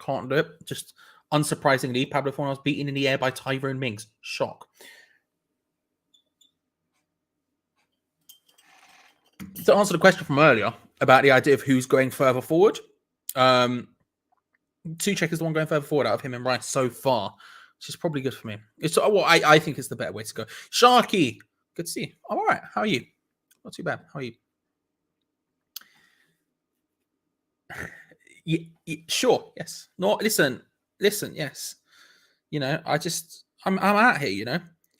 Can't do it. Just unsurprisingly, Pablo Fornals beaten in the air by Tyrone Mings. Shock. To answer the question from earlier about the idea of who's going further forward, Souček is the one going further forward out of him and Rice so far, which is probably good for me. It's what I think is the better way to go. Sharky, good to see you. I'm all right. How are you? Not too bad. How are you? Sure. Yes. No. Listen. Yes. You know, I'm out here. You know.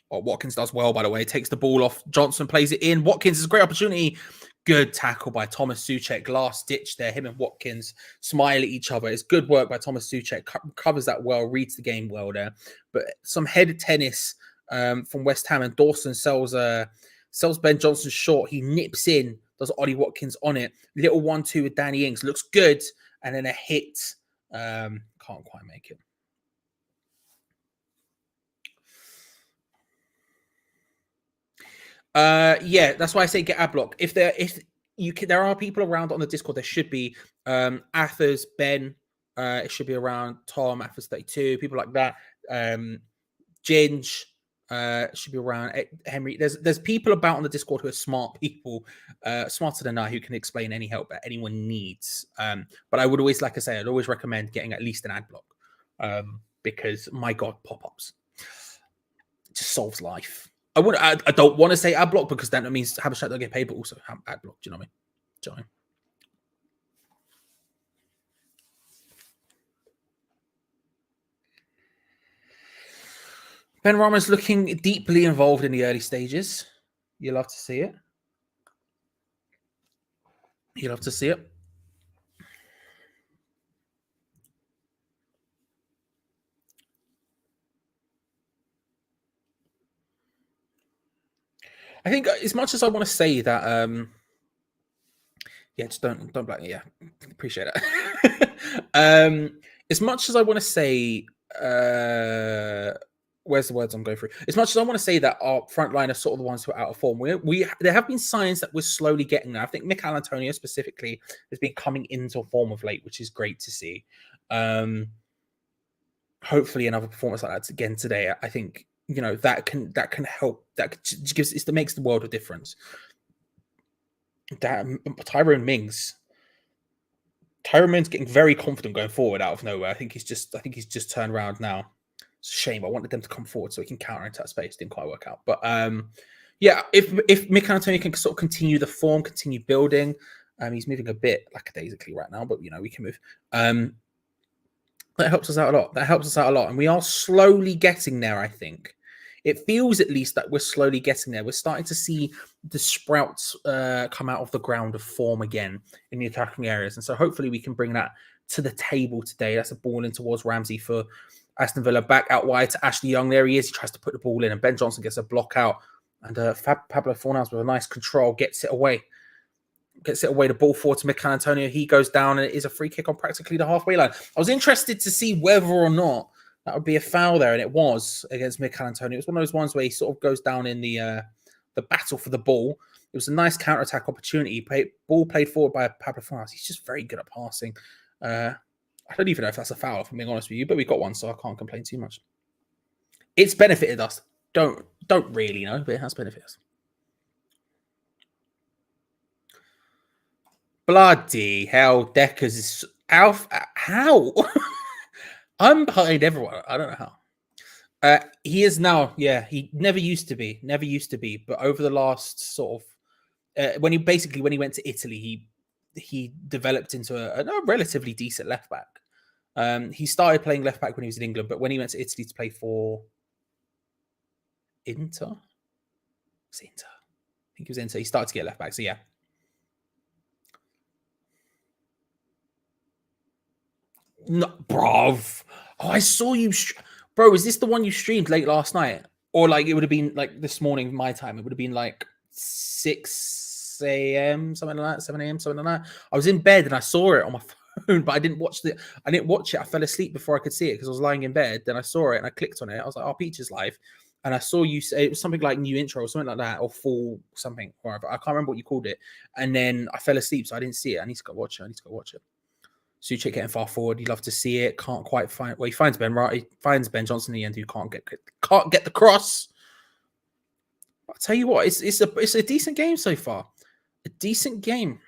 What Watkins does well, by the way, takes the ball off. Johnson plays it in. Watkins is a great opportunity. Good tackle by Thomas Souček. Last ditch there. Him and Watkins smile at each other. It's good work by Thomas Souček. Covers that well. Reads the game well there. But some headed tennis from West Ham, and Dawson sells Ben Johnson short. He nips in. Does Ollie Watkins on it. Little 1-2 with Danny Ings. Looks good. And then a hit. Can't quite make it. Yeah, that's why I say get ad block. There are people around on the Discord. There should be Athers, Ben. It should be around Tom, Athers 32, people like that. Ginge. Should be around Henry. There's people about on the Discord who are smart people, smarter than I, who can explain any help that anyone needs. But I would always, like I say, I'd always recommend getting at least an ad block, because my God, pop-ups it just solves life. I don't want to say ad block because then it means Habershak don't get paid, but also ad block. Do you know what I mean? Do you know what I mean? Ben Rama's looking deeply involved in the early stages. You love to see it. You love to see it. I think as much as I want to say that, yeah, just don't blame me. Yeah, appreciate it. As much as I want to say, where's the words I'm going through? As much as I want to say that our front line are sort of the ones who are out of form, there have been signs that we're slowly getting there. I think Mikel Antonio specifically has been coming into form of late, which is great to see. Hopefully another performance like that again today. I think, you know, that can help. That makes the world a difference. That Tyrone Mings getting very confident going forward out of nowhere. I think he's just turned around now. It's a shame. I wanted them to come forward so he can counter into that space. Didn't quite work out. But yeah, if Mikel Antonio can sort of continue the form, continue building, he's moving a bit lackadaisically right now, but you know, we can move. That helps us out a lot. And we are slowly getting there, I think. It feels at least that we're slowly getting there. We're starting to see the sprouts come out of the ground of form again in the attacking areas. And so hopefully we can bring that to the table today. That's a ball in towards Ramsey for Aston Villa. Back out wide to Ashley Young. There he is. He tries to put the ball in and Ben Johnson gets a block out. And Pablo Fornals with a nice control gets it away. The ball forward to Mikel Antonio. He goes down and it is a free kick on practically the halfway line. I was interested to see whether or not That would be a foul there, and it was against Mikel Antonio. It was one of those ones where he sort of goes down in the battle for the ball. It was a nice counter-attack opportunity. Ball played forward by Pablo Fornals. He's just very good at passing. I don't even know if that's a foul, if I'm being honest with you, but we got one, so I can't complain too much. It's benefited us. Don't really know, but it has benefited us. Bloody hell, Deckers is Alf. How? I'm behind everyone. I don't know how. He is now. Yeah, he never used to be. But over the last sort of when he went to Italy, he developed into a relatively decent left back. He started playing left back when he was in England, but when he went to Italy to play for Inter, I think he was Inter. He started to get left back. So yeah. No, bruv. Oh, I saw you, bro. Is this the one you streamed late last night, or like it would have been like this morning my time? It would have been like 6 a.m. something like that, 7 a.m. something like that. I was in bed and I saw it on my phone, but I didn't watch it. I fell asleep before I could see it because I was lying in bed. Then I saw it and I clicked on it. I was like, "Oh, Peach is live," and I saw you say it was something like new intro or something like that, or full something, or whatever. I can't remember what you called it. And then I fell asleep, so I didn't see it. I need to go watch it. Suchek getting far forward. You'd love to see it. Can't quite find. Well, he finds Ben right. He finds Ben Johnson in the end, who can't get the cross. I'll tell you what, it's a decent game so far. A decent game.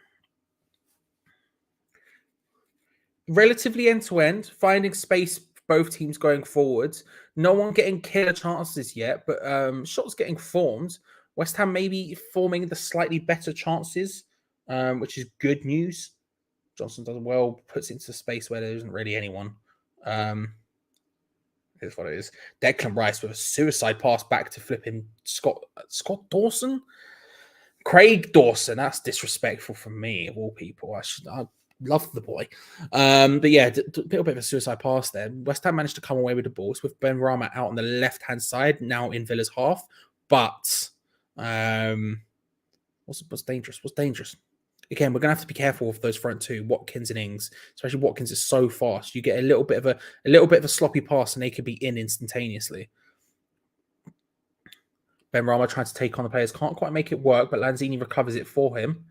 Relatively end to end, finding space for both teams going forwards. No one getting killer chances yet, but shots getting formed. West Ham maybe forming the slightly better chances, which is good news. Johnson does well, puts into space where there isn't really anyone. Here's what it is. Declan Rice with a suicide pass back to flipping Scott Dawson? Craig Dawson. That's disrespectful from me, of all people. I love the boy. But yeah, a little bit of a suicide pass there. West Ham managed to come away with the balls with Ben Rama out on the left-hand side, now in Villa's half. But what's dangerous? What's dangerous? Again, we're going to have to be careful with those front two, Watkins and Ings. Especially Watkins is so fast. You get a little bit of a sloppy pass, and they could be in instantaneously. Ben Rama trying to take on the players, can't quite make it work, but Lanzini recovers it for him.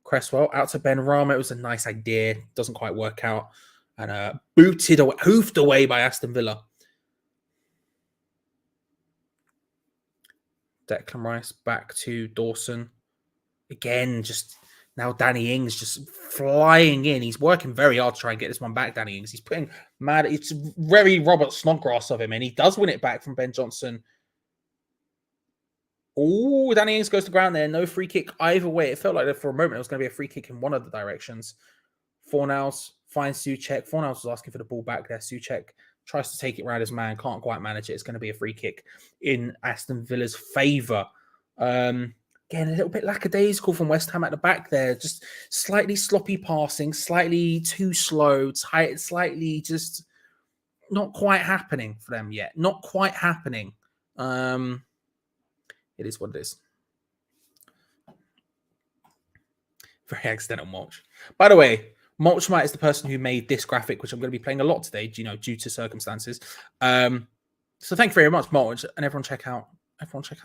Cresswell out to Ben Rama. It was a nice idea, doesn't quite work out, and hoofed away by Aston Villa. Declan Rice back to Dawson again, just. Now Danny Ings just flying in. He's working very hard to try and get this one back, Danny Ings. He's putting mad. It's very Robert Snodgrass of him, and he does win it back from Ben Johnson. Oh, Danny Ings goes to ground there. No free kick either way. It felt like for a moment it was going to be a free kick in one of the directions. Fornals finds Suchek. Fornals was asking for the ball back there. Suchek tries to take it around his man. Can't quite manage it. It's going to be a free kick in Aston Villa's favour. Again, a little bit lackadaisical from West Ham at the back there. Just slightly sloppy passing, slightly too slow, tight, slightly just not quite happening for them yet. Not quite happening. It is what it is. Very accidental mulch. By the way, Mulchmite is the person who made this graphic, which I'm going to be playing a lot today, due to circumstances. So thank you very much, Mulch, and everyone check out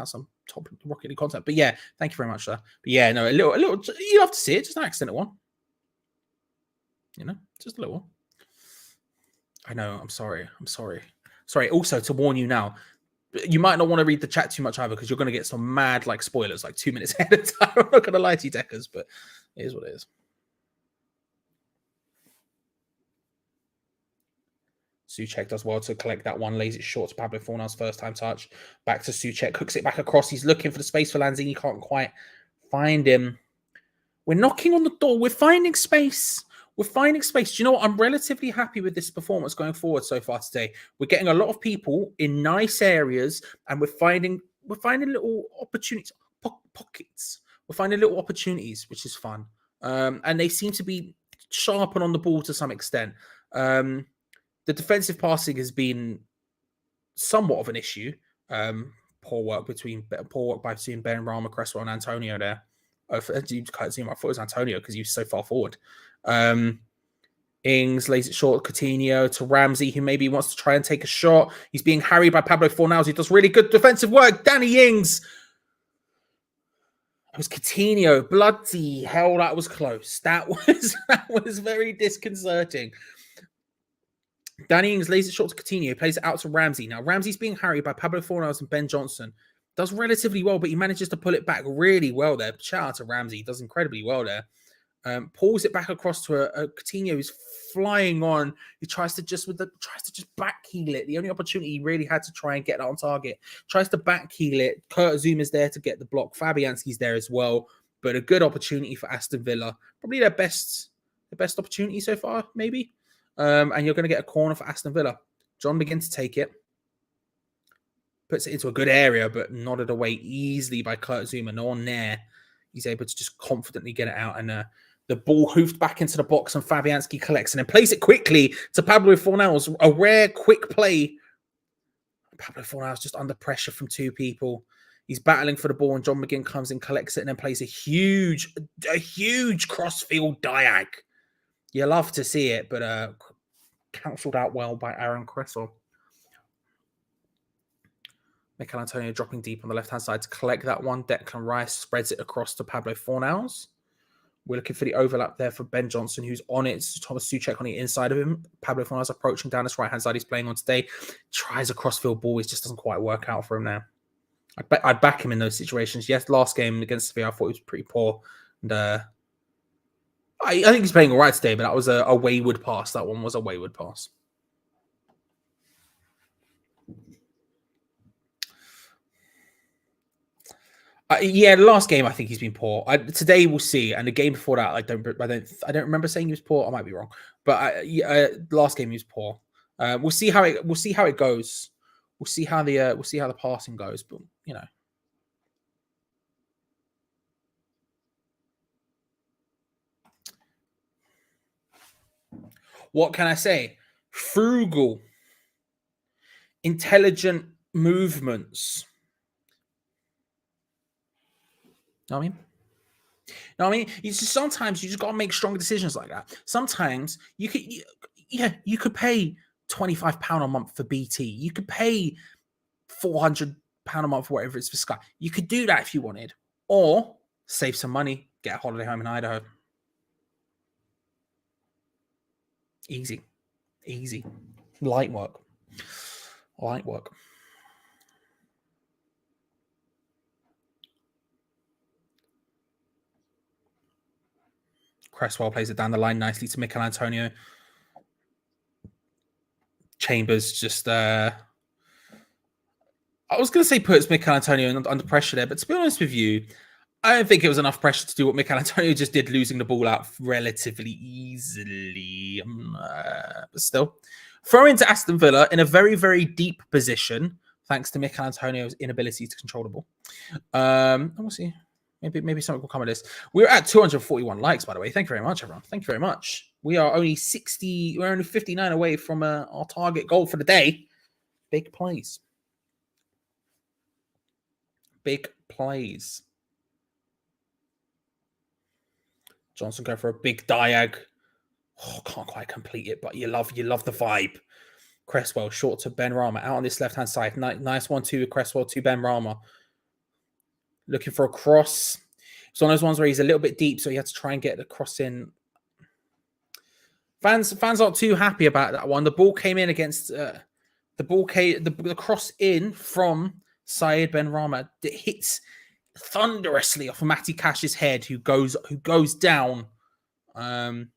some top Rocket League content. But yeah, thank you very much, sir. But yeah, no, a little, you have to see it, just an accidental one. Just a little one. I know, I'm sorry. Sorry, also to warn you now, you might not want to read the chat too much either, because you're going to get some mad spoilers 2 minutes ahead of time. I'm not going to lie to you, Deckers, but it is what it is. Suchek does well to collect that one, lays it short to Pablo Fornal's first time touch. Back to Suchek, hooks it back across. He's looking for the space for Lanzini, can't quite find him. We're knocking on the door. We're finding space. Do you know what? I'm relatively happy with this performance going forward so far today. We're getting a lot of people in nice areas, and we're finding little opportunities, pockets. We're finding little opportunities, which is fun. And they seem to be sharp and on the ball to some extent. The defensive passing has been somewhat of an issue. Poor work by between Ben Rama, Cresswell, and Antonio there. You can't see him. I thought it was Antonio because he was so far forward. Ings lays it short. Coutinho to Ramsey, who maybe wants to try and take a shot. He's being harried by Pablo Fornals, who does really good defensive work. Danny Ings. It was Coutinho. Bloody hell, that was close. That was very disconcerting. Danny Ings lays it short to Coutinho, plays it out to Ramsey. Now, Ramsey's being harried by Pablo Fornals and Ben Johnson. Does relatively well, but he manages to pull it back really well there. Shout out to Ramsey. He does incredibly well there. Pulls it back across to a Coutinho who's flying on. He tries to just back heel it. The only opportunity he really had to try and get that on target. Tries to back heel it. Kurt Zuma's there to get the block. Fabianski's there as well. But a good opportunity for Aston Villa. Probably their best opportunity so far, maybe. And you're going to get a corner for Aston Villa. John begins to take it. Puts it into a good area, but nodded away easily by Kurt Zuma. No one there. He's able to just confidently get it out. And the ball hoofed back into the box, and Fabianski collects and then plays it quickly to Pablo Fornals. A rare, quick play. Pablo Fornals just under pressure from two people. He's battling for the ball, and John McGinn comes in, collects it, and then plays a huge crossfield diag. You love to see it, but cancelled out well by Aaron Cresswell. Mikel Antonio dropping deep on the left-hand side to collect that one. Declan Rice spreads it across to Pablo Fornals. We're looking for the overlap there for Ben Johnson, who's on it. Thomas Souček on the inside of him. Pablo Fornals approaching down this right-hand side he's playing on today. Tries a crossfield ball. It just doesn't quite work out for him now. I'd back him in those situations. Yes, last game against Sevilla, I thought he was pretty poor. And I think he's playing all right today, but that was a wayward pass. That one was a wayward pass. Yeah, the last game I think he's been poor. Today we'll see, and the game before that I don't remember saying he was poor. I might be wrong, but last game he was poor. We'll see how it goes. We'll see how the passing goes, but you know. What can I say? Frugal, intelligent movements. Know what I mean? Sometimes you just got to make strong decisions like that. Sometimes you could pay £25 a month for BT. You could pay £400 a month for whatever it's for Sky. You could do that if you wanted, or save some money, get a holiday home in Idaho. Easy. Light work. Cresswell plays it down the line nicely to Mikel Antonio. Chambers just, I was going to say puts Mikel Antonio under pressure there, but to be honest with you, I don't think it was enough pressure to do what Mikel Antonio just did, losing the ball out relatively easily. But still, throw into Aston Villa in a very, very deep position, thanks to Mikel Antonio's inability to control the ball. And we'll see. Maybe something will come of this. We're at 241 likes, by the way. Thank you very much, everyone. Thank you very much. We're only 59 away from our target goal for the day. Big plays. Johnson going for a big diag. Oh, can't quite complete it, but you love the vibe. Cresswell short to Ben Rama out on this left-hand side. Nice 1-2 with Cresswell to Ben Rama. Looking for a cross. It's one of those ones where he's a little bit deep, so he had to try and get the cross in. Fans aren't too happy about that one. The ball came in against the cross in from Syed Ben Rama. It hits thunderously off of Matty Cash's head, who goes down. And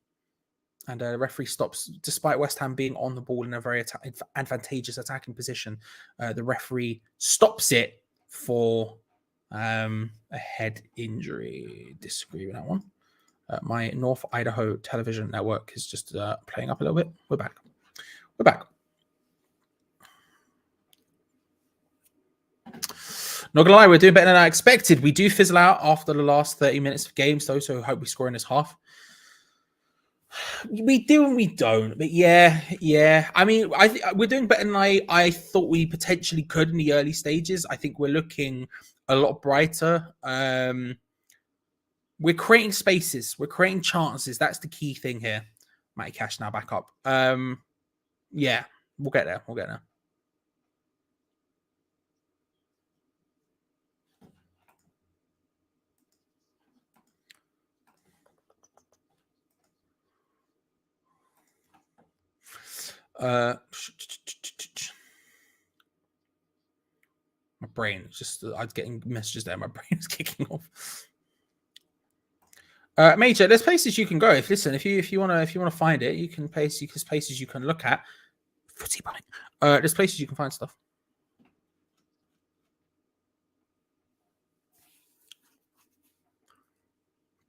the referee stops, despite West Ham being on the ball in a very advantageous attacking position. The referee stops it for a head injury. Disagree with that one. My North Idaho television network is just playing up a little bit. We're back. Not gonna lie, we're doing better than I expected. We do fizzle out after the last 30 minutes of games, though, so I hope we score in this half. We do and we don't, but yeah. I mean, we're doing better than I thought we potentially could in the early stages. I think we're looking a lot brighter. We're creating spaces. We're creating chances. That's the key thing here. Matty Cash now back up. Yeah, we'll get there. We'll get there. My brain is just, I'm getting messages there. My brain is kicking off. Major, there's places you can go. If you want to find it, you can places you can look at. Footy bike. There's places you can find stuff.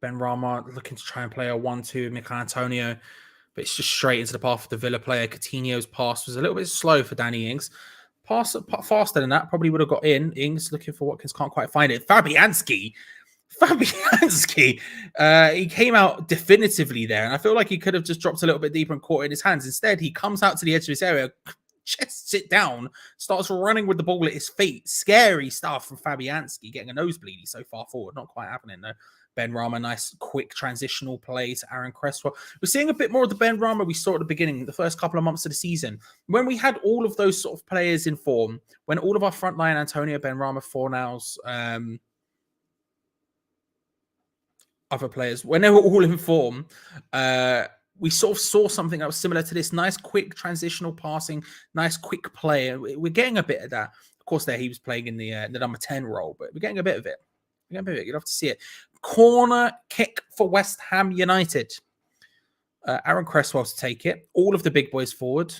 Ben Rama looking to try and play a 1-2 with Mikel Antonio, but it's just straight into the path of the Villa player. Coutinho's pass was a little bit slow for Danny Ings. Pass faster than that, probably would have got in. Ings looking for Watkins, can't quite find it. Fabianski, he came out definitively there, and I feel like he could have just dropped a little bit deeper and caught it in his hands. Instead, he comes out to the edge of his area, chests it down, starts running with the ball at his feet. Scary stuff from Fabianski, getting a nosebleed. He's so far forward, not quite happening though. Ben Rama, nice quick transitional play to Aaron Cresswell. We're seeing a bit more of the Ben Rama we saw at the beginning, the first couple of months of the season, when we had all of those sort of players in form, when all of our frontline, Antonio, Ben Rama, Fornals, other players, when they were all in form, we sort of saw something that was similar to this. Nice quick transitional passing, nice quick play. We're getting a bit of that. Of course, there he was playing in the number 10 role, but we're getting a bit of it. You'd have to see it. Corner kick for West Ham United. Aaron Cresswell to take it. All of the big boys forward.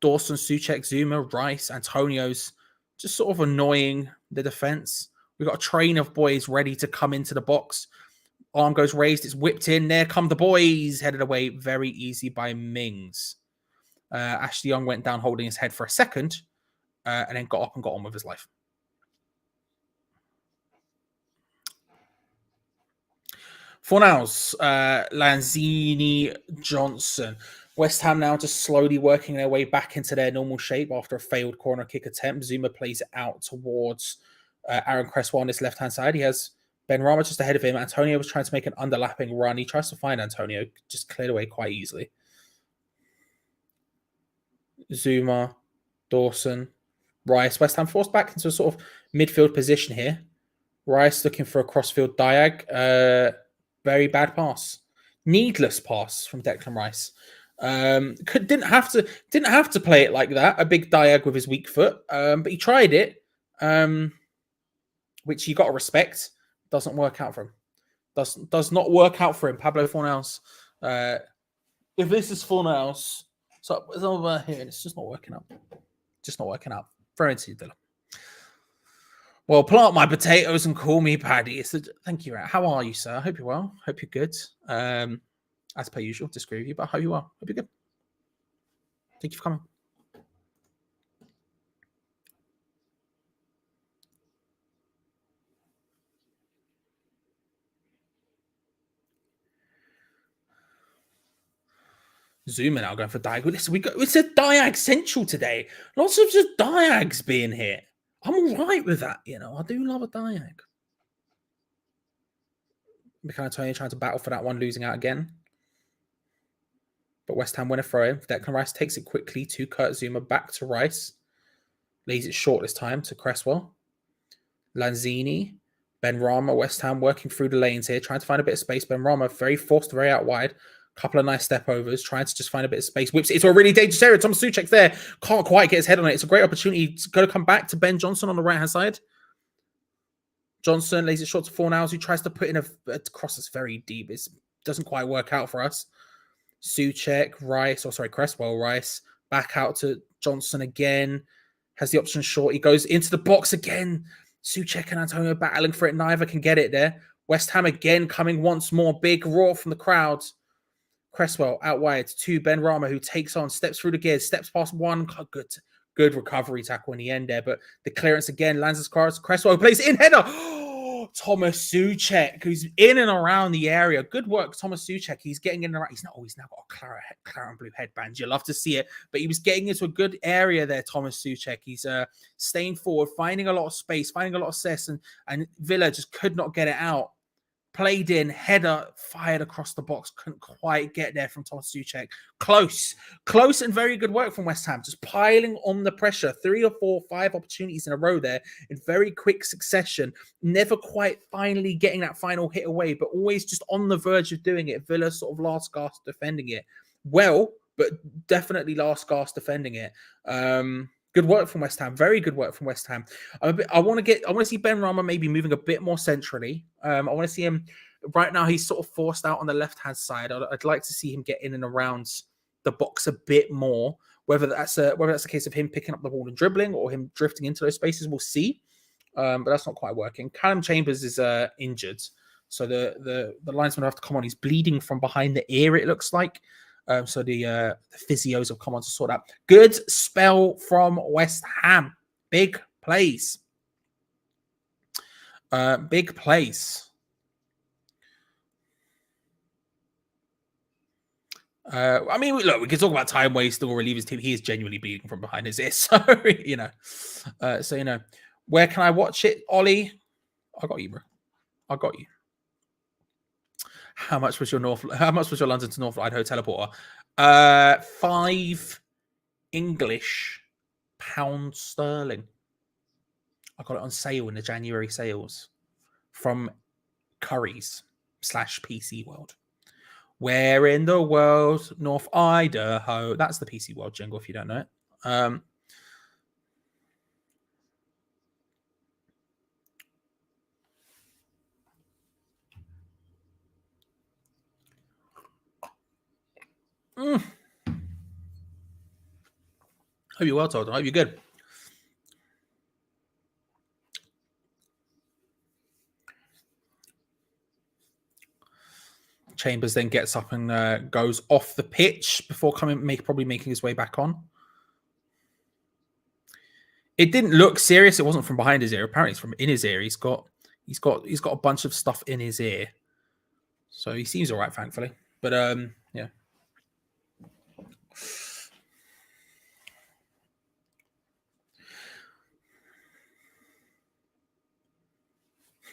Dawson, Souček, Zuma, Rice, Antonio's just sort of annoying the defense. We've got a train of boys ready to come into the box. Arm goes raised. It's whipped in. There come the boys. Headed away very easy by Mings. Ashley Young went down holding his head for a second and then got up and got on with his life. Fornals, Lanzini, Johnson. West Ham now just slowly working their way back into their normal shape after a failed corner kick attempt. Zuma plays it out towards Aaron Cresswell on his left-hand side. He has Ben Rama just ahead of him. Antonio was trying to make an underlapping run. He tries to find Antonio, just cleared away quite easily. Zuma, Dawson, Rice. West Ham forced back into a sort of midfield position here. Rice looking for a crossfield diag. Very bad pass. Needless pass from Declan Rice. Didn't have to play it like that. A big diag with his weak foot. But he tried it. Which you got to respect. Doesn't work out for him. Does not work out for him. Pablo Fornals. If this is Fornals, so it's over here and it's just not working out. Just not working out. Throw into Villa. Well, plant my potatoes and call me Paddy. Thank you. How are you, sir? I hope you're well. Hope you're good. As per usual, disagree with you, but I hope you are. Hope you're good. Thank you for coming. Zuma now going for diag. Listen, it's a diag central today. Lots of just diags being here. I'm all right with that, you know. I do love a diag. Mikel Antonio trying to battle for that one, losing out again. But West Ham win a throw in. Declan Rice takes it quickly to Kurt Zuma, back to Rice. Lays it short this time to Cresswell. Lanzini, Ben Rama, West Ham working through the lanes here, trying to find a bit of space. Ben Rama very forced, very out wide. Couple of nice step overs, trying to just find a bit of space. Whips it into a really dangerous area. Thomas Souček's there. Can't quite get his head on it. It's a great opportunity to go to come back to Ben Johnson on the right-hand side. Johnson lays it short to Fornals, who tries to put in a cross that's very deep. It doesn't quite work out for us. Cresswell Rice. Back out to Johnson again. Has the option short. He goes into the box again. Souček and Antonio battling for it. Neither can get it there. West Ham again coming once more. Big roar from the crowd. Cresswell out wide to Ben Rama, who takes on, steps through the gears, steps past one. Good recovery tackle in the end there, but the clearance again lands as Cresswell plays it in header. Oh, Thomas Souček, who's in and around the area. Good work, Thomas Souček. He's getting in and around. He's now got a claret and blue headband. You love to see it, but he was getting into a good area there, Thomas Souček. He's staying forward, finding a lot of space, finding a lot of cess, and Villa just could not get it out. Played in, header fired across the box, couldn't quite get there from Thomas Souček. Close and very good work from West Ham, just piling on the pressure. 3 or 4, 5 opportunities in a row there in very quick succession. Never quite finally getting that final hit away, but always just on the verge of doing it. Villa sort of last gasp defending it. Well, but definitely last gasp defending it. Good work from West Ham. Very good work from West Ham. I want to see Ben Rama maybe moving a bit more centrally. I want to see him right now. He's sort of forced out on the left-hand side. I'd like to see him get in and around the box a bit more. Whether that's a case of him picking up the ball and dribbling or him drifting into those spaces, we'll see. But that's not quite working. Callum Chambers is injured, so the linesman will have to come on. He's bleeding from behind the ear, it looks like. So the physios have come on to sort out. Good spell from West Ham. Big plays. Big plays. I mean, look, we can talk about time wasting or relieve his team. He is genuinely bleeding from behind his ear. So, where can I watch it, Ollie? I got you, bro. I got you. How much was your London to North Idaho teleporter? 5 English pounds sterling. I got it on sale in the January sales from Currys /PC World. Where in the world, North Idaho? That's the PC World jingle if you don't know it. Hope you're well, Todd. I hope you're good. Chambers then gets up and goes off the pitch before probably making his way back on. It didn't look serious. It wasn't from behind his ear. Apparently, it's from in his ear. He's got a bunch of stuff in his ear, so he seems all right, thankfully. But yeah.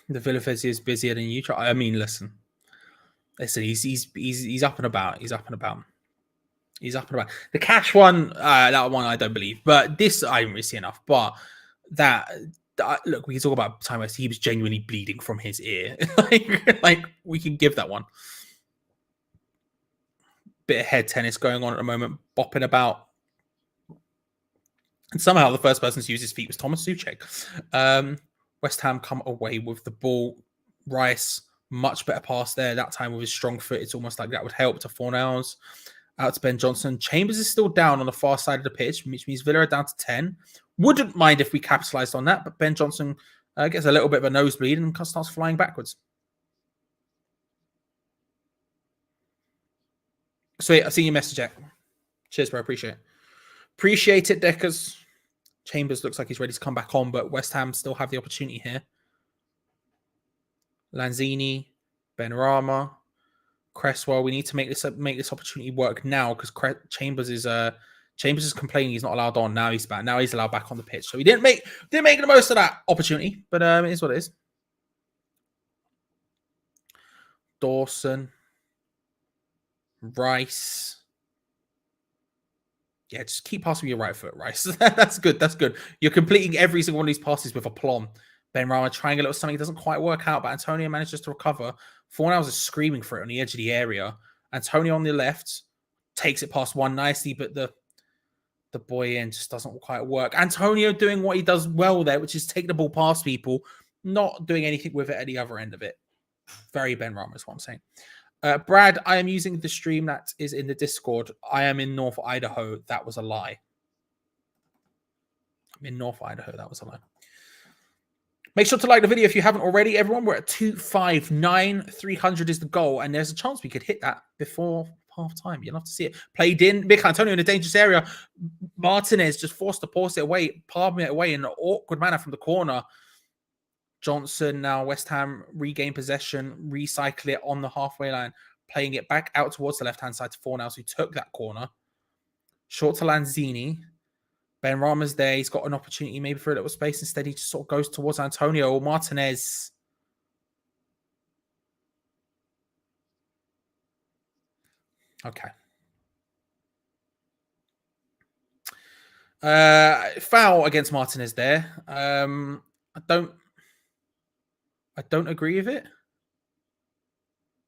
The Villa physio is busier than you. I mean, listen. He's up and about. He's up and about. The cash one, that one I don't believe, but this I didn't really see enough. But that look, we can talk about time where he was genuinely bleeding from his ear. like we can give that one. Bit of head tennis going on at the moment, bopping about, and somehow the first person to use his feet was Thomas Souček. West Ham come away with the ball. Rice, much better pass there. That time with his strong foot, it's almost like that would help to Fornals. Out to Ben Johnson. Chambers is still down on the far side of the pitch, which means Villa are down to 10. Wouldn't mind if we capitalised on that, but Ben Johnson gets a little bit of a nosebleed and starts flying backwards. Sweet, I've seen your message, Jack. Cheers, bro. Appreciate it, Deckers. Chambers looks like he's ready to come back on, but West Ham still have the opportunity here. Lanzini, Benrahma, Cresswell. We need to make this opportunity work now because Chambers is complaining he's not allowed on. Now he's back. Now he's allowed back on the pitch. So he didn't make the most of that opportunity, but it is what it is. Dawson, Rice. Yeah, just keep passing with your right foot, Rice. That's good. You're completing every single one of these passes with aplomb. Benrahma trying a little something. It doesn't quite work out, but Antonio manages to recover. Fornals is screaming for it on the edge of the area. Antonio on the left takes it past one nicely, but the boy in just doesn't quite work. Antonio doing what he does well there, which is take the ball past people, not doing anything with it at the other end of it. Very Benrahma is what I'm saying. Brad, I am using the stream that is in the Discord. I am in North Idaho. That was a lie. I'm in North Idaho. That was a lie. Make sure to like the video if you haven't already, everyone. We're at 259. 300 is the goal, and there's a chance we could hit that before half-time. You'll have to see it. Played in. Mick Antonio in a dangerous area. Martinez just forced to pass it away, palm it away in an awkward manner from the corner. Johnson, now West Ham regain possession, recycle it on the halfway line, playing it back out towards the left-hand side to Fornals, who took that corner. Short to Lanzini. Benrahma's there. He's got an opportunity maybe for a little space. Instead, he just sort of goes towards Antonio or Martinez. Okay. Foul against Martinez there. I don't agree with it.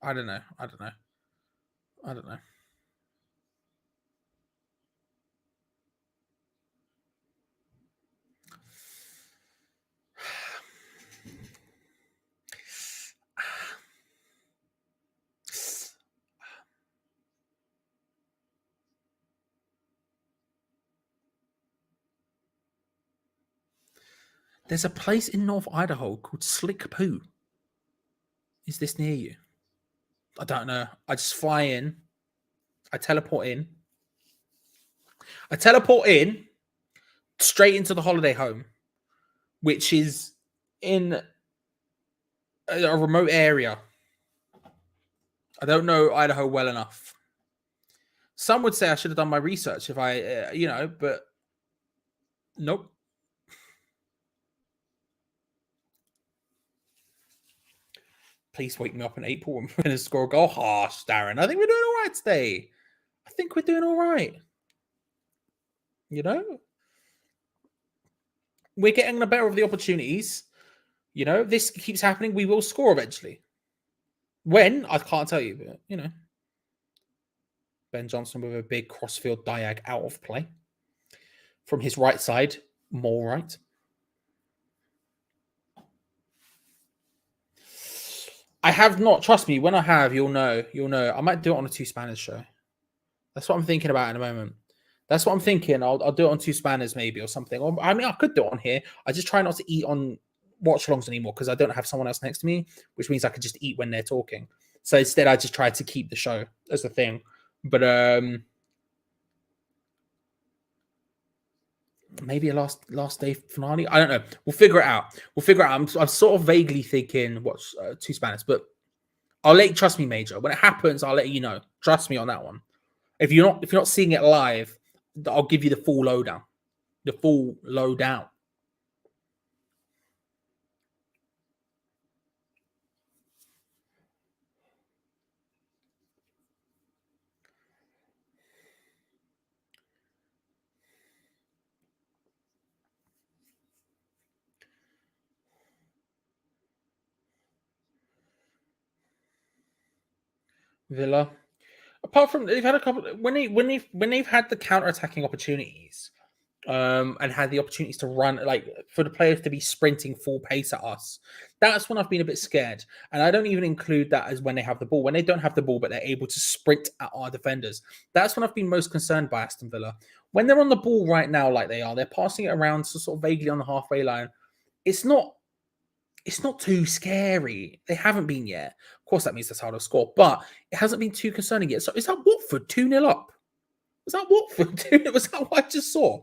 I don't know. There's a place in North Idaho called Slick Poo. Is this near you? I don't know. I just fly in. I teleport in. Straight into the holiday home, which is in a remote area. I don't know Idaho well enough. Some would say I should have done my research if I, but nope. Please wake me up in April when we're going to score a goal. Harsh, Darren. I think we're doing all right today. I think we're doing all right. We're getting the better of the opportunities. This keeps happening. We will score eventually. When? I can't tell you, but, Ben Johnson with a big crossfield diag out of play. From his right side, more right. I have not. Trust me, when I have, you'll know. I might do it on a Two Spanners show. That's what I'm thinking about in a moment. That's what I'm thinking. I'll do it on Two Spanners maybe or something. Or, I mean, I could do it on here. I just try not to eat on watch-alongs anymore because I don't have someone else next to me, which means I could just eat when they're talking. So instead, I just try to keep the show as the thing. But maybe a last day finale. I don't know. We'll figure it out. I'm sort of vaguely thinking what's Two Spanners, but I'll trust me, Major. When it happens, I'll let you know. Trust me on that one. If you're not seeing it live, I'll give you the full lowdown. Villa. Apart from they've had a couple when they've had the counter-attacking opportunities, and had the opportunities to run, like for the players to be sprinting full pace at us. That's when I've been a bit scared. And I don't even include that as when they have the ball. When they don't have the ball, but they're able to sprint at our defenders. That's when I've been most concerned by Aston Villa. When they're on the ball right now, like they are, they're passing it around sort of vaguely on the halfway line. It's not too scary. They haven't been yet. Of course, that means that's how they'll score, but it hasn't been too concerning yet. So is that Watford 2-0 up? Was that Watford 2-0? Was that what I just saw?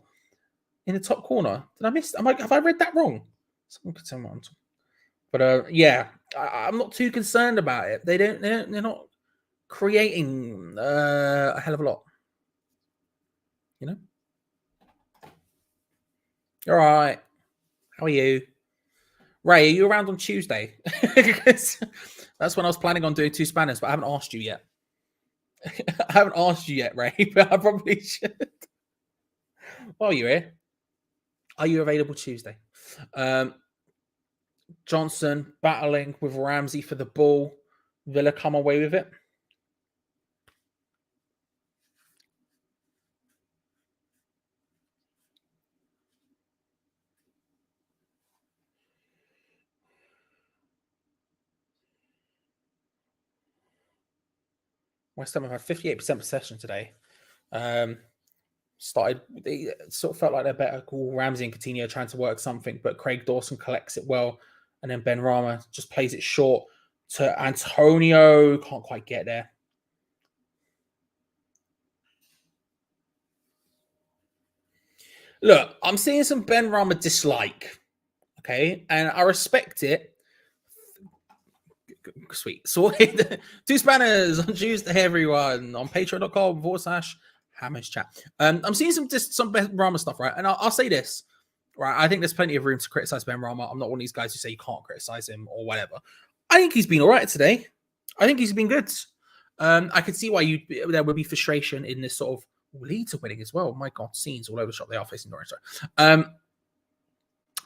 In the top corner. Did I miss? Have I read that wrong? Someone could tell me what I'm talking. But yeah, I'm not too concerned about it. They're not creating a hell of a lot. All right. How are you? Ray, are you around on Tuesday? That's when I was planning on doing Two Spanners, but I haven't asked you yet. Ray, but I probably should. While you're here, are you available Tuesday? Johnson battling with Ramsey for the ball. Villa come away with it. West Ham have had 58% possession today. They sort of felt like they're better. Cool. Ramsey and Coutinho trying to work something, but Craig Dawson collects it well. And then Ben Rama just plays it short to Antonio. Can't quite get there. Look, I'm seeing some Ben Rama dislike. Okay. And I respect it. Sweet. Sorted. Two Spanners on Tuesday, everyone. On patreon.com/Hammers Chat. I'm seeing some Ben Rama stuff, right? And I'll say this. Right, I think there's plenty of room to criticize Ben Rama. I'm not one of these guys who say you can't criticize him or whatever. I think he's been all right today. I think he's been good. I could see why there would be frustration in this sort of lead to winning as well. My God, scenes all over the shop. They are facing Norwich.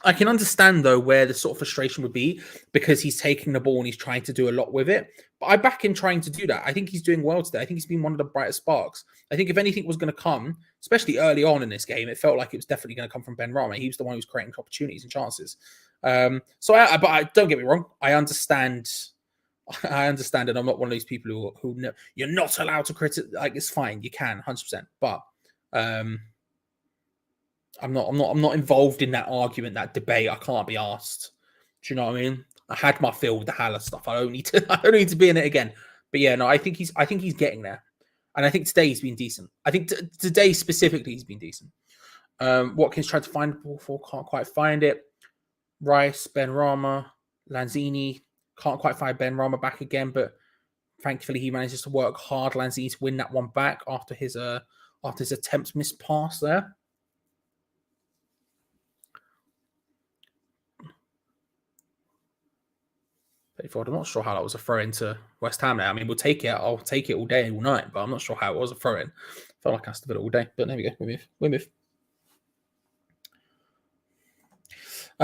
I can understand though where the sort of frustration would be because he's taking the ball and he's trying to do a lot with it. But I back him trying to do that. I think he's doing well today. I think he's been one of the brightest sparks. I think if anything was going to come, especially early on in this game, it felt like it was definitely going to come from Ben Rama. He was the one who was creating opportunities and chances. But don't get me wrong. I understand. And I'm not one of these people who you're not allowed to criticize. Like, it's fine, you can 100%. But I'm not involved in that argument, that debate. I can't be asked. Do you know what I mean? I had my fill with the Haller stuff. I don't need to be in it again. But yeah, no, I think he's getting there, and I think today he's been decent. I think today specifically he's been decent. Watkins tried to find the ball for, can't quite find it. Rice, Ben Rama, Lanzini can't quite find Ben Rama back again, but thankfully he manages to work hard. Lanzini to win that one back after his attempt missed pass there. I'm not sure how that was a throw into West Ham now. I mean, we'll take it. I'll take it all day, all night, but I'm not sure how it was a throw in. Felt like Aston Villa all day, but there we go. We move.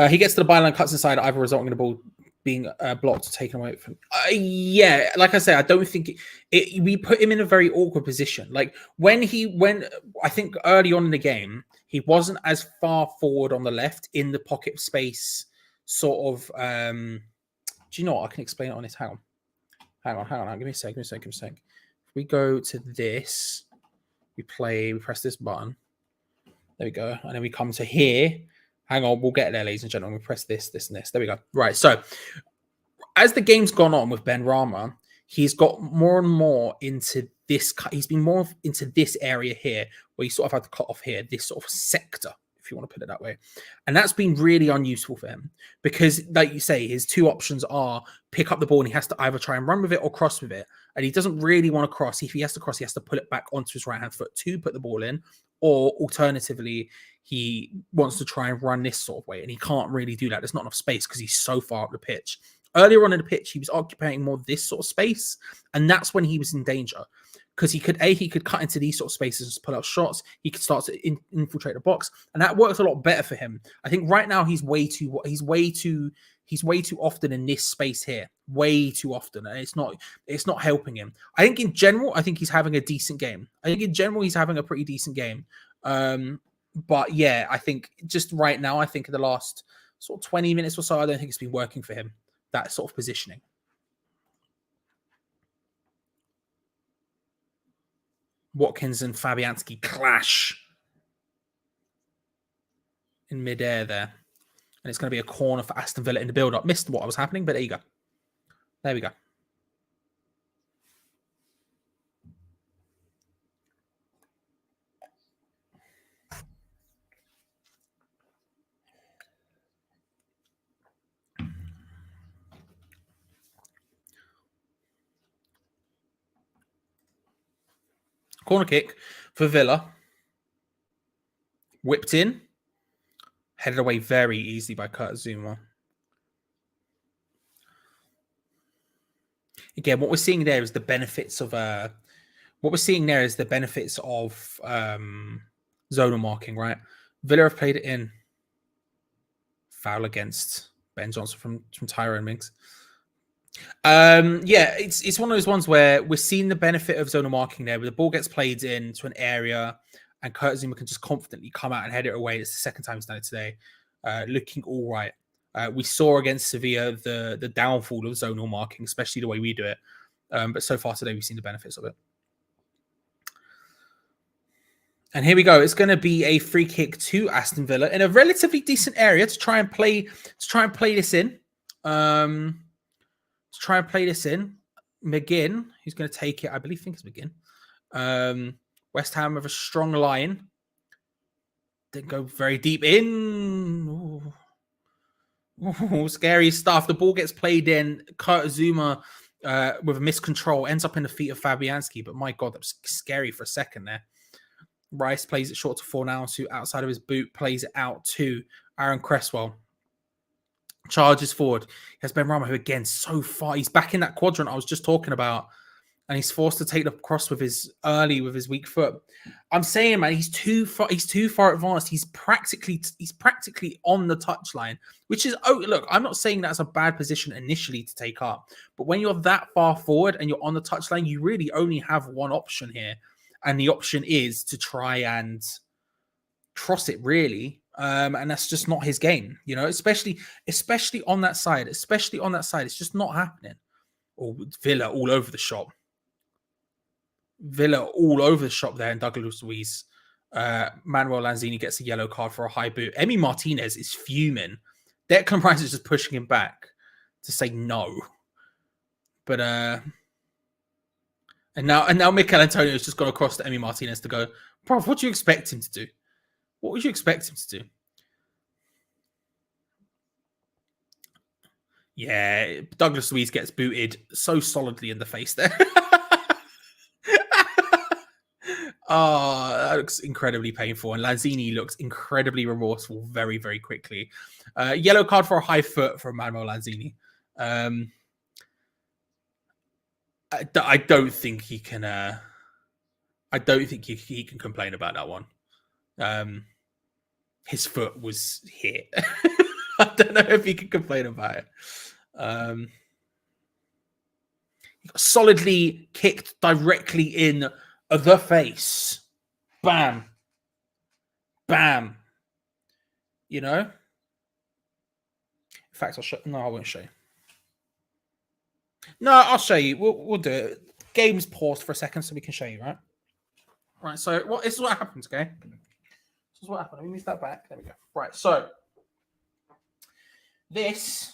He gets to the byline, cuts inside, either resulting in the ball being blocked or taken away from. Yeah, like I said, I don't think we put him in a very awkward position. Like when I think early on in the game, he wasn't as far forward on the left in the pocket space, sort of. Do you know what? I can explain it on this. Hang on. Give me a sec. If we go to this, we press this button. There we go. And then we come to here. Hang on, we'll get there, ladies and gentlemen. We press this, and this. There we go. Right. So as the game's gone on with Ben Rama, he's got more and more into this. He's been more into this area here, where you sort of had to cut off here, this sort of sector, if you want to put it that way. And that's been really unuseful for him because, like you say, his two options are pick up the ball and he has to either try and run with it or cross with it. And he doesn't really want to cross. If he has to cross, he has to put it back onto his right-hand foot to put the ball in. Or alternatively, he wants to try and run this sort of way. And he can't really do that. There's not enough space because he's so far up the pitch. Earlier on in the pitch, he was occupying more this sort of space. And that's when he was in danger. Because he could cut into these sort of spaces and pull out shots. He could start to infiltrate the box, and that works a lot better for him. I think right now he's way too often in this space here, way too often, and it's not helping him. I think in general, he's having a decent game. He's having a pretty decent game. But yeah, I think just right now, I think in the last sort of 20 minutes or so, I don't think it's been working for him, that sort of positioning. Watkins and Fabianski clash in midair there. And it's going to be a corner for Aston Villa in the build-up. Missed what was happening, but there you go. There we go. Corner kick for Villa. Whipped in. Headed away very easily by Kurt Zouma. Again, what we're seeing there is the benefits of zonal marking, right? Villa have played it in. Foul against Ben Johnson from Tyrone Mings. Yeah, it's one of those ones where we're seeing the benefit of zonal marking there, where the ball gets played into an area and Kurt Zouma can just confidently come out and head it away. It's the second time he's done it today. Looking all right. We saw against Sevilla the downfall of zonal marking, especially the way we do it. But so far today, we've seen the benefits of it. And here we go. It's going to be a free kick to Aston Villa in a relatively decent area to try and play this in. McGinn, who's going to take it, I think it's McGinn. West Ham with a strong line. Didn't go very deep in. Ooh, scary stuff. The ball gets played in. Kurt Zouma with a miscontrol ends up in the feet of Fabianski. But my God, that was scary for a second there. Rice plays it short to Fornals, outside of his boot, plays it out to Aaron Cresswell. Charges forward. He has Ben Rama, who again, so far, he's back in that quadrant I was just talking about. and he's forced to take the cross with his weak foot. I'm saying, man, he's too far advanced. He's practically on the touchline, which is, oh, look, I'm not saying that's a bad position initially to take up, but when you're that far forward and you're on the touchline, you really only have one option here, and the option is to try and cross it, really. And that's just not his game, you know, especially on that side. It's just not happening. Or Villa all over the shop. There, and Douglas Luiz. Manuel Lanzini gets a yellow card for a high boot. Emi Martinez is fuming. Declan Rice is just pushing him back to say no. But and now Mikel Antonio's just gone across to Emi Martinez to go, bruv, what do you expect him to do? What would you expect him to do? Yeah, Douglas Luiz gets booted so solidly in the face there. Oh, that looks incredibly painful. And Lanzini looks incredibly remorseful very, very quickly. Yellow card for a high foot from Manuel Lanzini. I don't think he can. I don't think he can complain about that one. His foot was hit. I don't know if he can complain about it. He got solidly kicked directly in the face. Bam. Bam. You know? In fact, I won't show you. No, I'll show you. We'll do it. Game's paused for a second so we can show you, right? Right, so this is what happens, okay? This is what happened. Let me move that back. There we go. Right, so this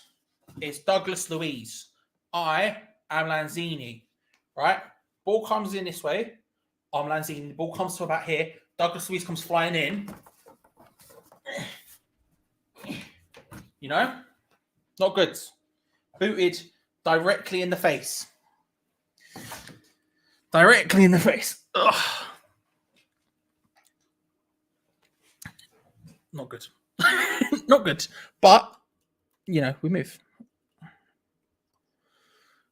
is Douglas Luiz. I am Lanzini, right? Ball comes in this way. I'm Lanzini. The ball comes to about here. Douglas Luiz comes flying in. You know? Not good. Booted directly in the face. Directly in the face. Ugh. Not good. Not good. But, you know, we move.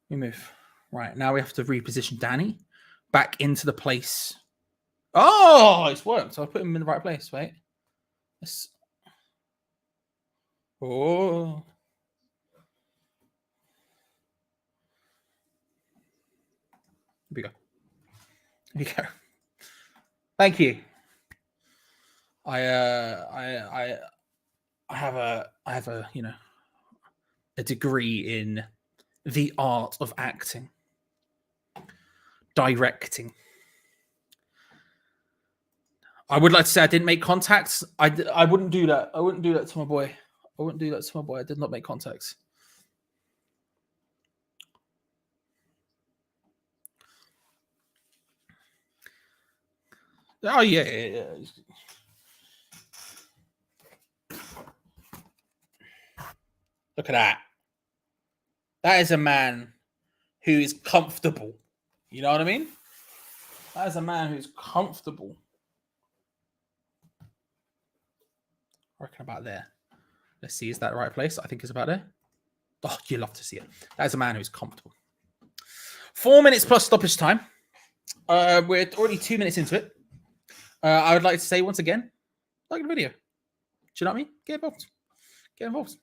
We move. Right, now we have to reposition Danny back into the place. Oh, it's worked. So I put him in the right place. Wait. Oh. Here we go. Here we go. Thank you. I have a you know, a degree in the art of acting, directing. I would like to say I didn't make contacts. I wouldn't do that. I wouldn't do that to my boy. I wouldn't do that to my boy. I did not make contacts. Oh, yeah. Look at that. That is a man who is comfortable. You know what I mean? That is a man who's comfortable. I reckon about there. Let's see, is that the right place? I think it's about there. Oh, you love to see it. That is a man who's comfortable. 4 minutes plus stoppage time. We're already 2 minutes into it. I would like to say once again, like the video. Do you know what I mean? Get involved. Get involved.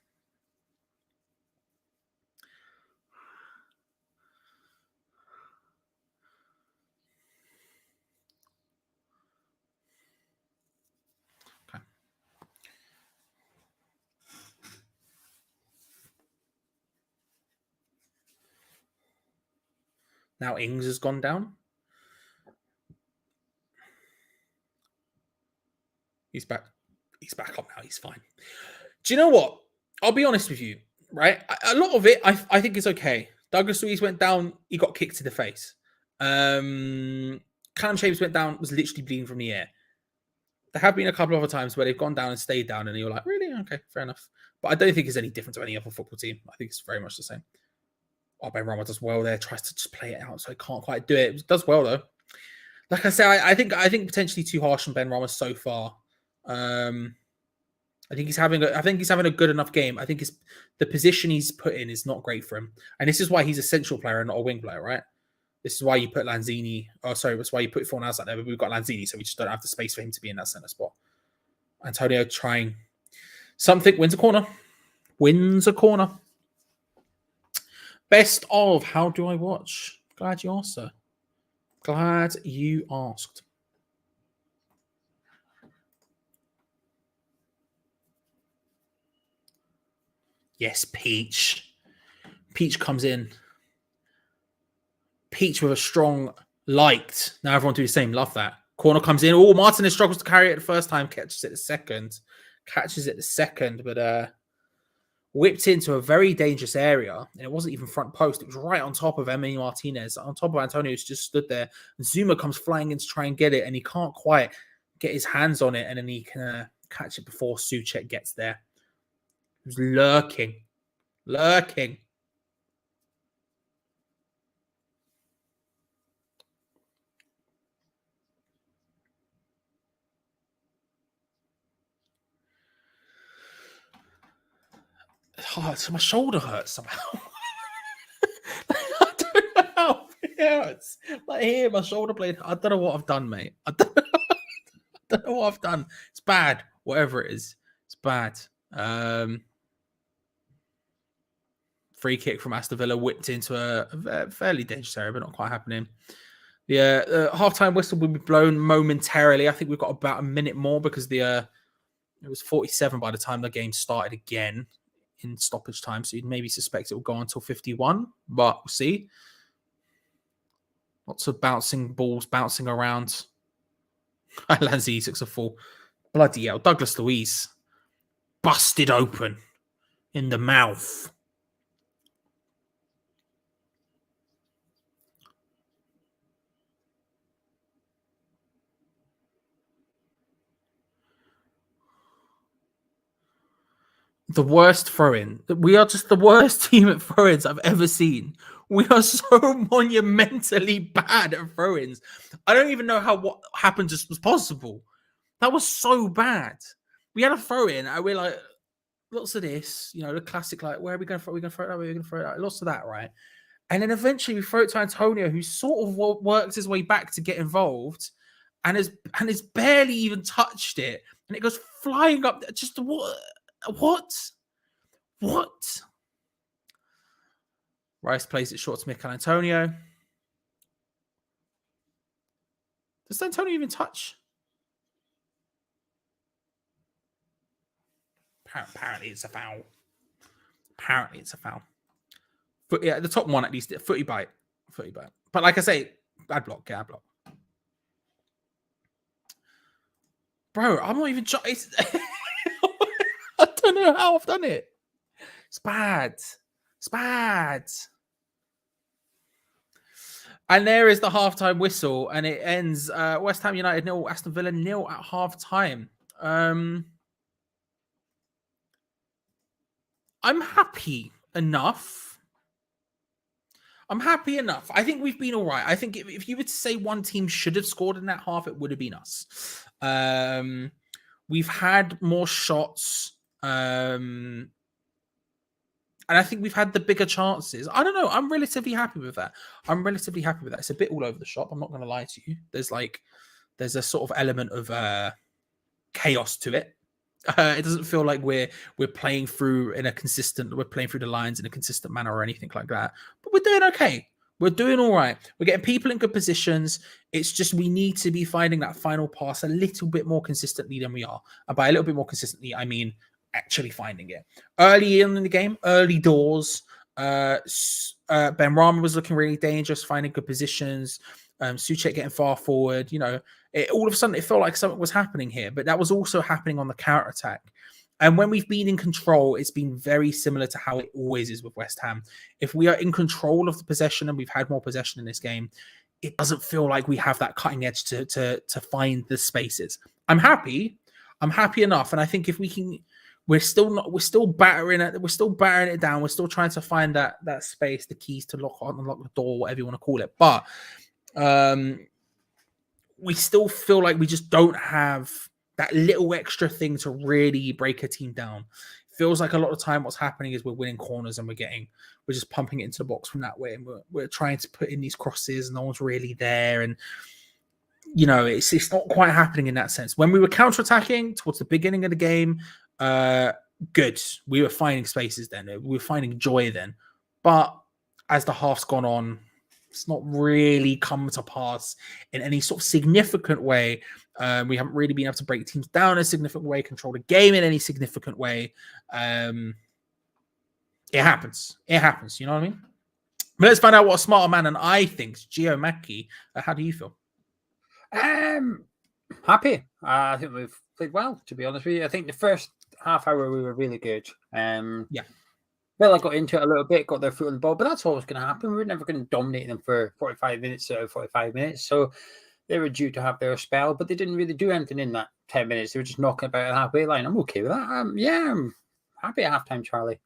Okay. Now Ings has gone down. He's back. He's back up now. He's fine. Do you know what? I'll be honest with you, right? A lot of it, I think is okay. Douglas Luiz went down. He got kicked to the face. Callum Chambers went down, was literally bleeding from the air. There have been a couple of other times where they've gone down and stayed down, and you're like, really? Okay, fair enough. But I don't think it's any different to any other football team. I think it's very much the same. Oh, Benrahma does well there. Tries to just play it out, so he can't quite do it. Does well though. Like I say, I think potentially too harsh on Benrahma so far. I think he's having a good enough game. I think the position he's put in is not great for him, and this is why he's a central player and not a wing player, right? This is why you put Lanzini. Oh, sorry, that's why you put Fornals out there. But we've got Lanzini, so we just don't have the space for him to be in that centre spot. Antonio trying something, wins a corner. Wins a corner. Best of, how do I watch? Glad you asked, sir. Glad you asked. Yes, Peach. Peach comes in. Peach with a strong, liked. Now everyone do the same. Love that. Corner comes in. Oh, Martinez struggles to carry it the first time. Catches it the second. But whipped into a very dangerous area. And it wasn't even front post. It was right on top of Emily Martinez. On top of Antonio, who's just stood there. And Zuma comes flying in to try and get it. And he can't quite get his hands on it. And then he can catch it before Souček gets there. He was lurking. Oh, so my shoulder hurts somehow. I don't know how it hurts. Like here, my shoulder blade. I don't know what I've done, mate. I don't know what I've done. It's bad. Whatever it is, it's bad. Free kick from Aston Villa, whipped into a fairly dangerous area, but not quite happening. The halftime whistle will be blown momentarily. I think we've got about a minute more because it was 47 by the time the game started again in stoppage time. So you'd maybe suspect it will go until 51, but we'll see. Lots of bouncing balls bouncing around. Lanzini took a fall. Bloody hell. Douglas Luiz busted open in the mouth. The worst throw-in. We are just the worst team at throw-ins I've ever seen. We are so monumentally bad at throw-ins. I don't even know how what happened just was possible. That was so bad. We had a throw-in and we're like, lots of this, the classic, like, where are we going to throw? We're going to throw it that way, we're going to throw it that way. Lots of that, right? And then eventually we throw it to Antonio, who sort of works his way back to get involved and has barely even touched it. And it goes flying up. Just What? Rice plays it short to Mikel Antonio. Does Antonio even touch? Apparently it's a foul. But yeah, the top one at least, footy bite. But like I say, bad block. Bro, I'm not even trying. I don't know how I've done it. It's bad. And there is the halftime whistle, and it ends West Ham United 0, Aston Villa 0 at halftime. I'm happy enough. I think we've been all right. I think if you were to say one team should have scored in that half, it would have been us. We've had more shots. And I think we've had the bigger chances. I don't know. I'm relatively happy with that. It's a bit all over the shop. I'm not going to lie to you. There's a sort of element of chaos to it. It doesn't feel like we're playing through the lines in a consistent manner or anything like that. But we're doing okay. We're doing all right. We're getting people in good positions. It's just we need to be finding that final pass a little bit more consistently than we are. And by a little bit more consistently, I mean actually finding it. Early in the game, early doors, Benrahma was looking really dangerous, finding good positions. Souček getting far forward. All of a sudden it felt like something was happening here, but that was also happening on the counter attack. And when we've been in control, it's been very similar to how it always is with West Ham. If we are in control of the possession and we've had more possession in this game, it doesn't feel like we have that cutting edge to find the spaces. I'm happy enough, and I think if we can. We're still battering it down. We're still trying to find that space, the keys to unlock the door, whatever you want to call it. But we still feel like we just don't have that little extra thing to really break a team down. feels like a lot of time what's happening is we're winning corners and we're just pumping it into the box from that way, and we're trying to put in these crosses and no one's really there, and it's not quite happening in that sense. When we were counter-attacking towards the beginning of the game, good. We were finding spaces then. We were finding joy then. But as the half's gone on, it's not really come to pass in any sort of significant way. We haven't really been able to break teams down in a significant way, control the game in any significant way. It happens. It happens. You know what I mean? But let's find out what a smarter man than I think. Gio Mackie, how do you feel? Happy. I think we've played well, to be honest with you. I think the first half hour we were really good. Yeah. Villa got into it a little bit, got their foot on the ball, but that's always going to happen. We're never going to dominate them for 45 minutes out of 45 minutes. So they were due to have their spell, but they didn't really do anything in that 10 minutes. They were just knocking about the halfway line. I'm okay with that. I'm happy at halftime, Charlie.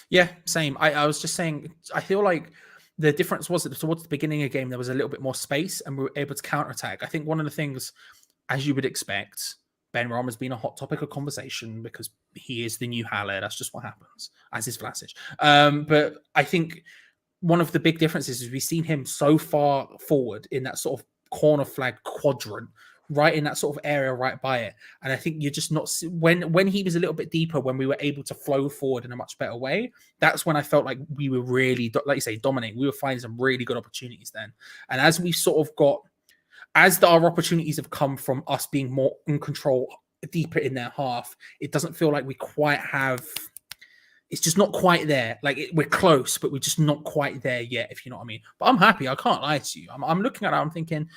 Yeah, same. I was just saying, I feel like the difference was that towards the beginning of the game, there was a little bit more space and we were able to counterattack. I think one of the things, as you would expect, Ben Rama's been a hot topic of conversation because he is the new Haller. That's just what happens, as is Vlasic. But I think one of the big differences is we've seen him so far forward in that sort of corner flag quadrant, right in that sort of area right by it. And I think you're just not... When he was a little bit deeper, when we were able to flow forward in a much better way, that's when I felt like we were really, like you say, dominating. We were finding some really good opportunities then. And as we sort of got... our opportunities have come from us being more in control deeper in their half, it doesn't feel like we quite have... It's just not quite there. We're close, but we're just not quite there yet, if you know what I mean. But I'm happy. I can't lie to you. I'm looking at it, I'm thinking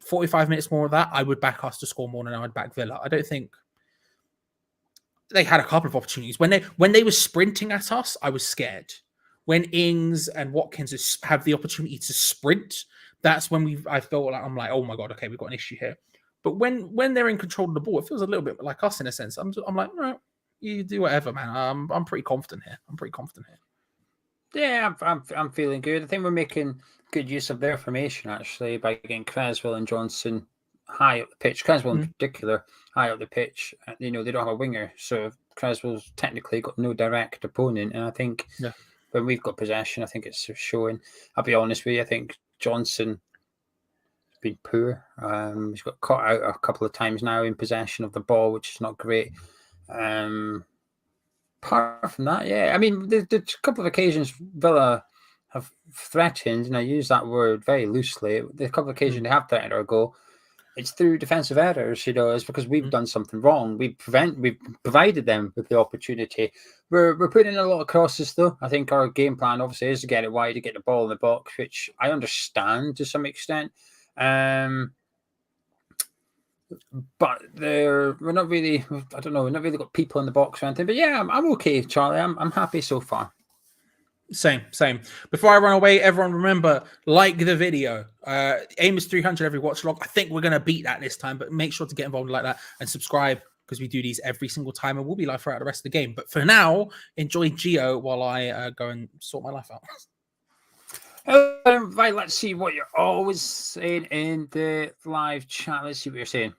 45 minutes more of that, I would back us to score more than I would back Villa. I don't think... They had a couple of opportunities. When they were sprinting at us, I was scared. When Ings and Watkins have the opportunity to sprint, that's when I felt like, I'm like, oh my God, okay, we've got an issue here. But when they're in control of the ball, it feels a little bit like us in a sense. I'm like, all right, you do whatever, man. I'm pretty confident here. Yeah, I'm feeling good. I think we're making good use of their formation, actually, by getting Creswell and Johnson high up the pitch. Creswell in particular, high up the pitch. They don't have a winger, so Creswell's technically got no direct opponent. And I think when we've got possession, I think it's showing. I'll be honest with you, I think Johnson has been poor. He's got caught out a couple of times now in possession of the ball, which is not great. Apart from that, yeah, I mean, there's a couple of occasions Villa have threatened, and I use that word very loosely. There's a couple of occasions they have threatened our goal. It's through defensive errors, it's because we've done something wrong. We've provided them with the opportunity. We're putting in a lot of crosses, though. I think our game plan obviously is to get it wide, to get the ball in the box, which I understand to some extent. But we're not really, I don't know, we're not really got people in the box or anything. But yeah, I'm okay, Charlie. I'm happy so far. Same. Before I run away, everyone remember, like the video. Aim is 300 every watch log. I think we're going to beat that this time, but make sure to get involved like that and subscribe because we do these every single time and we'll be live throughout the rest of the game. But for now, enjoy Gio while I go and sort my life out. Right, let's see what you're always saying in the live chat. Let's see what you're saying.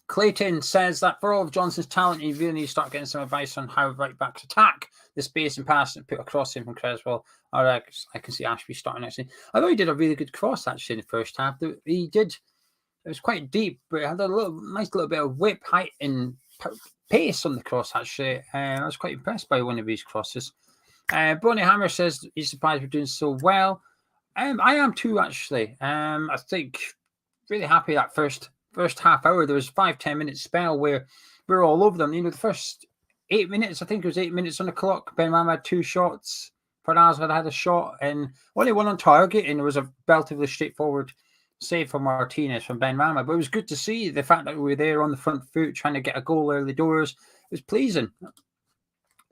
Clayton says that for all of Johnson's talent, you really need to start getting some advice on how right backs attack the space and pass and put a cross in from Creswell. Or I can see Ashby starting actually. I thought he did a really good cross actually in the first half. He did. It was quite deep, but it had a nice little bit of whip, height, and pace on the cross actually. I was quite impressed by one of these crosses. Bonnie Hammer says he's surprised we're doing so well. I am too actually. I think really happy that first half hour. There was 5-10 minute spell where we were all over them. The first 8 minutes, I think it was 8 minutes on the clock. Ben Ram had 2 shots. Pernaz had a shot and only one on target, and it was a relatively straightforward save from Martinez from Ben Rama. But it was good to see the fact that we were there on the front foot trying to get a goal early doors. It was pleasing.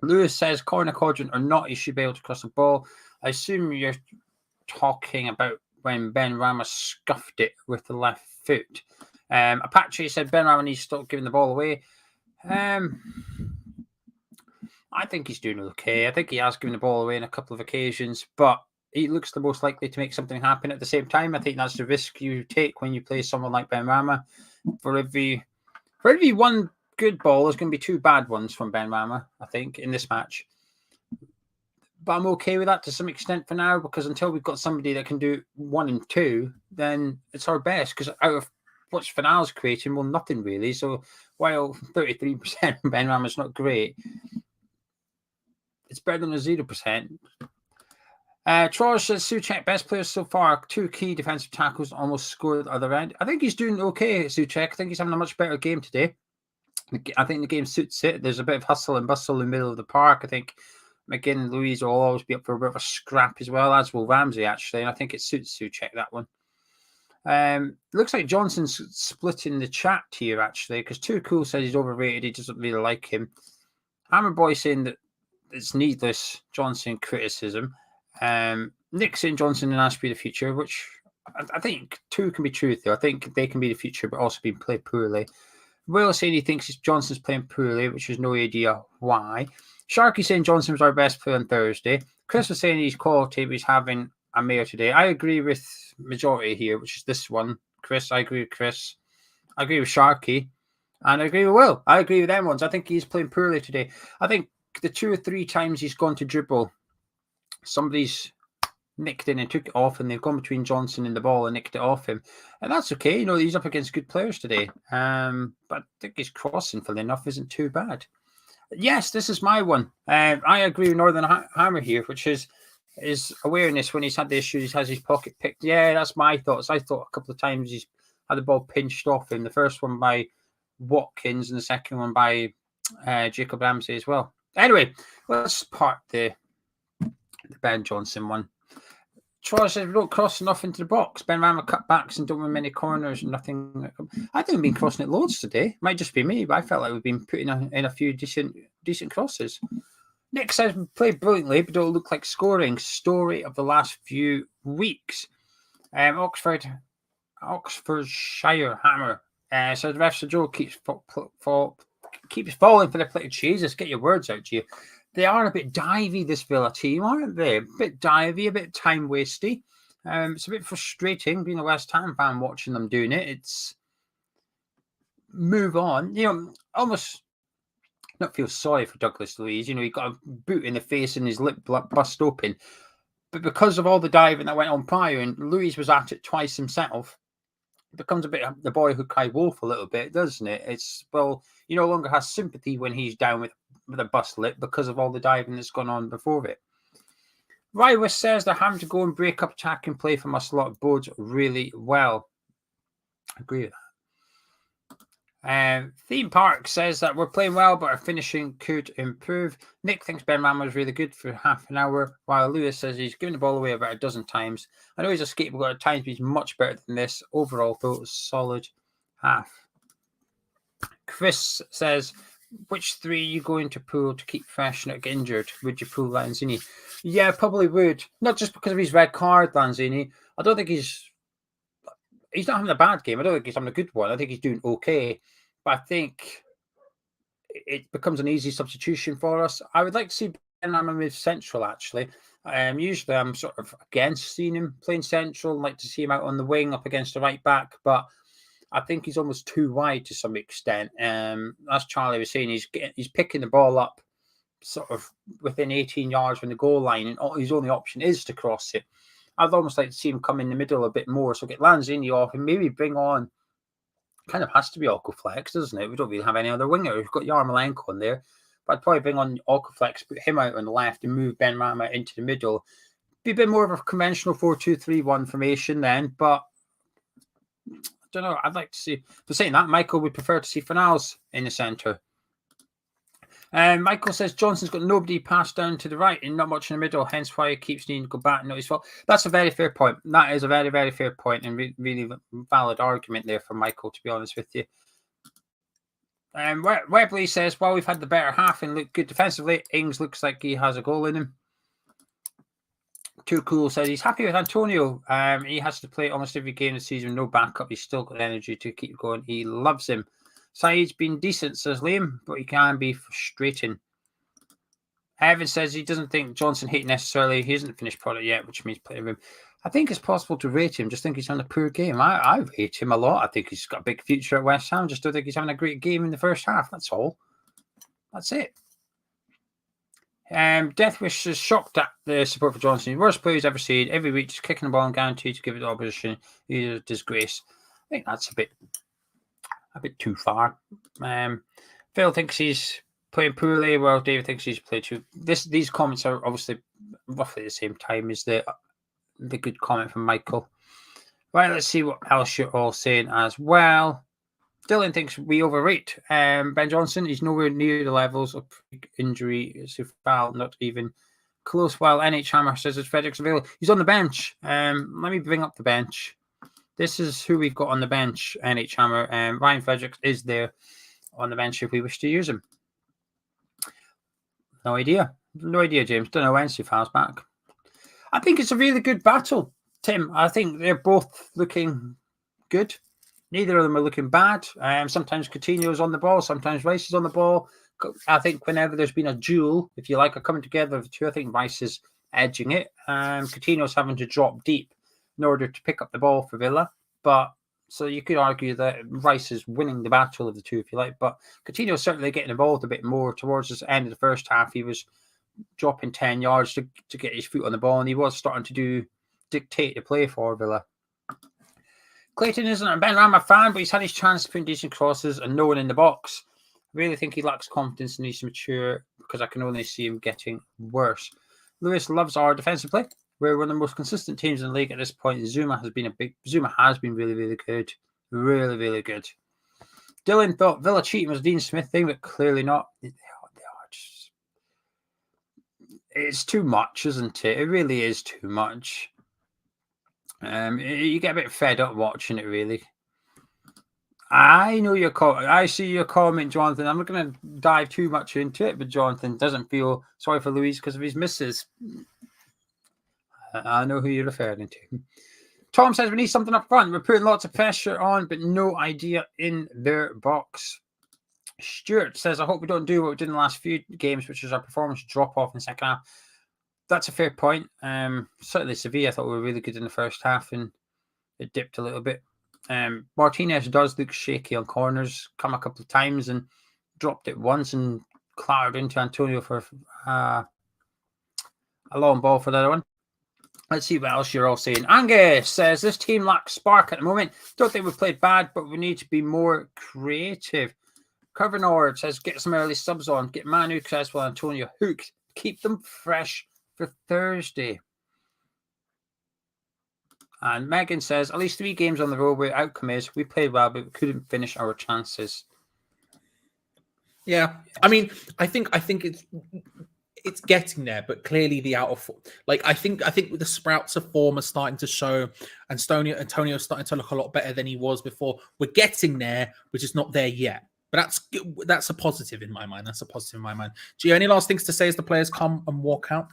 Lewis says corner quadrant or not, he should be able to cross the ball. I assume you're talking about when Ben Rama scuffed it with the left foot. Apache said Ben Rama needs to stop giving the ball away. I think he's doing okay. I think he has given the ball away on a couple of occasions, but he looks the most likely to make something happen at the same time. I think that's the risk you take when you play someone like Ben Rama. For every one good ball. There's going to be 2 bad ones from Benrahma, I think, in this match. But I'm okay with that to some extent for now, because until we've got somebody that can do 1 and 2, then it's our best. Because out of what's Final's creating, well, nothing really. So while 33% from Benrahma's not great, it's better than a 0%. Troy says Souček, best players so far, 2 key defensive tackles, almost scored at the other end. I think he's doing okay, Souček. I think he's having a much better game today. I think the game suits it. There's a bit of hustle and bustle in the middle of the park. I think McGinn and Louise will always be up for a bit of a scrap as well, as will Ramsey, actually. And I think it suits Souček, that one. Looks like Johnson's splitting the chat here, actually, because Too Cool says he's overrated. He doesn't really like him. Hammer Boy saying that it's needless Johnson criticism. Nick saying Johnson and Ashby the future, which I think 2 can be true, though. I think they can be the future, but also being played poorly. Will saying he thinks Johnson's playing poorly, which is no idea why. Sharky saying Johnson was our best player on Thursday. Chris was saying he's quality, but he's having a mare today. I agree with majority here, which is this one. Chris, I agree with Chris. I agree with Sharky. And I agree with Will. I agree with them ones. I think he's playing poorly today. I think the 2 or 3 times he's gone to dribble, somebody's nicked in and took it off, and they've gone between Johnson and the ball and nicked it off him. And that's okay. You know, he's up against good players today. But I think his crossing, funnily enough, isn't too bad. Yes, this is my one. I agree with Northern Hammer here, which is his awareness when he's had the issues. He has his pocket picked. Yeah, that's my thoughts. I thought a couple of times he's had the ball pinched off him. The first one by Watkins and the second one by Jacob Ramsey as well. Anyway, let's park the Ben Johnson one. Troy says we don't cross enough into the box. Benrahma cut backs and don't win many corners and nothing. I think we've been crossing it loads today. Might just be me, but I felt like we've been putting in a few decent crosses. Nick says we played brilliantly, but don't look like scoring. Story of the last few weeks. Oxfordshire Hammer says the ref Joe keeps falling for the plate. Jesus, get your words out to you. They are a bit divey, this Villa team, aren't they? A bit divey, a bit time-wasty. It's a bit frustrating being a West Ham fan watching them doing it. It's move on. You know, almost not feel sorry for Douglas Luiz. You know, he got a boot in the face and his lip bust open. But because of all the diving that went on prior, and Luiz was at it twice himself, it becomes a bit of the boy who cried wolf a little bit, doesn't it? It's, well, you no longer has sympathy when he's down with a bust lip because of all the diving that's gone on before it. Rywas says they're having to go and break up attack and play from us a lot of boards really well. I agree with that. Theme Park says that we're playing well, but our finishing could improve. Nick thinks Benrahma was really good for half an hour, while Lewis says he's given the ball away about a dozen times. I know he's a scapegoat at times, but he's much better than this. Overall, though, it was solid half. Chris says, which 3 are you going to pull to keep fresh and not get injured? Would you pull Lanzini? Yeah, probably would. Not just because of his red card, Lanzini. I don't think he's not having a bad game. I don't think he's having a good one. I think he's doing okay. But I think it becomes an easy substitution for us. I would like to see Benrahma move central, actually. Usually I'm sort of against seeing him playing central. I'd like to see him out on the wing up against the right back. But I think he's almost too wide to some extent. As Charlie was saying, he's picking the ball up sort of within 18 yards from the goal line, and his only option is to cross it. I'd almost like to see him come in the middle a bit more, so get Lanzini off and maybe bring on, kind of has to be Okaflex, doesn't it? We don't really have any other winger. We've got Yarmolenko on there, but I'd probably bring on Okaflex, put him out on the left and move Benrahma into the middle. Be a bit more of a conventional 4-2-3-1 formation then, but don't know. I'd like to see. For saying that, Michael would prefer to see Fornals in the centre. Michael says Johnson's got nobody passed down to the right and not much in the middle, hence why he keeps needing to go back. Not his fault. That's a very fair point. That is a very, very fair point and really valid argument there for Michael, to be honest with you. Webley says, well, we've had the better half and look good defensively. Ings looks like he has a goal in him. Too Cool says he's happy with Antonio. He has to play almost every game this season, no backup. He's still got the energy to keep going. He loves him. Saeed's been decent, says Liam, but he can be frustrating. Evan says he doesn't think Johnson hit necessarily. He isn't a finished product yet, which means play him. I think it's possible to rate him. Just think he's having a poor game. I rate him a lot. I think he's got a big future at West Ham. Just don't think he's having a great game in the first half. That's all. That's it. Deathwish is shocked at the support for Johnson. Worst player he's ever seen. Every week, just kicking the ball and guaranteed to give it to the opposition. He's a disgrace. I think that's a bit too far. Phil thinks he's playing poorly. Well, David thinks he's played too. These comments are obviously roughly the same time as the good comment from Michael. Right, let's see what else you're all saying as well. Dylan thinks we overrate Ben Johnson. He's nowhere near the levels of injury so far, not even close. While NH Hammer says it's Fredericks available. He's on the bench. Let me bring up the bench. This is who we've got on the bench, NH Hammer. Ryan Fredericks is there on the bench if we wish to use him. No idea. No idea, James. Don't know when Sufar's back. I think it's a really good battle, Tim. I think they're both looking good. Neither of them are looking bad. Sometimes Coutinho's on the ball. Sometimes Rice is on the ball. I think whenever there's been a duel, if you like, a coming together of the two, I think Rice is edging it. Coutinho's having to drop deep in order to pick up the ball for Villa. But so you could argue that Rice is winning the battle of the two, if you like. But Coutinho's certainly getting involved a bit more towards the end of the first half. He was dropping 10 yards to get his foot on the ball, and he was starting to dictate the play for Villa. Clayton isn't a Ben Rama fan, but he's had his chance to put decent crosses and no one in the box. I really think he lacks confidence and needs to mature because I can only see him getting worse. Lewis loves our defensive play. We're one of the most consistent teams in the league at this point. Zuma has been really, really good. Really, really good. Dylan thought Villa cheating was a Dean Smith thing, but clearly not. It's too much, isn't it? It really is too much. You get a bit fed up watching it, really. I know your comment. I see your comment, Jonathan. I'm not going to dive too much into it, but Jonathan doesn't feel sorry for Luis because of his misses. I know who you're referring to. Tom says we need something up front. We're putting lots of pressure on, but no idea in their box. Stuart says, I hope we don't do what we did in the last few games, which is our performance drop off in the second half. That's a fair point. Certainly Sevilla, I thought we were really good in the first half and it dipped a little bit. Martinez does look shaky on corners, come a couple of times and dropped it once and clattered into Antonio for a long ball for the other one. Let's see what else you're all saying. Angus says, this team lacks spark at the moment. Don't think we've played bad, but we need to be more creative. Curvenord says, get some early subs on. Get Manu, Creswell, Antonio hooked. Keep them fresh for Thursday. And Megan says, at least 3 games on the road where outcome is, we played well, but we couldn't finish our chances. Yeah. I mean, I think it's getting there, but clearly the out of I think the sprouts of form are starting to show, and Antonio's starting to look a lot better than he was before. We're getting there, we're just not there yet. But that's a positive in my mind. Gio, any last things to say as the players come and walk out?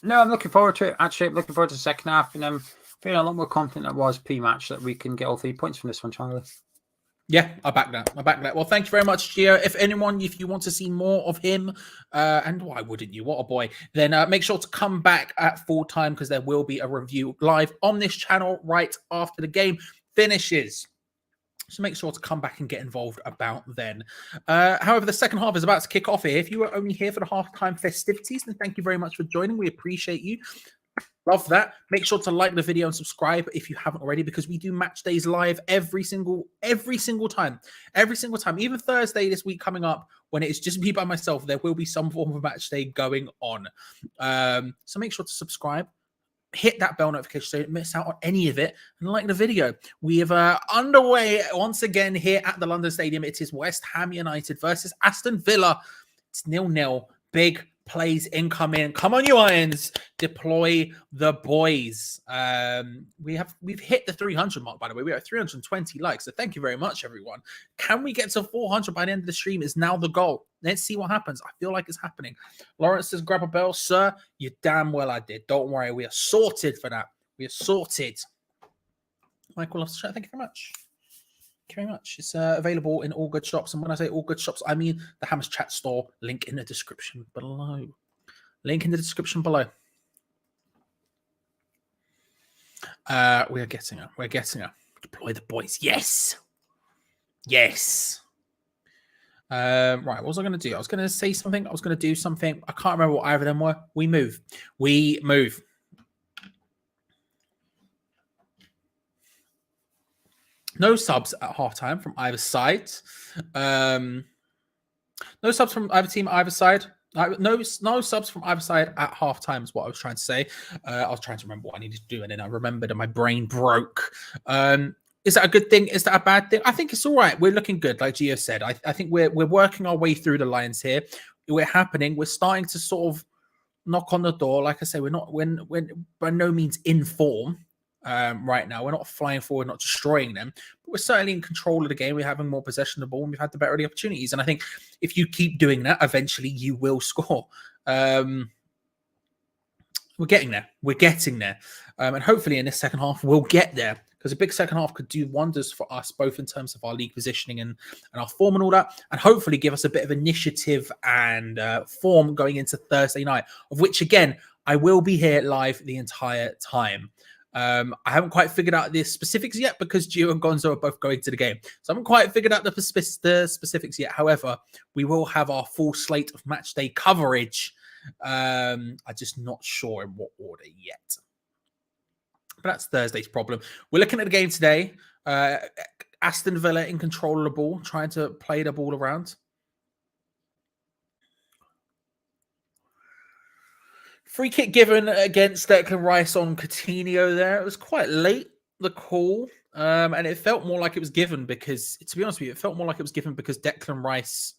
No, I'm looking forward to it. Actually, I'm looking forward to the second half, and I'm feeling a lot more confident than I was pre-match that we can get all 3 points from this one, Charlie. Yeah, I back that. Well, thank you very much, Gio. If you want to see more of him, and why wouldn't you? What a boy. Then make sure to come back at full time because there will be a review live on this channel right after the game finishes. So make sure to come back and get involved about then. However, the second half is about to kick off here. If you were only here for the halftime festivities, then thank you very much for joining. We appreciate you. Love that. Make sure to like the video and subscribe if you haven't already, because we do match days live every single time. Even Thursday this week coming up, when it's just me by myself, there will be some form of match day going on. So make sure to subscribe. Hit that bell notification so you don't miss out on any of it, and like the video. We have underway once again here at the London Stadium. It is West Ham United versus Aston Villa. It's 0-0. Big plays incoming. Come on, you Irons. Deploy the boys. We've hit the 300 mark, by the way. We're at 320 likes. So thank you very much, everyone. Can we get to 400 by the end of the stream is now the goal. Let's see what happens. I feel like it's happening. Lawrence says, grab a bell, sir. You damn well I did. Don't worry. We are sorted for that. We are sorted. Michael loves the chat. Thank you very much. Thank you very much. It's available in all good shops. And when I say all good shops, I mean the Hammers Chat store. Link in the description below. We're getting her. We're getting her. Deploy the boys. Yes. Yes. Right. What was I going to do? I was going to say something. I was going to do something. I can't remember what either of them were. We move. We move. No subs at halftime from either side. No subs from either team, either side. No subs from either side at halftime is what I was trying to say. I was trying to remember what I needed to do, and then I remembered, and my brain broke. Is that a good thing? Is that a bad thing? I think it's all right. We're looking good, like Gio said. I think we're working our way through the lines here. We're happening. We're starting to sort of knock on the door. Like I say, we're by no means in form. Right now, we're not flying forward, not destroying them, but we're certainly in control of the game. We're having more possession of the ball, and we've had the better of the opportunities. And I think if you keep doing that, eventually you will score. We're getting there. We're getting there, and hopefully in this second half we'll get there, because a big second half could do wonders for us, both in terms of our league positioning and our form and all that, and hopefully give us a bit of initiative and form going into Thursday night, of which again I will be here live the entire time. I haven't quite figured out the specifics yet, because Gio and Gonzo are both going to the game. So I haven't quite figured out the specifics yet. However, we will have our full slate of match day coverage. I'm just not sure in what order yet. But that's Thursday's problem. We're looking at the game today. Aston Villa in control of the ball, trying to play the ball around. Free kick given against Declan Rice on Coutinho there. It was quite late, the call. And it felt more like it was given because, to be honest with you, it felt more like it was given because Declan Rice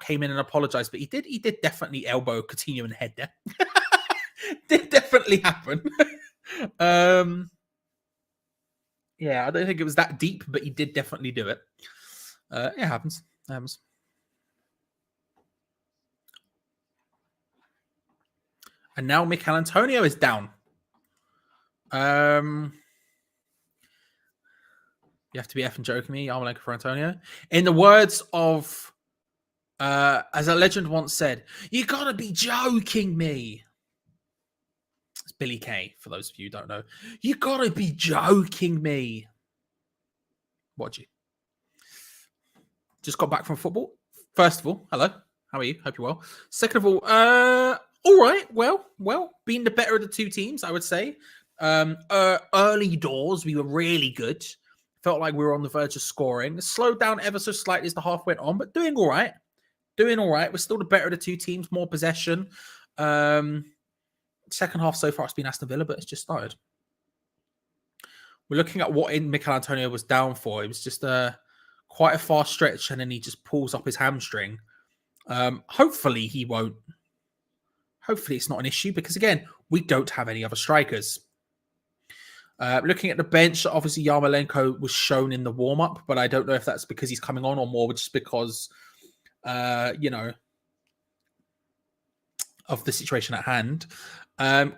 came in and apologized. But he did definitely elbow Coutinho in the head there. Did definitely happen. Yeah, I don't think it was that deep, but he did definitely do it. It happens. It happens. And now Mikel Antonio is down. You have to be effing joking me, Yarmolenko for Antonio. In the words of, as a legend once said, you gotta be joking me. It's Billy Kay, for those of you who don't know. You gotta be joking me. What you? Just got back from football. First of all, hello. How are you? Hope you're well. Second of all, all right. Well, being the better of the two teams, I would say. Early doors, we were really good. Felt like we were on the verge of scoring. Slowed down ever so slightly as the half went on, but doing all right. Doing all right. We're still the better of the two teams, more possession. Second half so far, it's been Aston Villa, but it's just started. We're looking at what Mikel Antonio was down for. It was just quite a far stretch, and then he just pulls up his hamstring. Hopefully he won't. Hopefully it's not an issue, because again, we don't have any other strikers. Looking at the bench, obviously Yarmolenko was shown in the warm-up, but I don't know if that's because he's coming on or more just because, of the situation at hand.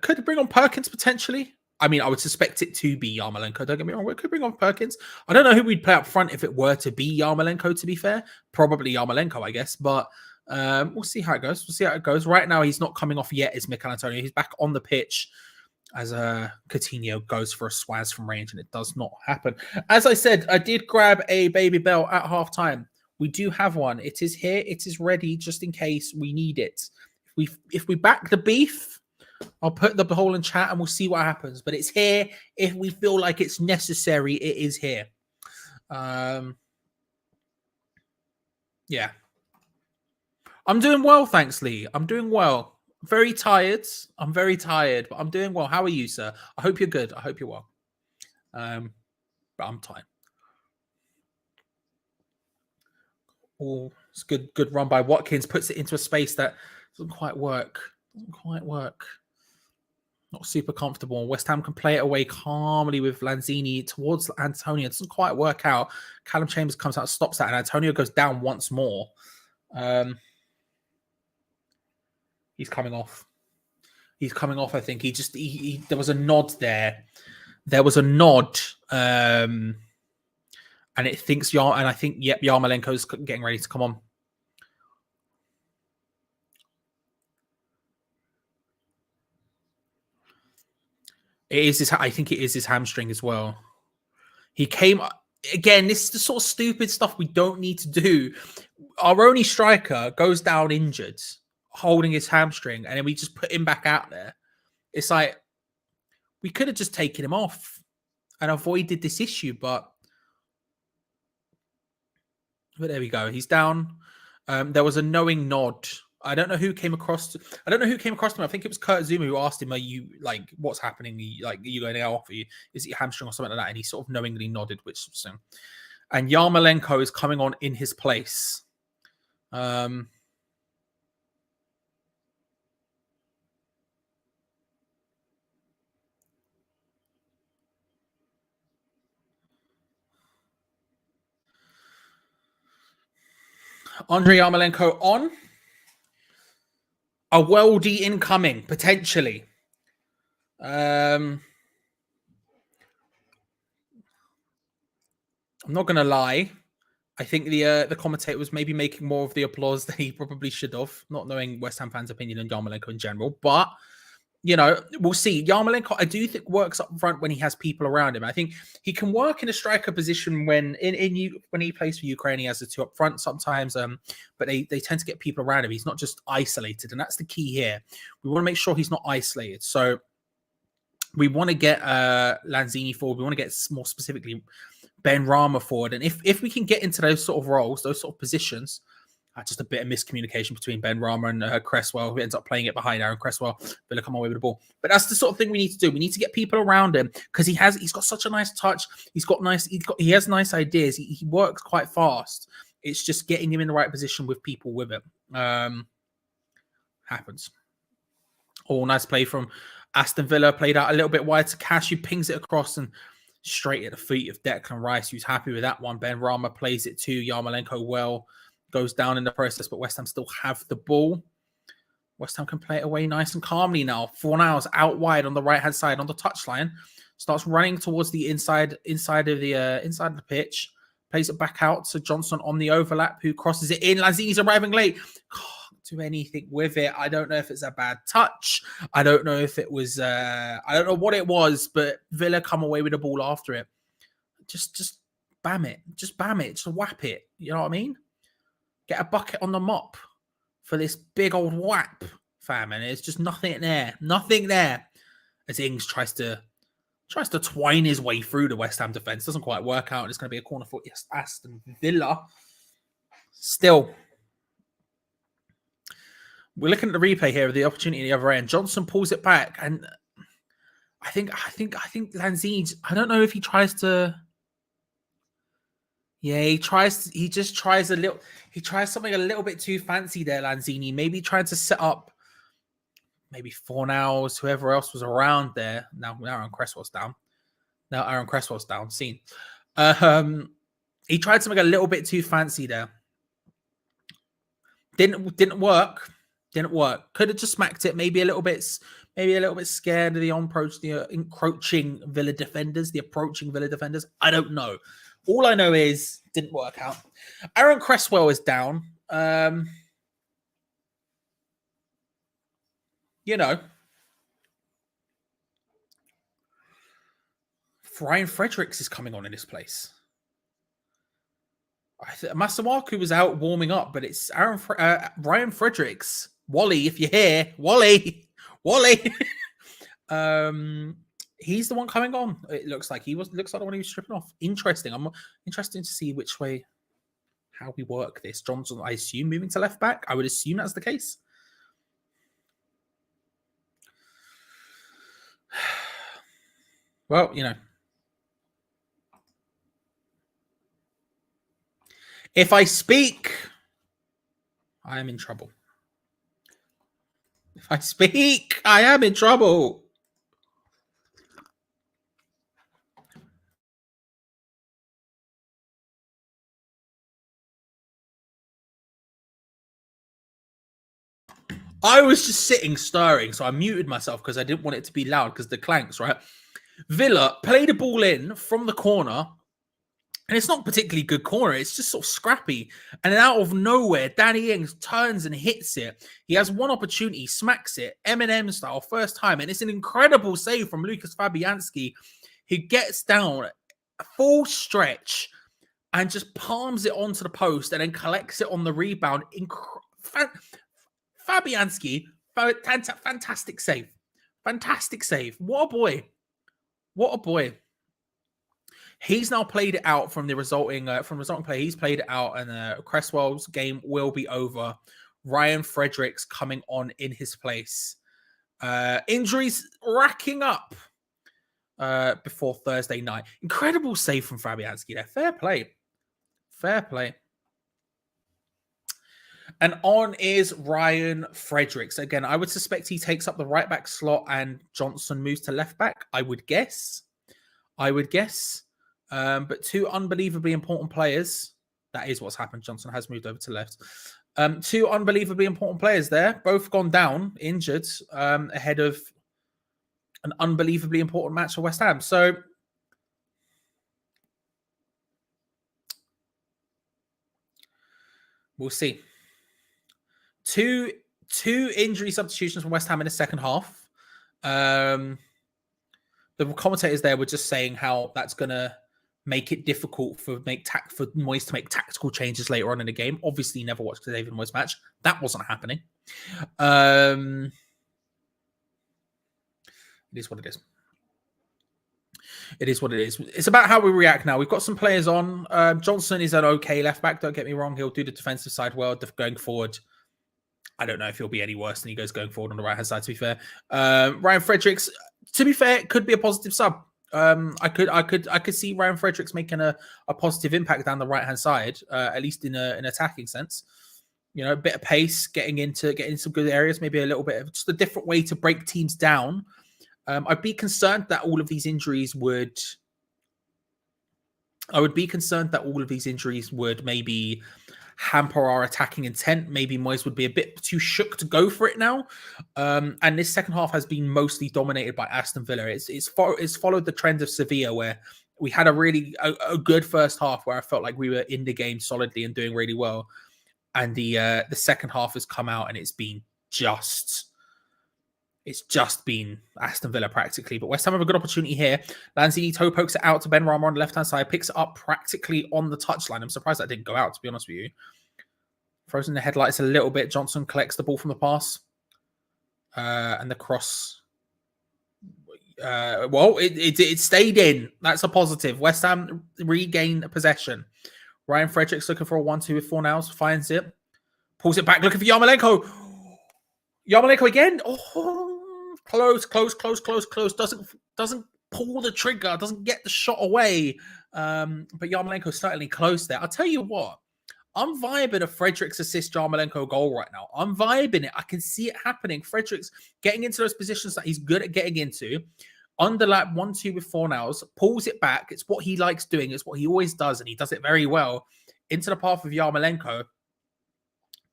Could bring on Perkins potentially. I mean, I would suspect it to be Yarmolenko. Don't get me wrong. We could bring on Perkins. I don't know who we'd play up front if it were to be Yarmolenko, to be fair. Probably Yarmolenko, I guess. But we'll see how it goes. We'll see how it goes. Right now, he's not coming off yet, is Mikel Antonio. He's back on the pitch as Coutinho goes for a swaz from range, and it does not happen. As I said, I did grab a baby bell at halftime. We do have one. It is here. It is ready just in case we need it. If we back the beef, I'll put the whole in chat and we'll see what happens. But it's here. If we feel like it's necessary, it is here. Yeah. I'm doing well, thanks, Lee. I'm doing well. Very tired. I'm very tired, but I'm doing well. How are you, sir? I hope you're good. I hope you're well. But I'm tired. Oh, it's good run by Watkins. Puts it into a space that doesn't quite work. Not super comfortable. West Ham can play it away calmly with Lanzini towards Antonio. It doesn't quite work out. Callum Chambers comes out, stops that, and Antonio goes down once more. He's coming off. I think there was a nod there. There was a nod, and it thinks I think Yarmolenko's getting ready to come on. It is his. I think it is his hamstring as well. He came again. This is the sort of stupid stuff we don't need to do. Our only striker goes down injured, holding his hamstring, and then we just put him back out there. It's like we could have just taken him off and avoided this issue, but there we go. He's down. There was a knowing nod. I don't know who came across. I don't know who came across to him. I think it was Kurt Zuma who asked him, "Are you like what's happening? Are you going to go off? Is it your hamstring or something like that?" And he sort of knowingly nodded, which was thing. And Yarmolenko is coming on in his place. Andrei Yarmolenko on. A worldie incoming, potentially. I'm not going to lie. I think the commentator was maybe making more of the applause than he probably should have, not knowing West Ham fans' opinion on Yarmolenko in general. But, you know, we'll see. Yarmolenko, I do think, works up front when he has people around him. I think he can work in a striker position when he plays for Ukraine, he has the two up front sometimes. But they tend to get people around him. He's not just isolated, and that's the key here. We want to make sure he's not isolated. So we want to get Lanzini forward. We want to get more specifically Ben Rama forward. And if we can get into those sort of roles, those sort of positions, just a bit of miscommunication between Ben Rama and Cresswell, who ends up playing it behind Aaron Cresswell. Villa come away with the ball. But that's the sort of thing we need to do. We need to get people around him because he's got such a nice touch. He has nice ideas. He works quite fast. It's just getting him in the right position with people with him. Happens. Oh, nice play from Aston Villa. Played out a little bit wide to Cash, who pings it across and straight at the feet of Declan Rice, who's happy with that one. Ben Rama plays it to Yarmolenko well. Goes down in the process, but West Ham still have the ball. West Ham can play it away nice and calmly now. Fornals out wide on the right-hand side on the touchline. Starts running towards the inside of the pitch. Plays it back out to Johnson on the overlap, who crosses it in. Lanzini's arriving late. Can't do anything with it. I don't know if it's a bad touch. I don't know if it was... I don't know what it was, but Villa come away with the ball after it. Just bam it. Just bam it. Just whap it. You know what I mean? Get a bucket on the mop for this big old whap, fam. And there's just nothing there. Nothing there. As Ings tries to twine his way through the West Ham defence. Doesn't quite work out. It's going to be a corner for Aston Villa. Still. We're looking at the replay here of the opportunity at the other end. Johnson pulls it back. And I think Lanzini, I don't know if he tries to... Yeah, he tries something a little bit too fancy there, Lanzini. Maybe trying to set up maybe Fornals, whoever else was around there. Now Aaron Cresswell's down. Seen. He tried something a little bit too fancy there. Didn't work. Could have just smacked it. Maybe a little bit scared of the encroaching Villa defenders. I don't know. All I know is didn't work out. Aaron Cresswell is down. You know, Ryan Fredericks is coming on in this place. Masawaku was out warming up, but it's Ryan Fredericks. Wally, if you're here, Wally. He's the one coming on. It looks like the one he was stripping off. Interesting. I'm interested to see how we work this. Johnson, I assume, moving to left back. I would assume that's the case. Well, you know. If I speak, I am in trouble. If I speak, I am in trouble. I was just sitting stirring, so I muted myself because I didn't want it to be loud because the clanks, right? Villa played a ball in from the corner. And it's not particularly good corner. It's just sort of scrappy. And then out of nowhere, Danny Ings turns and hits it. He has one opportunity, smacks it, Eminem style, first time. And it's an incredible save from Lucas Fabianski. He gets down a full stretch and just palms it onto the post and then collects it on the rebound. Fabianski, fantastic save. Fantastic save. What a boy. What a boy. He's now played it out from the resulting play. He's played it out, and Cresswell's game will be over. Ryan Fredericks coming on in his place. Injuries racking up before Thursday night. Incredible save from Fabianski there. Fair play. Fair play. And on is Ryan Fredericks. Again, I would suspect he takes up the right back slot and Johnson moves to left back. I would guess. But two unbelievably important players. That is what's happened. Johnson has moved over to left. Two unbelievably important players there. Both gone down, injured, ahead of an unbelievably important match for West Ham. So we'll see. Two injury substitutions from West Ham in the second half. The commentators there were just saying how that's going to make it difficult for Moyes to make tactical changes later on in the game. Obviously, never watched the David Moyes match. That wasn't happening. It is what it is. It is what it is. It's about how we react now. We've got some players on. Johnson is an okay left back. Don't get me wrong. He'll do the defensive side well. Going forward, I don't know if he'll be any worse than he goes going forward on the right hand side. To be fair, Ryan Fredericks, to be fair, could be a positive sub. I could see Ryan Fredericks making a positive impact down the right hand side, at least in an attacking sense. You know, a bit of pace, getting into some good areas, maybe a little bit of just a different way to break teams down. I'd be concerned that all of these injuries would maybe hamper our attacking intent. Maybe Moyes would be a bit too shook to go for it now. And this second half has been mostly dominated by Aston Villa. It's followed the trend of Sevilla, where we had a good first half where I felt like we were in the game solidly and doing really well. And the second half has come out and it's just been Aston Villa practically. But West Ham have a good opportunity here. Lanzini toe pokes it out to Ben Rama on the left-hand side, picks it up practically on the touchline. I'm surprised that didn't go out, to be honest with you. Frozen the headlights a little bit. Johnson collects the ball from the pass. And the cross. It stayed in. That's a positive. West Ham regain possession. Ryan Fredericks looking for a 1-2 with Fornals. Finds it. Pulls it back. Looking for Yarmolenko. Yarmolenko again. Oh, close. Doesn't pull the trigger. Doesn't get the shot away. But Yarmolenko certainly close there. I'll tell you what. I'm vibing a Fredericks assist Yarmolenko goal right now. I'm vibing it. I can see it happening. Fredericks getting into those positions that he's good at getting into. Underlap 1-2 with Fornals. Pulls it back. It's what he likes doing. It's what he always does. And he does it very well. Into the path of Yarmolenko.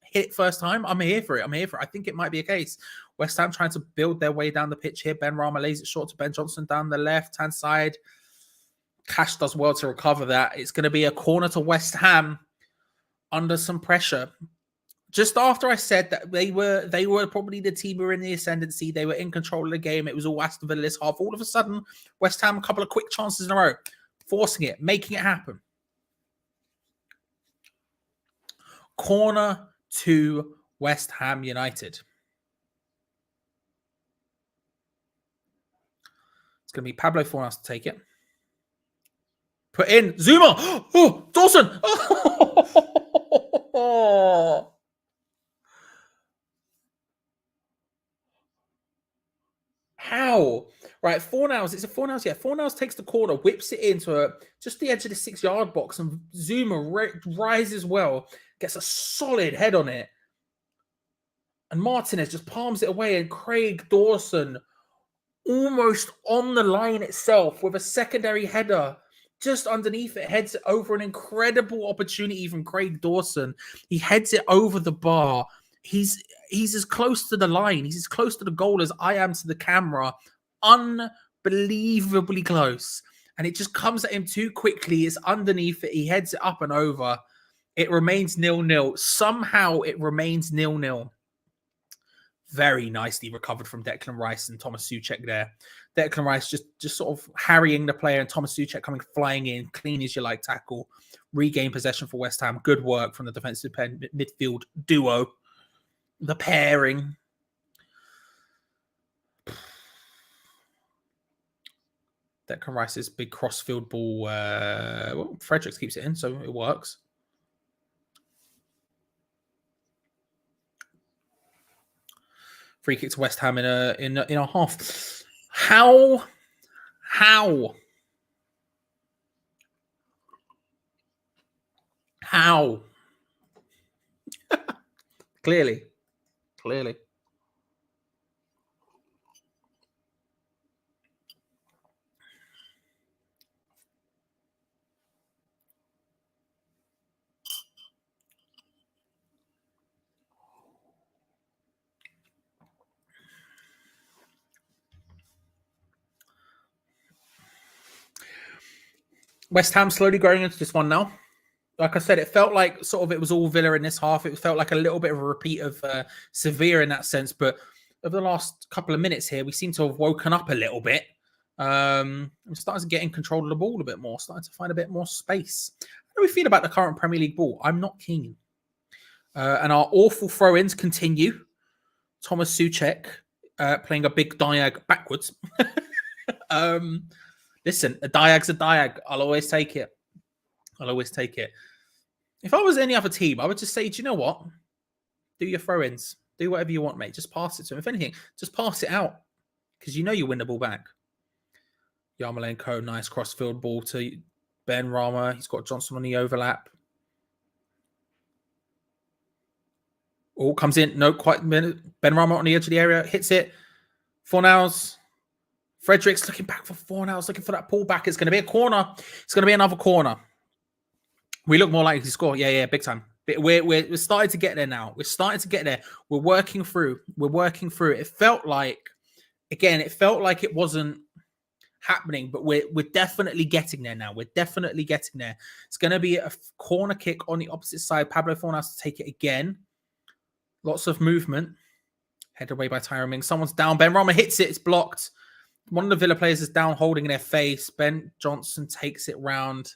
Hit first time. I'm here for it. I think it might be a case. West Ham trying to build their way down the pitch here. Ben Rama lays it short to Ben Johnson down the left-hand side. Cash does well to recover that. It's going to be a corner to West Ham under some pressure. Just after I said that they were probably the team who were in the ascendancy. They were in control of the game. It was all Aston Villa this half. All of a sudden, West Ham, a couple of quick chances in a row. Forcing it, making it happen. Corner to West Ham United. It's going to be Pablo Fornals to take it. Put in Zuma. Oh, Dawson. Oh. How? Right, Fornals. It's a Fornals. Yeah, Fornals takes the corner, whips it into just the edge of the 6-yard box, and Zuma rises well, gets a solid head on it. And Martinez just palms it away, and Craig Dawson almost on the line itself with a secondary header just underneath it, heads it over. An incredible opportunity from Craig Dawson. He heads it over the bar. He's as close to the line. He's as close to the goal as I am to the camera. Unbelievably close. and it just comes at him too quickly. It's underneath it. He heads it up and over. It remains 0-0. Somehow it remains 0-0. Very nicely recovered from Declan Rice and Thomas Souček there. Declan Rice just sort of harrying the player, and Thomas Souček coming flying in, clean as you like tackle, regain possession for West Ham. Good work from the defensive midfield duo, the pairing. Declan Rice's big crossfield ball. Well, Fredericks keeps it in, so it works. Free kick to West Ham in a half. How? Clearly. West Ham slowly going into this one now. Like I said, it felt like it was all Villa in this half. It felt like a little bit of a repeat of Sevilla in that sense. But over the last couple of minutes here, we seem to have woken up a little bit. We're starting to get in control of the ball a bit more, starting to find a bit more space. How do we feel about the current Premier League ball? I'm not keen. And our awful throw-ins continue. Thomas Souček playing a big diag backwards. Listen, a diag's a diag. I'll always take it. If I was any other team, I would just say, do you know what? Do your throw-ins. Do whatever you want, mate. Just pass it to him. If anything, just pass it out. Because you know you win the ball back. Yarmolenko, nice cross-field ball to Ben Rama. He's got Johnson on the overlap. Oh, comes in. No, quite. Ben Rama on the edge of the area. Hits it. Fornals. Fredericks looking back for Fornals. Looking for that pullback. It's going to be a corner. It's going to be another corner. We look more likely to score. Yeah, big time. We're starting to get there now. We're starting to get there. We're working through. It felt like it wasn't happening, but we're definitely getting there now. We're definitely getting there. It's going to be a corner kick on the opposite side. Pablo Fornals to take it again. Lots of movement. Headed away by Tyrone Mings. Someone's down. Ben Rama hits it. It's blocked. One of the Villa players is down, holding in their face. Ben Johnson takes it round.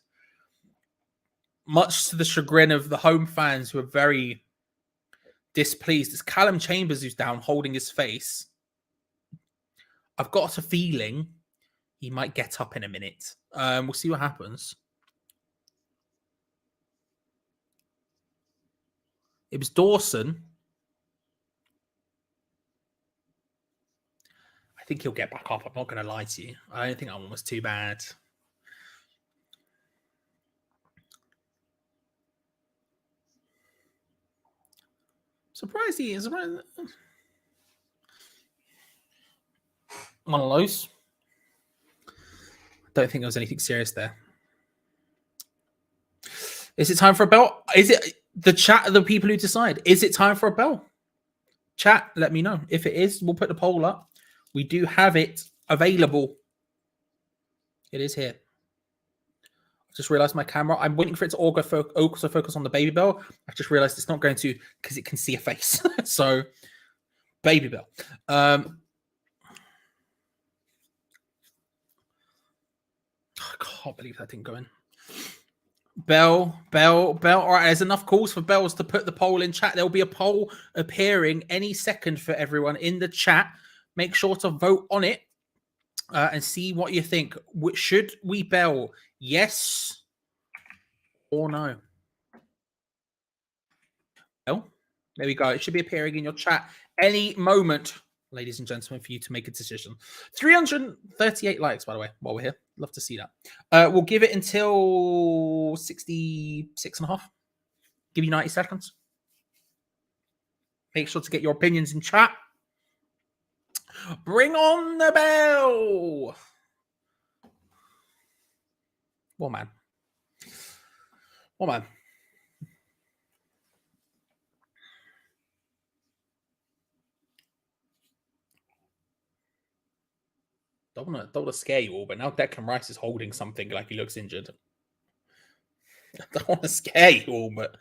Much to the chagrin of the home fans who are very displeased. It's Callum Chambers who's down, holding his face. I've got a feeling he might get up in a minute. We'll see what happens. It was Dawson. I think he'll get back up. I'm not going to lie to you. I don't think that one was too bad. Surprised he is. One of those. I don't think there was anything serious there. Is it time for a bell? Is it the chat of the people who decide? Is it time for a bell? Chat, let me know. If it is, we'll put the poll up. We do have it available. It is here. I just realized my camera. I'm waiting for it to also focus on the baby bell. I've just realized it's not going to because it can see a face. So, baby bell. I can't believe that didn't go in. Bell. All right, there's enough calls for bells to put the poll in chat. There will be a poll appearing any second for everyone in the chat. Make sure to vote on it and see what you think. Should we bell? Yes or no? Well, there we go. It should be appearing in your chat any moment, ladies and gentlemen, for you to make a decision. 338 likes, by the way, while we're here. Love to see that. We'll give it until 66 and a half. Give you 90 seconds. Make sure to get your opinions in chat. Bring on the bell. One man. Don't want to scare you all, but now Declan Rice is holding something like he looks injured. I don't want to scare you all, but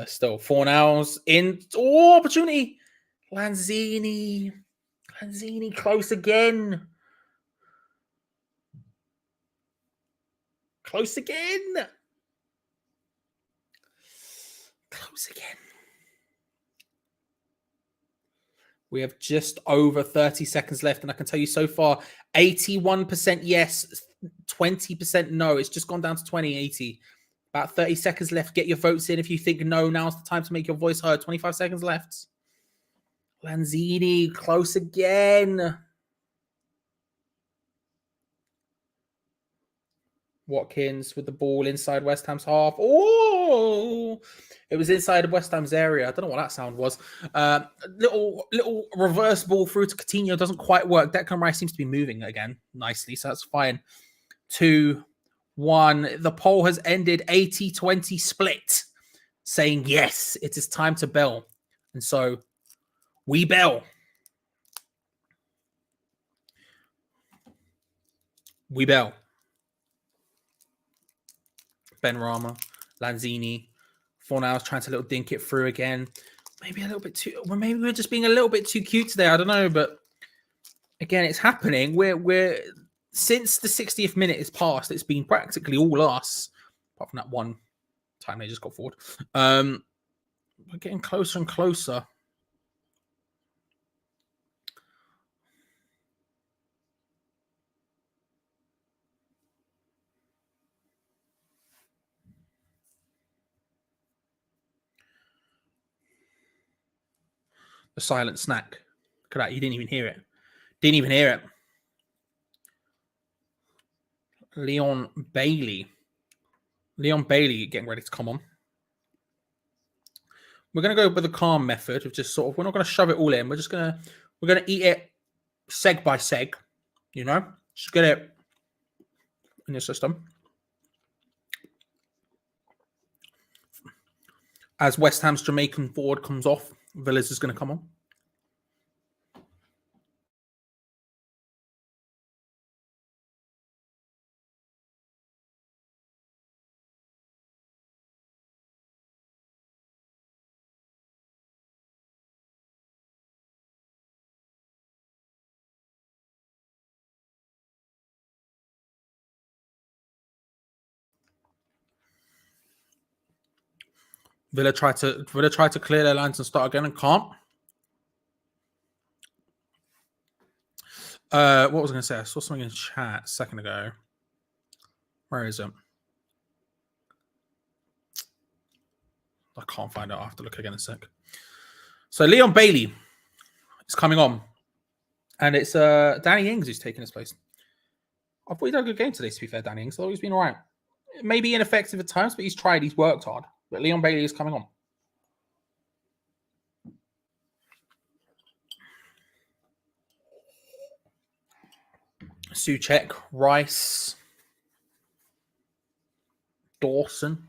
still, Fornals in. Oh, opportunity. Lanzini close again. Close again. We have just over 30 seconds left, and I can tell you so far, 81% yes, 20% no. It's just gone down to 80. About 30 seconds left. Get your votes in if you think no. Now's the time to make your voice heard. 25 seconds left. Lanzini, close again. Watkins with the ball inside West Ham's half. Oh, it was inside of West Ham's area. I don't know what that sound was. Little reverse ball through to Coutinho doesn't quite work. Declan Rice seems to be moving again nicely, so that's fine. 2-1. The poll has ended 80-20 split, saying yes, it is time to bell. And so we bell. We bell. Benrahma, Lanzini, Fornals trying to little dink it through again. Maybe a little bit too. Well, maybe we're just being a little bit too cute today. I don't know, but again, it's happening. We're since the 60th minute is passed, it's been practically all us, apart from that one time they just got forward. We're getting closer and closer. The silent snack. Look at that. You didn't even hear it. Didn't even hear it. Leon Bailey getting ready to come on. We're going to go with the calm method of just sort of, we're not going to shove it all in. We're going to eat it seg by seg, you know, just get it in your system. As West Ham's Jamaican forward comes off, Villa's is going to come on. Villa try to clear their lines and start again and can't. What was I going to say? I saw something in chat a second ago. Where is it? I can't find it. I'll have to look again in a sec. So Leon Bailey is coming on. And it's Danny Ings who's taking his place. I thought he done a good game today, to be fair, Danny Ings. I thought he's been all right. Maybe ineffective at times, but he's tried. He's worked hard. But Leon Bailey is coming on. Souček, Rice, Dawson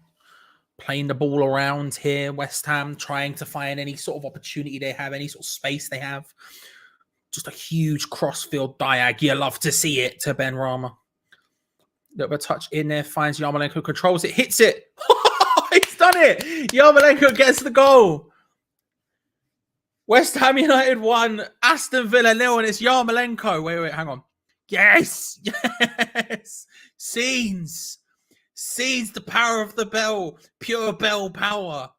playing the ball around here. West Ham trying to find any sort of opportunity they have, any sort of space they have. Just a huge crossfield diag. You love to see it to Benrahma. Little bit of touch in there, finds Yarmolenko, controls it, hits it. He's done it. Yarmolenko gets the goal. West Ham United 1, Aston Villa 0, and it's Yarmolenko. Wait, hang on. Yes. Scenes, the power of the bell. Pure bell power.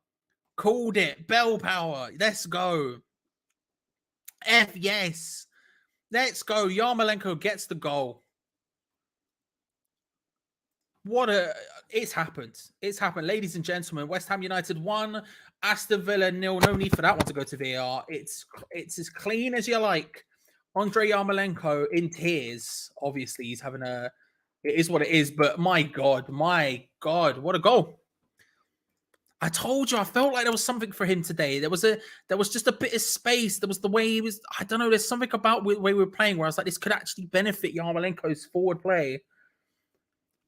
Called it. Bell power. Let's go. Yes. Let's go. Yarmolenko gets the goal. It's happened. It's happened. Ladies and gentlemen, West Ham United 1, Aston Villa 0. No need for that one to go to VAR. It's as clean as you like. Andre Yarmolenko in tears. Obviously, he's having it is what it is, but my God, what a goal. I told you, I felt like there was something for him today. There was just a bit of space. There was the way he was, I don't know, there's something about the way we were playing where I was like, this could actually benefit Yarmolenko's forward play.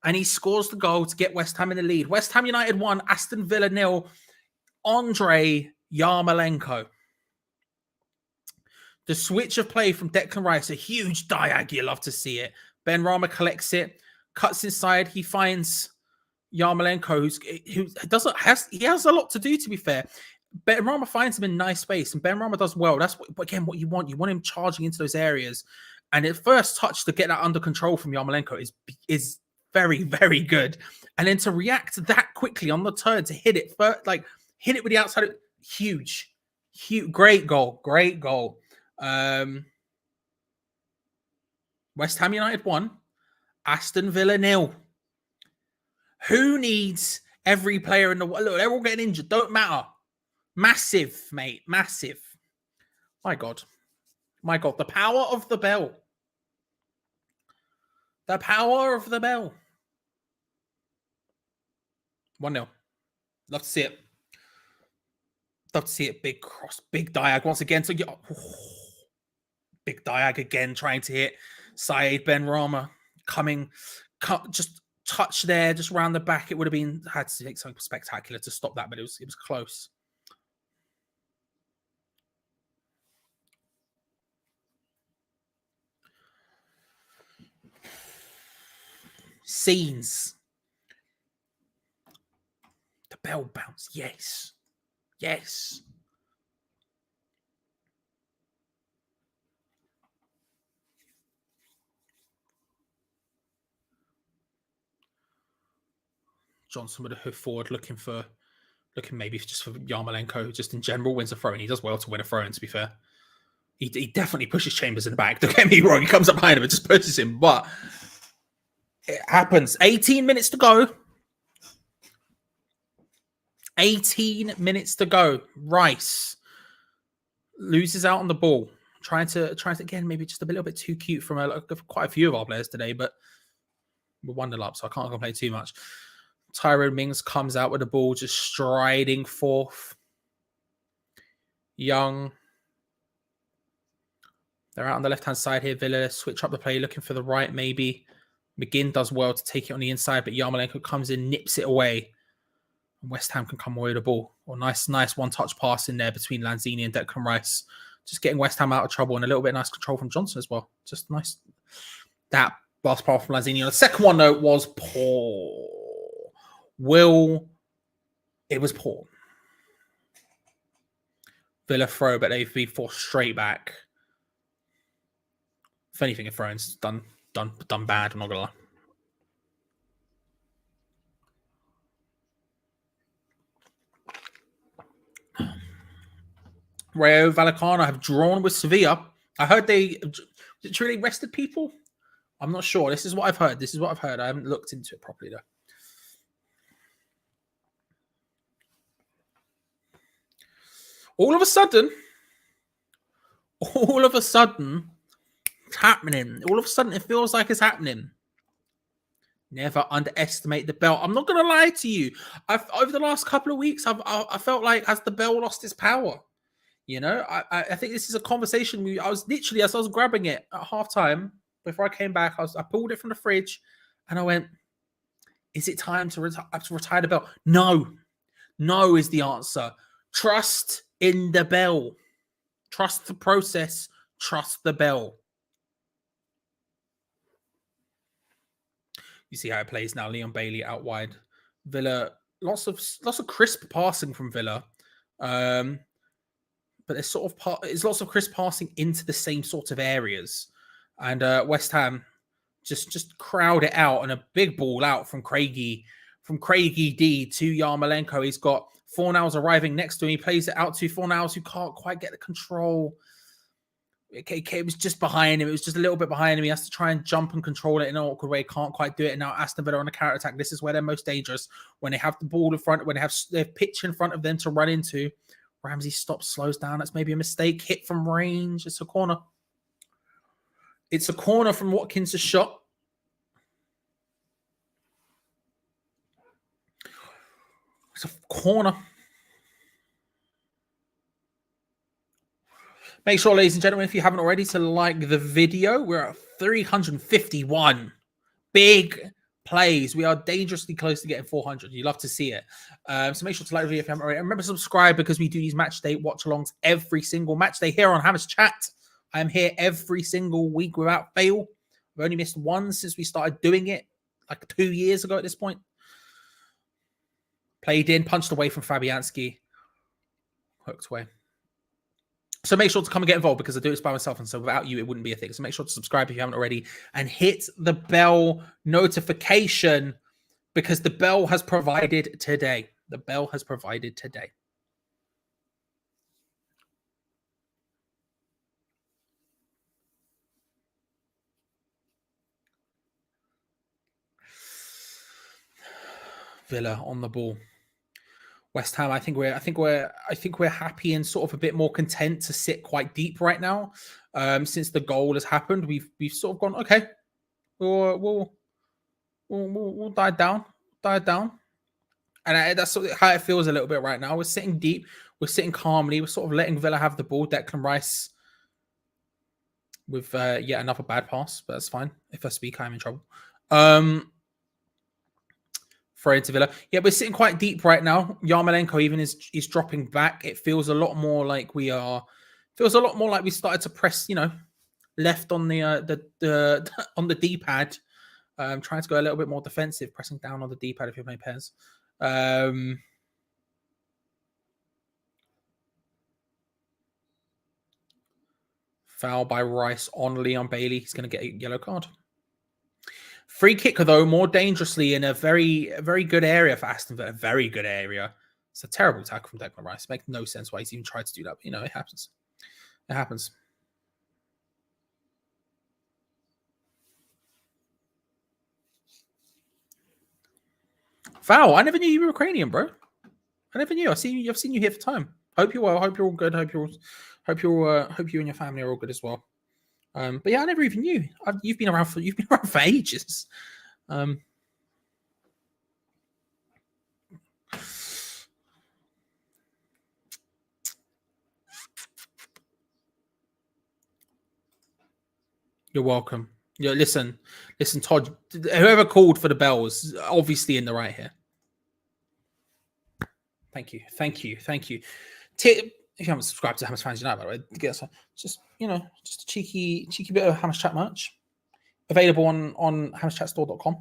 And he scores the goal to get West Ham in the lead. West Ham United 1, Aston Villa 0. Andre Yarmolenko. The switch of play from Declan Rice, a huge diag. You love to see it. Ben Rama collects it, cuts inside. He finds Yarmolenko, who has a lot to do, to be fair. Ben Rama finds him in nice space, and Ben Rama does well. That's what you want. You want him charging into those areas. And at first touch to get that under control from Yarmolenko is very, very good. And then to react that quickly on the turn to hit it first, hit it with the outside, huge, great goal. West Ham United 1, Aston Villa 0. Who needs every player in the world? Look, they're all getting injured. Don't matter. Massive, mate. Massive. My God. The power of the bell. The power of the bell. 1-0. Love to see it. Big cross. Big diag once again. Big diag again, trying to hit Saeed Ben Rama. Just touch there, just round the back. It would have had to take something spectacular to stop that, but it was close. Scenes. The bell bounce. Yes. Johnson with a hoof forward, looking maybe just for Yarmolenko, just in general, wins a throw, and he does well to win a throw, and to be fair. He definitely pushes Chambers in the back. Don't get me wrong, he comes up behind him and just pushes him, but it happens. 18 minutes to go. 18 minutes to go. Rice loses out on the ball. Trying to again, maybe just a little bit too cute from quite a few of our players today, but we're 1-0 up, so I can't complain too much. Tyrone Mings comes out with the ball, just striding forth. Young. They're out on the left-hand side here. Villa switch up the play, looking for the right, maybe. McGinn does well to take it on the inside, but Yarmolenko comes in, nips it away. And West Ham can come away with the ball. Or nice one-touch pass in there between Lanzini and Declan Rice. Just getting West Ham out of trouble, and a little bit of nice control from Johnson as well. Just nice. That last pass from Lanzini. The second one, though, was poor. It was poor. Villa throw, but they've been forced straight back. If anything, if throw-in's done bad, I'm not gonna lie. Rayo Vallecano have drawn with Sevilla. I heard they truly rested people. I'm not sure. This is what I've heard. I haven't looked into it properly though. All of a sudden, it's happening. All of a sudden, it feels like it's happening. Never underestimate the bell. I'm not going to lie to you. Over the last couple of weeks, I felt like, has the bell lost its power? You know, I think this is a conversation. I was literally, as I was grabbing it at halftime, before I came back, I pulled it from the fridge and I went, is it time to retire the bell? No is the answer. Trust in the bell. Trust the process. Trust the bell. You see how it plays now. Leon Bailey out wide. Villa, lots of crisp passing from Villa. But there's lots of crisp passing into the same sort of areas. And West Ham just crowd it out, and a big ball out from Craigie D to Yarmolenko. He's got Fornals arriving next to him. He plays it out to Fornals, who can't quite get the control. It was just behind him. It was just a little bit behind him. He has to try and jump and control it in an awkward way. Can't quite do it. And now Aston Villa on a counter attack. This is where they're most dangerous, when they have the ball in front, when they have their pitch in front of them to run into. Ramsey stops, slows down. That's maybe a mistake. Hit from range. It's a corner. It's a corner from Watkins' shot. It's a corner. Make sure, ladies and gentlemen, if you haven't already, to like the video. We're at 351 big plays. We are dangerously close to getting 400. You love to see it. So make sure to like the video if you haven't already. And remember to subscribe, because we do these match day watch-alongs every single match day here on Hammers Chat I'm here every single week without fail. I've only missed one since we started doing it, like 2 years ago at this point. Played in, punched away from Fabianski. Hooked away. So make sure to come and get involved because I do this by myself. And so without you, it wouldn't be a thing. So make sure to subscribe if you haven't already and hit the bell notification because the bell has provided today. The bell has provided today. Villa on the ball. West Ham, I think we're happy and sort of a bit more content to sit quite deep right now. Since the goal has happened, we've sort of gone, okay, we'll die down, and that's sort of how it feels a little bit right now. We're sitting deep, we're sitting calmly, we're sort of letting Villa have the ball. Declan Rice with yet another bad pass, but that's fine. If I speak, I'm in trouble. Throw into Villa. Yeah, we're sitting quite deep right now. Yarmolenko even is dropping back. It feels a lot more like we started to press, left on the on the D-pad. Trying to go a little bit more defensive, pressing down on the D-pad if you're playing pairs. Foul by Rice on Leon Bailey. He's going to get a yellow card. Free kick, though, more dangerously in a very, very good area for Aston Villa. Very good area. It's a terrible tackle from Declan Rice. It makes no sense why he's even tried to do that. But, it happens. It happens. Foul. I never knew you were Ukrainian, bro. I never knew. I've seen you here for time. Hope you're well. Hope you're all good. Hope you and your family are all good as well. But yeah, I never even knew. You've been around for ages. You're welcome. Yeah, listen, Todd. Whoever called for the bell was obviously in the right here. Thank you. If you haven't subscribed to Hammers Fans United, by the way, get us just a cheeky bit of Hammers Chat merch available on hammerschatstore.com.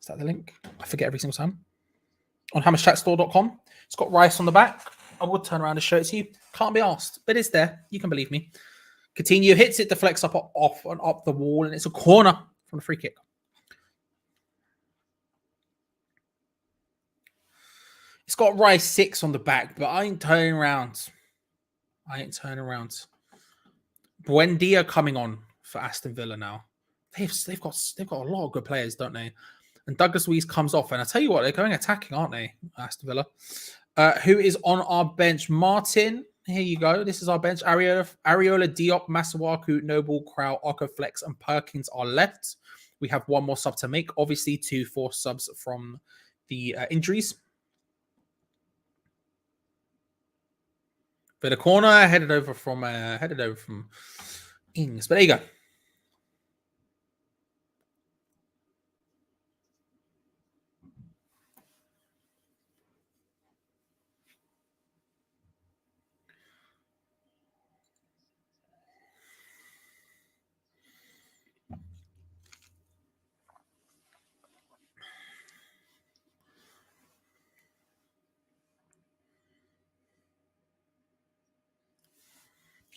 Is that the link? I forget every single time. On hammerschatstore.com. It's got Rice on the back. I would turn around and show it to you. Can't be asked, but it's there. You can believe me. Coutinho hits it, deflects up the wall, and it's a corner from the free kick. It's got Rice 6 on the back, but I ain't turning around. Buendia coming on for Aston Villa now. They've got a lot of good players, don't they? And Douglas Luiz comes off, and I tell you what, they're going attacking, aren't they, Aston Villa? Who is on our bench? Martin. Here you go. This is our bench. Ariola, Diop, Masuaku, Noble, Krau, Okoflex, and Perkins are left. We have one more sub to make. Obviously, 2 forced subs from the injuries. For the corner, headed over from Ings. But there you go.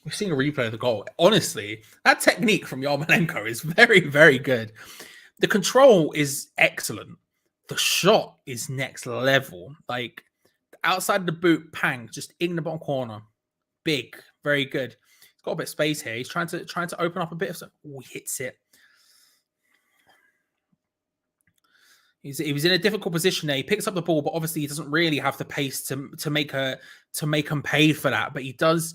We're seeing a replay of the goal. Honestly, that technique from Yarmolenko is very, very good. The control is excellent. The shot is next level. Like outside the boot, pang, just in the bottom corner. Big, very good. He's got a bit of space here. He's trying to open up a bit of something. Oh, he hits it. He was in a difficult position there. He picks up the ball, but obviously he doesn't really have the pace to make him pay for that. But he does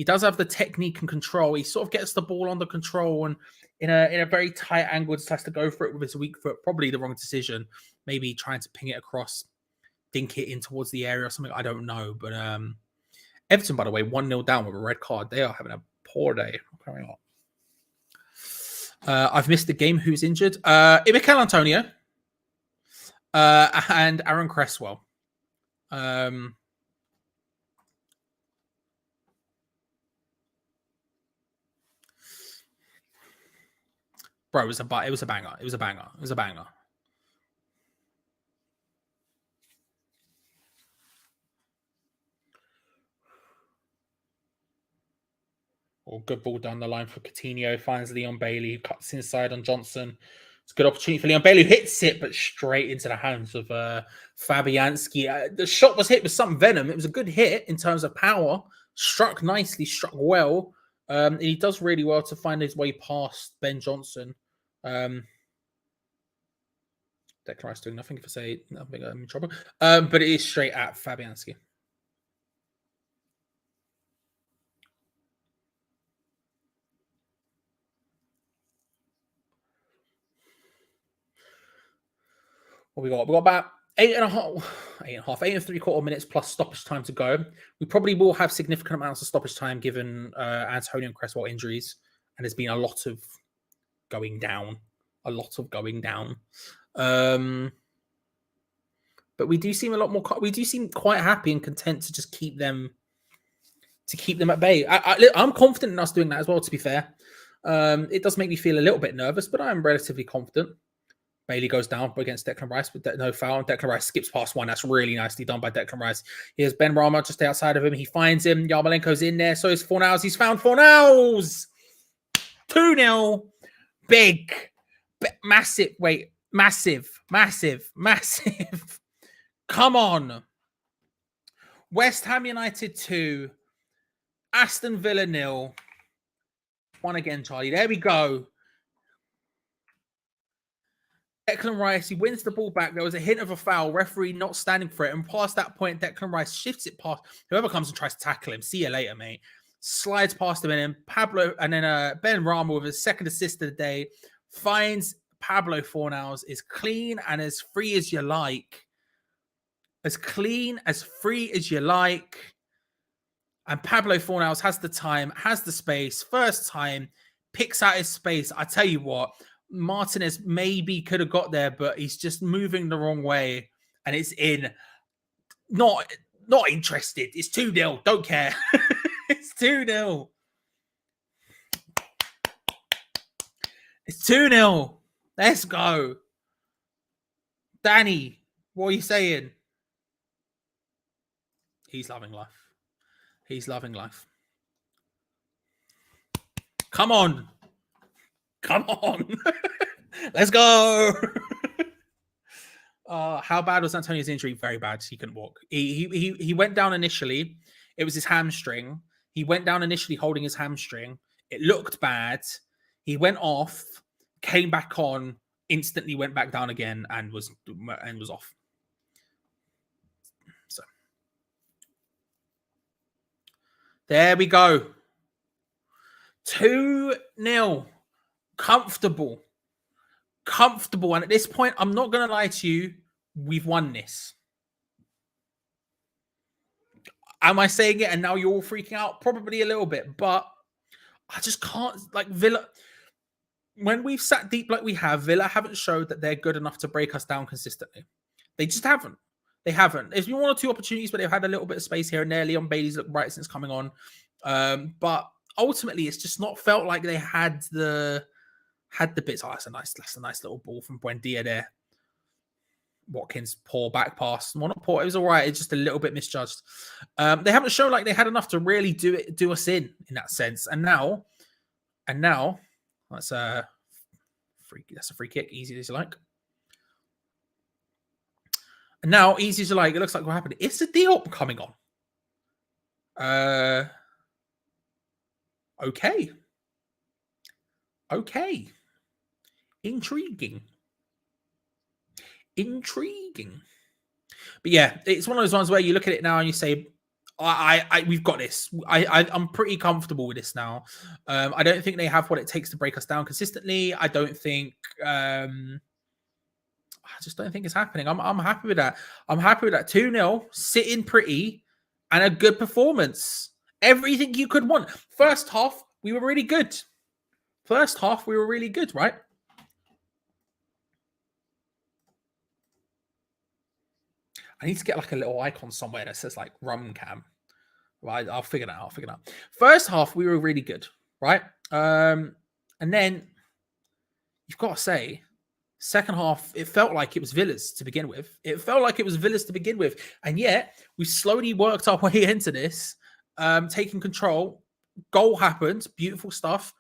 have the technique and control. He sort of gets the ball under control and in a very tight angle, just has to go for it with his weak foot. Probably the wrong decision. Maybe trying to ping it across, dink it in towards the area or something. I don't know. But Everton, by the way, 1-0 down with a red card. They are having a poor day. Carrying on. I've missed the game. Who's injured? Mikel Antonio. And Aaron Cresswell. Bro, it was a banger. It was a banger. It was a banger. Or good ball down the line for Coutinho. Finds Leon Bailey. Cuts inside on Johnson. It's a good opportunity for Leon Bailey, who hits it, but straight into the hands of Fabianski. The shot was hit with some venom. It was a good hit in terms of power. Struck nicely, struck well. And he does really well to find his way past Ben Johnson. Declan Rice doing nothing if I say nothing, I'm in trouble. But it is straight at Fabianski. What we got? We got about 8.75 minutes plus stoppage time to go. We probably will have significant amounts of stoppage time given Antonio and Cresswell injuries, and there's been a lot of going down. But we do seem a lot more. We do seem quite happy and content to just keep them at bay. I'm confident in us doing that as well. To be fair, it does make me feel a little bit nervous, but I'm relatively confident. Bailey goes down against Declan Rice with no foul. Declan Rice skips past one. That's really nicely done by Declan Rice. Here's Ben Rama just outside of him. He finds him. Yarmolenko's in there. So is Fornals. He's found Fornals. 2-0. Big. Massive. Wait. Massive. Come on. West Ham United 2. Aston Villa 0. One again, Charlie. There we go. Declan Rice, he wins the ball back. There was a hint of a foul. Referee not standing for it. And past that point, Declan Rice shifts it past whoever comes and tries to tackle him. See you later, mate. Slides past him. And then Pablo, and then Ben Rama with his second assist of the day finds Pablo Fornals is clean and as free as you like. As clean, as free as you like. And Pablo Fornals has the time, has the space. First time, picks out his space. I tell you what. Martinez maybe could have got there, but he's just moving the wrong way, and it's in. Not interested. It's 2-0. Don't care. It's 2-0. It's 2-0. Let's go. Danny, what are you saying? He's loving life. He's loving life. Come on. Come on. Let's go. How bad was Antonio's injury? Very bad. He couldn't walk. He went down initially. It was his hamstring. He went down initially holding his hamstring. It looked bad. He went off, came back on, instantly went back down again and was off. So there we go. 2-0. Comfortable. And at this point, I'm not going to lie to you. We've won this. Am I saying it and now you're all freaking out? Probably a little bit, but I just can't. Like Villa, when we've sat deep like we have, Villa haven't showed that they're good enough to break us down consistently. They just haven't. They haven't. There's been one or two opportunities where they've had a little bit of space here and there. Leon Bailey's looked right since coming on. But ultimately, it's just not felt like they had the bits. Oh, that's a nice little ball from Buendia there. Watkins, poor back pass. Well, not poor. It was all right. It's just a little bit misjudged. They haven't shown like they had enough to really do us in that sense. And now, that's a free kick. Easy as you like. And now, easy as you like. It looks like what happened. It's a Diop coming on. Okay. Intriguing. But yeah, it's one of those ones where you look at it now and you say, we've got this. I'm pretty comfortable with this now. I don't think they have what it takes to break us down consistently. I don't think I just don't think it's happening. I'm happy with that. I'm happy with that. 2-0, sitting pretty, and a good performance. Everything you could want. First half, we were really good. Right? I need to get like a little icon somewhere that says like rum cam. Right, I'll figure that out. First half, we were really good, right? And then you've got to say, second half, it felt like it was Villa's to begin with. And yet, we slowly worked our way into this, taking control. Goal happened. Beautiful stuff.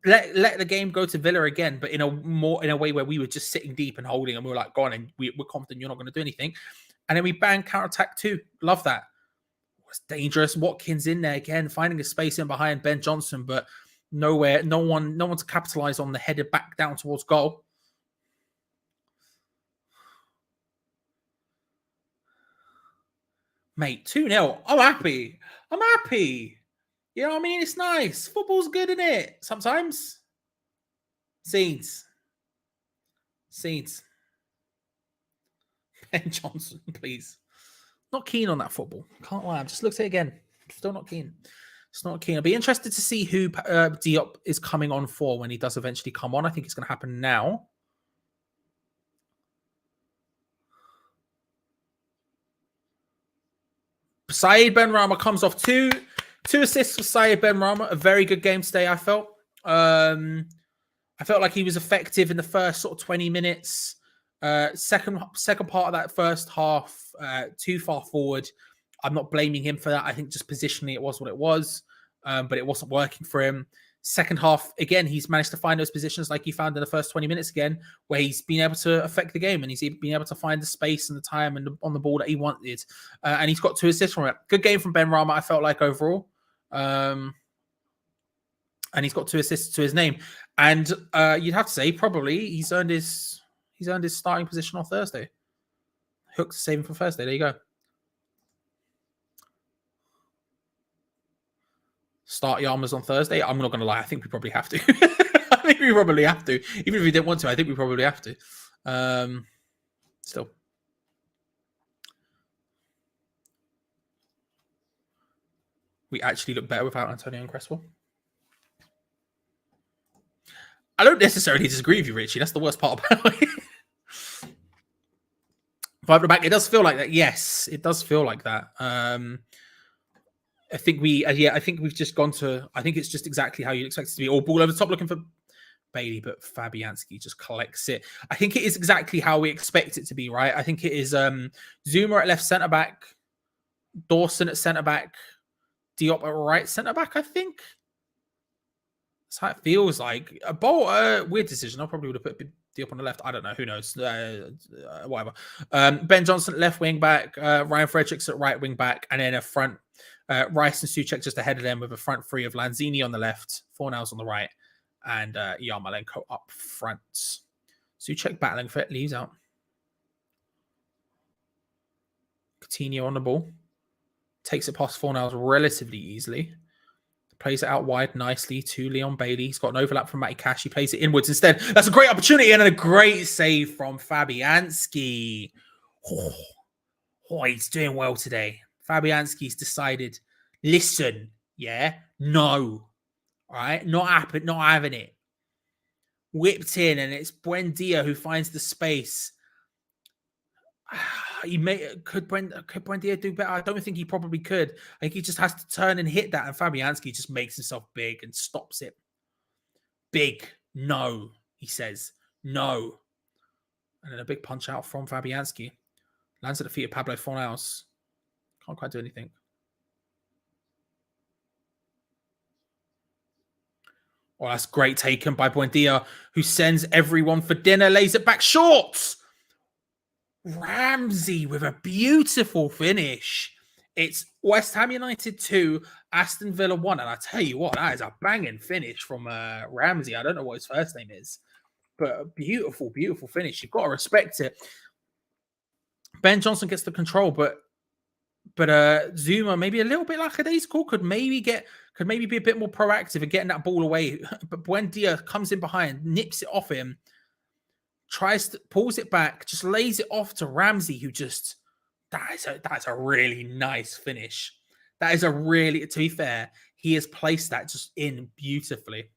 Let the game go to Villa again, but in a way where we were just sitting deep and holding, and we were like, go on, and we're confident you're not going to do anything. And then we bang counter-attack too. Love that. It was dangerous. Watkins in there again, finding a space in behind Ben Johnson, but nowhere, no one to capitalize on the header back down towards goal. Mate, 2-0. I'm happy. You know what I mean? It's nice. Football's good, isn't it? Sometimes. Scenes. Ben Johnson, please. Not keen on that football. Can't lie. I've just looked at it again. Still not keen. It's not keen. I'll be interested to see who Diop is coming on for when he does eventually come on. I think it's going to happen now. Saeed Benrahma comes off two assists for Saeed Benrahma. A very good game today, I felt. I felt like he was effective in the first sort of 20 minutes. Second part of that first half, too far forward. I'm not blaming him for that. I think just positionally it was what it was, but it wasn't working for him. Second half, again, he's managed to find those positions like he found in the first 20 minutes again, where he's been able to affect the game and he's been able to find the space and the time and on the ball that he wanted. And he's got 2 assists from it. Good game from Benrahma, I felt like, overall. And he's got 2 assists to his name. And you'd have to say probably he's earned his starting position on Thursday. Hooked to save him for Thursday. There you go. Start Yarmers on Thursday. I'm not going to lie. I think we probably have to. I think we probably have to. Even if we didn't want to, I think we probably have to. Still. We actually look better without Antonio and Cresswell. I don't necessarily disagree with you, Richie. That's the worst part about it. Five at the back, it does feel like that. Yes, it does feel like that. I think we've just gone to. I think it's just exactly how you'd expect it to be. All ball over the top, looking for Bailey, but Fabianski just collects it. I think it is exactly how we expect it to be, right? I think it is Zuma at left centre back, Dawson at centre back, Diop at right centre back. I think that's how it feels like. A weird decision. I probably would have put Diop on the left. I don't know. Who knows? Whatever. Ben Johnson at left wing back, Ryan Fredericks at right wing back, and then a front. Rice and Souček just ahead of them with a front three of Lanzini on the left, Fornals on the right, and Yarmolenko up front. Souček battling for it, leaves out. Coutinho on the ball. Takes it past Fornals relatively easily. Plays it out wide nicely to Leon Bailey. He's got an overlap from Matty Cash. He plays it inwards instead. That's a great opportunity and a great save from Fabianski. Oh, he's doing well today. Fabianski's decided, listen, no. All right? Not having it. Whipped in, and it's Buendia who finds the space. Could Buendia do better? I don't think he probably could. I think he just has to turn and hit that, and Fabianski just makes himself big and stops it. Big. No, he says. No. And then a big punch out from Fabianski. Lands at the feet of Pablo Fornals. Can't quite do anything. Oh, that's great taken by Buendia, who sends everyone for dinner, lays it back short. Ramsey with a beautiful finish. It's West Ham United 2, Aston Villa 1. And I tell you what, that is a banging finish from Ramsey. I don't know what his first name is, but a beautiful, beautiful finish. You've got to respect it. Ben Johnson gets the control, but Zuma, maybe a little bit like a day's call, could maybe be a bit more proactive in getting that ball away. But Buendia comes in behind, nips it off him, pulls it back, just lays it off to Ramsey, who just that's a really nice finish. That is to be fair, he has placed that just in beautifully.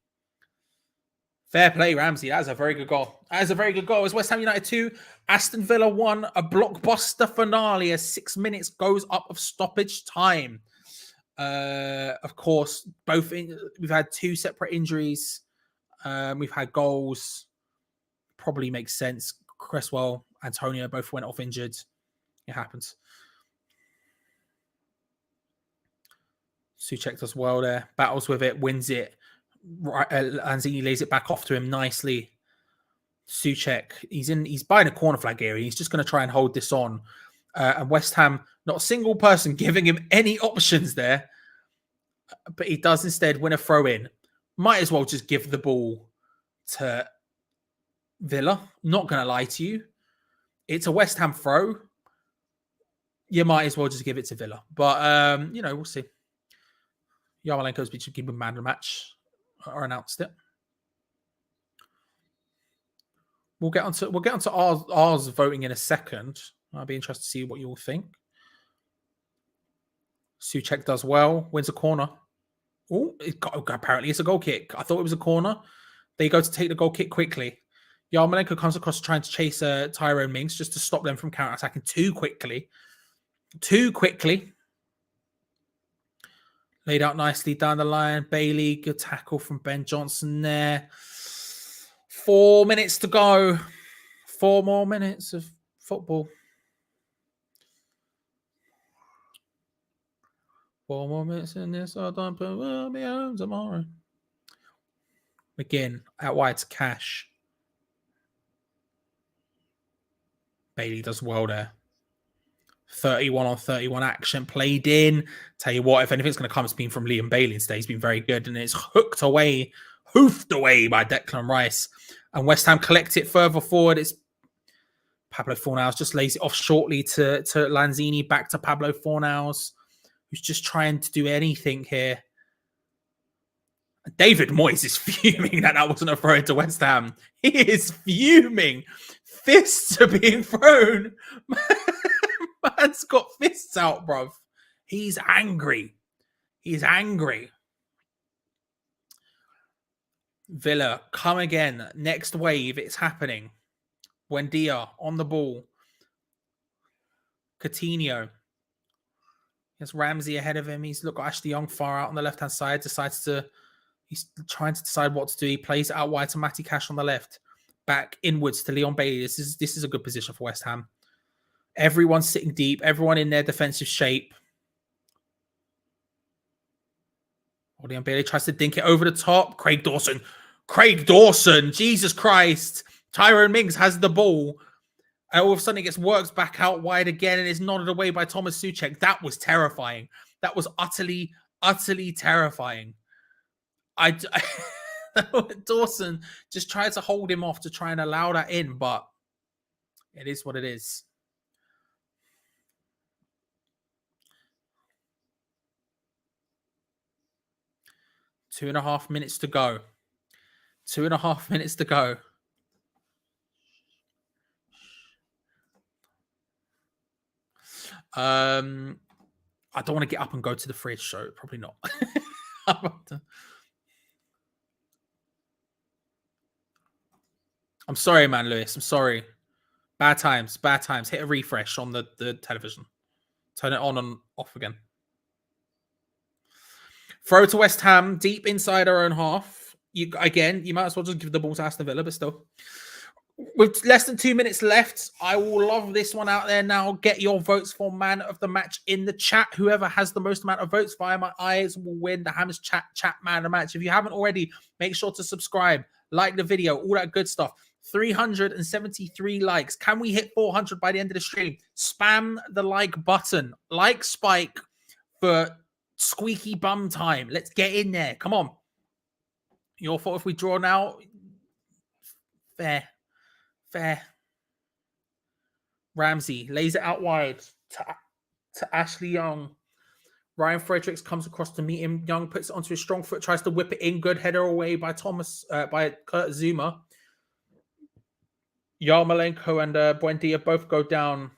Fair play, Ramsey. That is a very good goal. It's West Ham United 2, Aston Villa 1, a blockbuster finale as 6 minutes goes up of stoppage time. Of course, we've had 2 separate injuries. We've had goals. Probably makes sense. Cresswell, Antonio both went off injured. It happens. Souček does well there. Battles with it, wins it. Lanzini lays it back off to him nicely. Souček, he's buying a corner flag area. He's just going to try and hold this on. And West Ham, not a single person giving him any options there. But he does instead win a throw in. Might as well just give the ball to Villa. Not going to lie to you. It's a West Ham throw. You might as well just give it to Villa. But, we'll see. Yarmolenko's been keeping man of the match or announced it. We'll get onto ours voting in a second. I'll be interested to see what you all think. Souček does well, wins a corner. Oh, apparently it's a goal kick. I thought it was a corner. They go to take the goal kick quickly. Yarmolenko comes across trying to chase Tyrone Mings just to stop them from counter-attacking too quickly. Laid out nicely down the line. Bailey, good tackle from Ben Johnson there. 4 minutes to go. 4 more minutes of football. 4 more minutes in this. I don't put will be home tomorrow. Again, out wide to Cash. Bailey does well there. 31 on 31 action played in. Tell you what, if anything's going to come, it's been from Liam Bailey instead. He's been very good, and it's hoofed away by Declan Rice. And West Ham collect it further forward. It's Pablo Fornals just lays it off shortly to Lanzini, back to Pablo Fornals, who's just trying to do anything here. David Moyes is fuming that wasn't a throw into West Ham. He is fuming. Fists are being thrown. Man's got fists out, bruv. He's angry. Villa, come again. Next wave, it's happening. Buendia on the ball. Coutinho. There's Ramsey ahead of him. He's got Ashley Young far out on the left-hand side. He's trying to decide what to do. He plays out wide to Matty Cash on the left. Back inwards to Leon Bailey. This is a good position for West Ham. Everyone's sitting deep. Everyone in their defensive shape. Leon Bailey tries to dink it over the top. Craig Dawson. Jesus Christ. Tyrone Mings has the ball. And all of a sudden it gets worked back out wide again and is nodded away by Thomas Souček. That was terrifying. That was utterly terrifying. Dawson just tried to hold him off to try and allow that in, but it is what it is. Two and a half minutes to go. I don't want to get up and go to the fridge, so probably not. I'm sorry, man, Lewis. I'm sorry. Bad times. Hit a refresh on the television. Turn it on and off again. Throw to West Ham, deep inside our own half. You might as well just give the ball to Aston Villa, but still. With less than 2 minutes left, I will love this one out there now. Get your votes for man of the match in the chat. Whoever has the most amount of votes via my eyes will win the Hammers chat man of the match. If you haven't already, make sure to subscribe, like the video, all that good stuff. 373 likes. Can we hit 400 by the end of the stream? Spam the like button. Like Spike for squeaky bum time. Let's get in there. Come on. Your fault if we draw now. Fair. Ramsey lays it out wide to Ashley Young. Ryan Fredericks comes across to meet him. Young puts it onto his strong foot, tries to whip it in. Good header away by Kurt Zuma. Yarmolenko and Buendia both go down,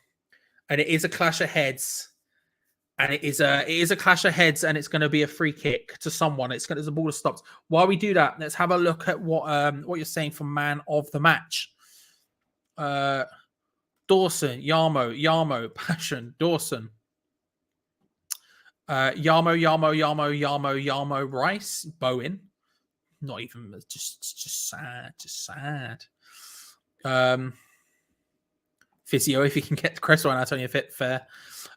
and it is a clash of heads. And it is a clash of heads, and it's going to be a free kick to someone. There's a ball that stops. While we do that, let's have a look at what you're saying for man of the match. Dawson, Yarmo, Passion, Dawson. Yarmo, Rice, Bowen. Not even just sad. Physio, if you can get Cresswell and Antonio fit, fair.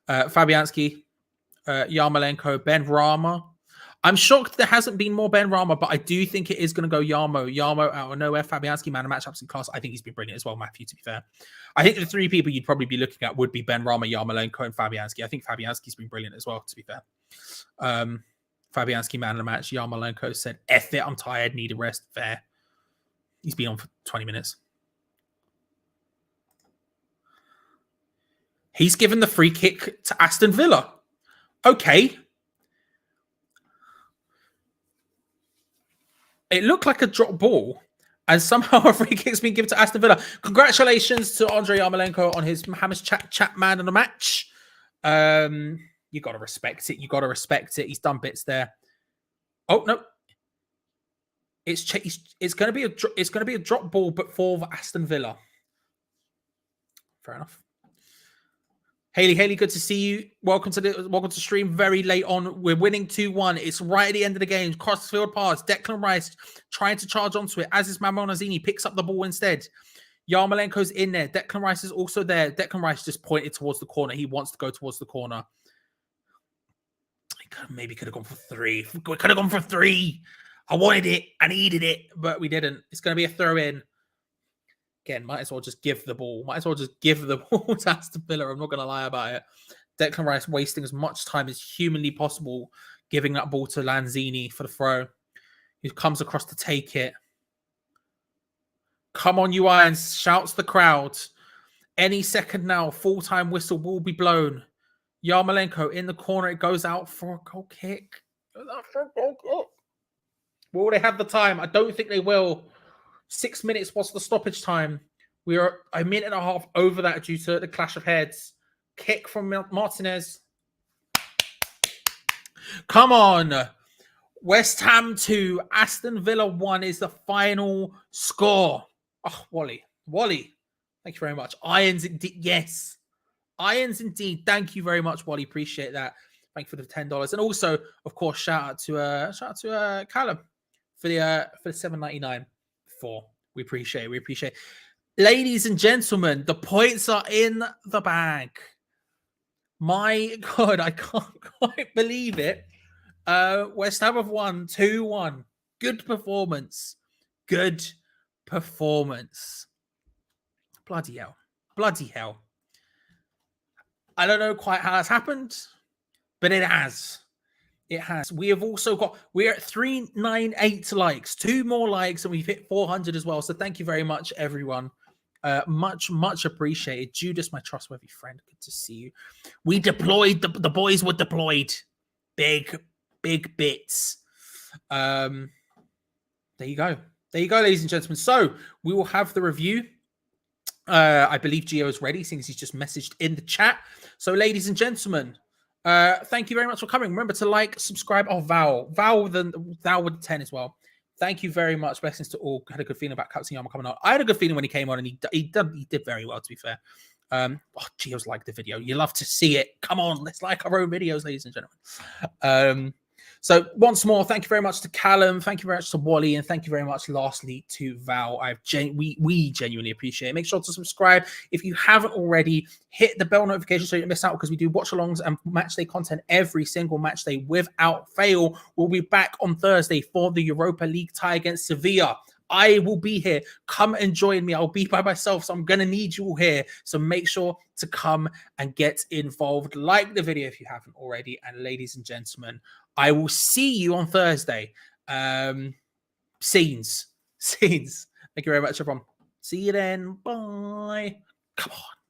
Fabianski, Yarmolenko, Ben Rama. I'm shocked there hasn't been more Ben Rama, but I do think it is going to go Yarmo. Yarmo out of nowhere. Fabianski, man of match, absolute class. I think he's been brilliant as well, Matthew, to be fair. I think the three people you'd probably be looking at would be Ben Rama, Yarmolenko, and Fabianski. I think Fabianski's been brilliant as well, to be fair. Fabianski, man of the match. Yarmolenko said, F it, I'm tired, need a rest. Fair. He's been on for 20 minutes. He's given the free kick to Aston Villa. Okay. It looked like a drop ball, and somehow a free kick's been given to Aston Villa. Congratulations to Andrei Yarmolenko on his Mohammed chat man of the match. You got to respect it. You got to respect it. He's done bits there. Oh no, it's going to be a drop ball, but for Aston Villa. Fair enough. Haley, good to see you. Welcome to stream very late on. We're winning 2-1. It's right at the end of the game. Crossfield pass. Declan Rice trying to charge onto it. As is Mamonazini, picks up the ball instead. Yarmolenko's in there. Declan Rice is also there. Declan Rice just pointed towards the corner. He wants to go towards the corner. Maybe could have gone for 3. We could have gone for 3. I wanted it. I needed it, but we didn't. It's going to be a throw in. Again, might as well just give the ball. Might as well just give the ball to Aston Villa. I'm not going to lie about it. Declan Rice wasting as much time as humanly possible, giving that ball to Lanzini for the throw. He comes across to take it. Come on, you Irons, shouts the crowd. Any second now, full-time whistle will be blown. Yarmolenko in the corner. It goes out for a goal kick. Will they have the time? I don't think they will. 6 minutes was the stoppage time. We are a minute and a half over that due to the clash of heads. Kick from Martinez. Come on. West Ham 2, Aston Villa 1 is the final score. Oh, Wally. Thank you very much. Irons indeed. Yes. Irons indeed. Thank you very much, Wally. Appreciate that. Thank you for the $10. And also, of course, shout out to Callum for the $7.99. We appreciate it. Ladies and gentlemen, the points are in the bag. My God, I can't quite believe it. West Ham have won 2-1. Good performance. Bloody hell. I don't know quite how that's happened, but it has. We have also we're at 398 likes, 2 more likes, and we've hit 400 as well. So thank you very much, everyone. Much appreciated. Judas, my trustworthy friend, good to see you. We deployed, the boys were deployed. Big bits. There you go, ladies and gentlemen. So we will have the review. I believe Gio is ready, since he's just messaged in the chat. So, ladies and gentlemen, thank you very much for coming. Remember to like, subscribe. Oh, Val with the 10 as well. Thank you very much. Blessings to all. Had a good feeling about Captain Yama coming on. I had a good feeling when he came on, and he did very well, to be fair. Gio's liked the video. You love to see it. Come on, let's like our own videos, ladies and gentlemen. So once more, thank you very much to Callum. Thank you very much to Wally, and thank you very much, lastly, to Val. We genuinely appreciate it. Make sure to subscribe if you haven't already. Hit the bell notification so you don't miss out, because we do watch-alongs and match-day content every single match day without fail. We'll be back on Thursday for the Europa League tie against Sevilla. I will be here. Come and join me. I'll be by myself, so I'm going to need you all here. So make sure to come and get involved. Like the video if you haven't already. And ladies and gentlemen, I will see you on Thursday. Scenes. Thank you very much, everyone. See you then. Bye. Come on.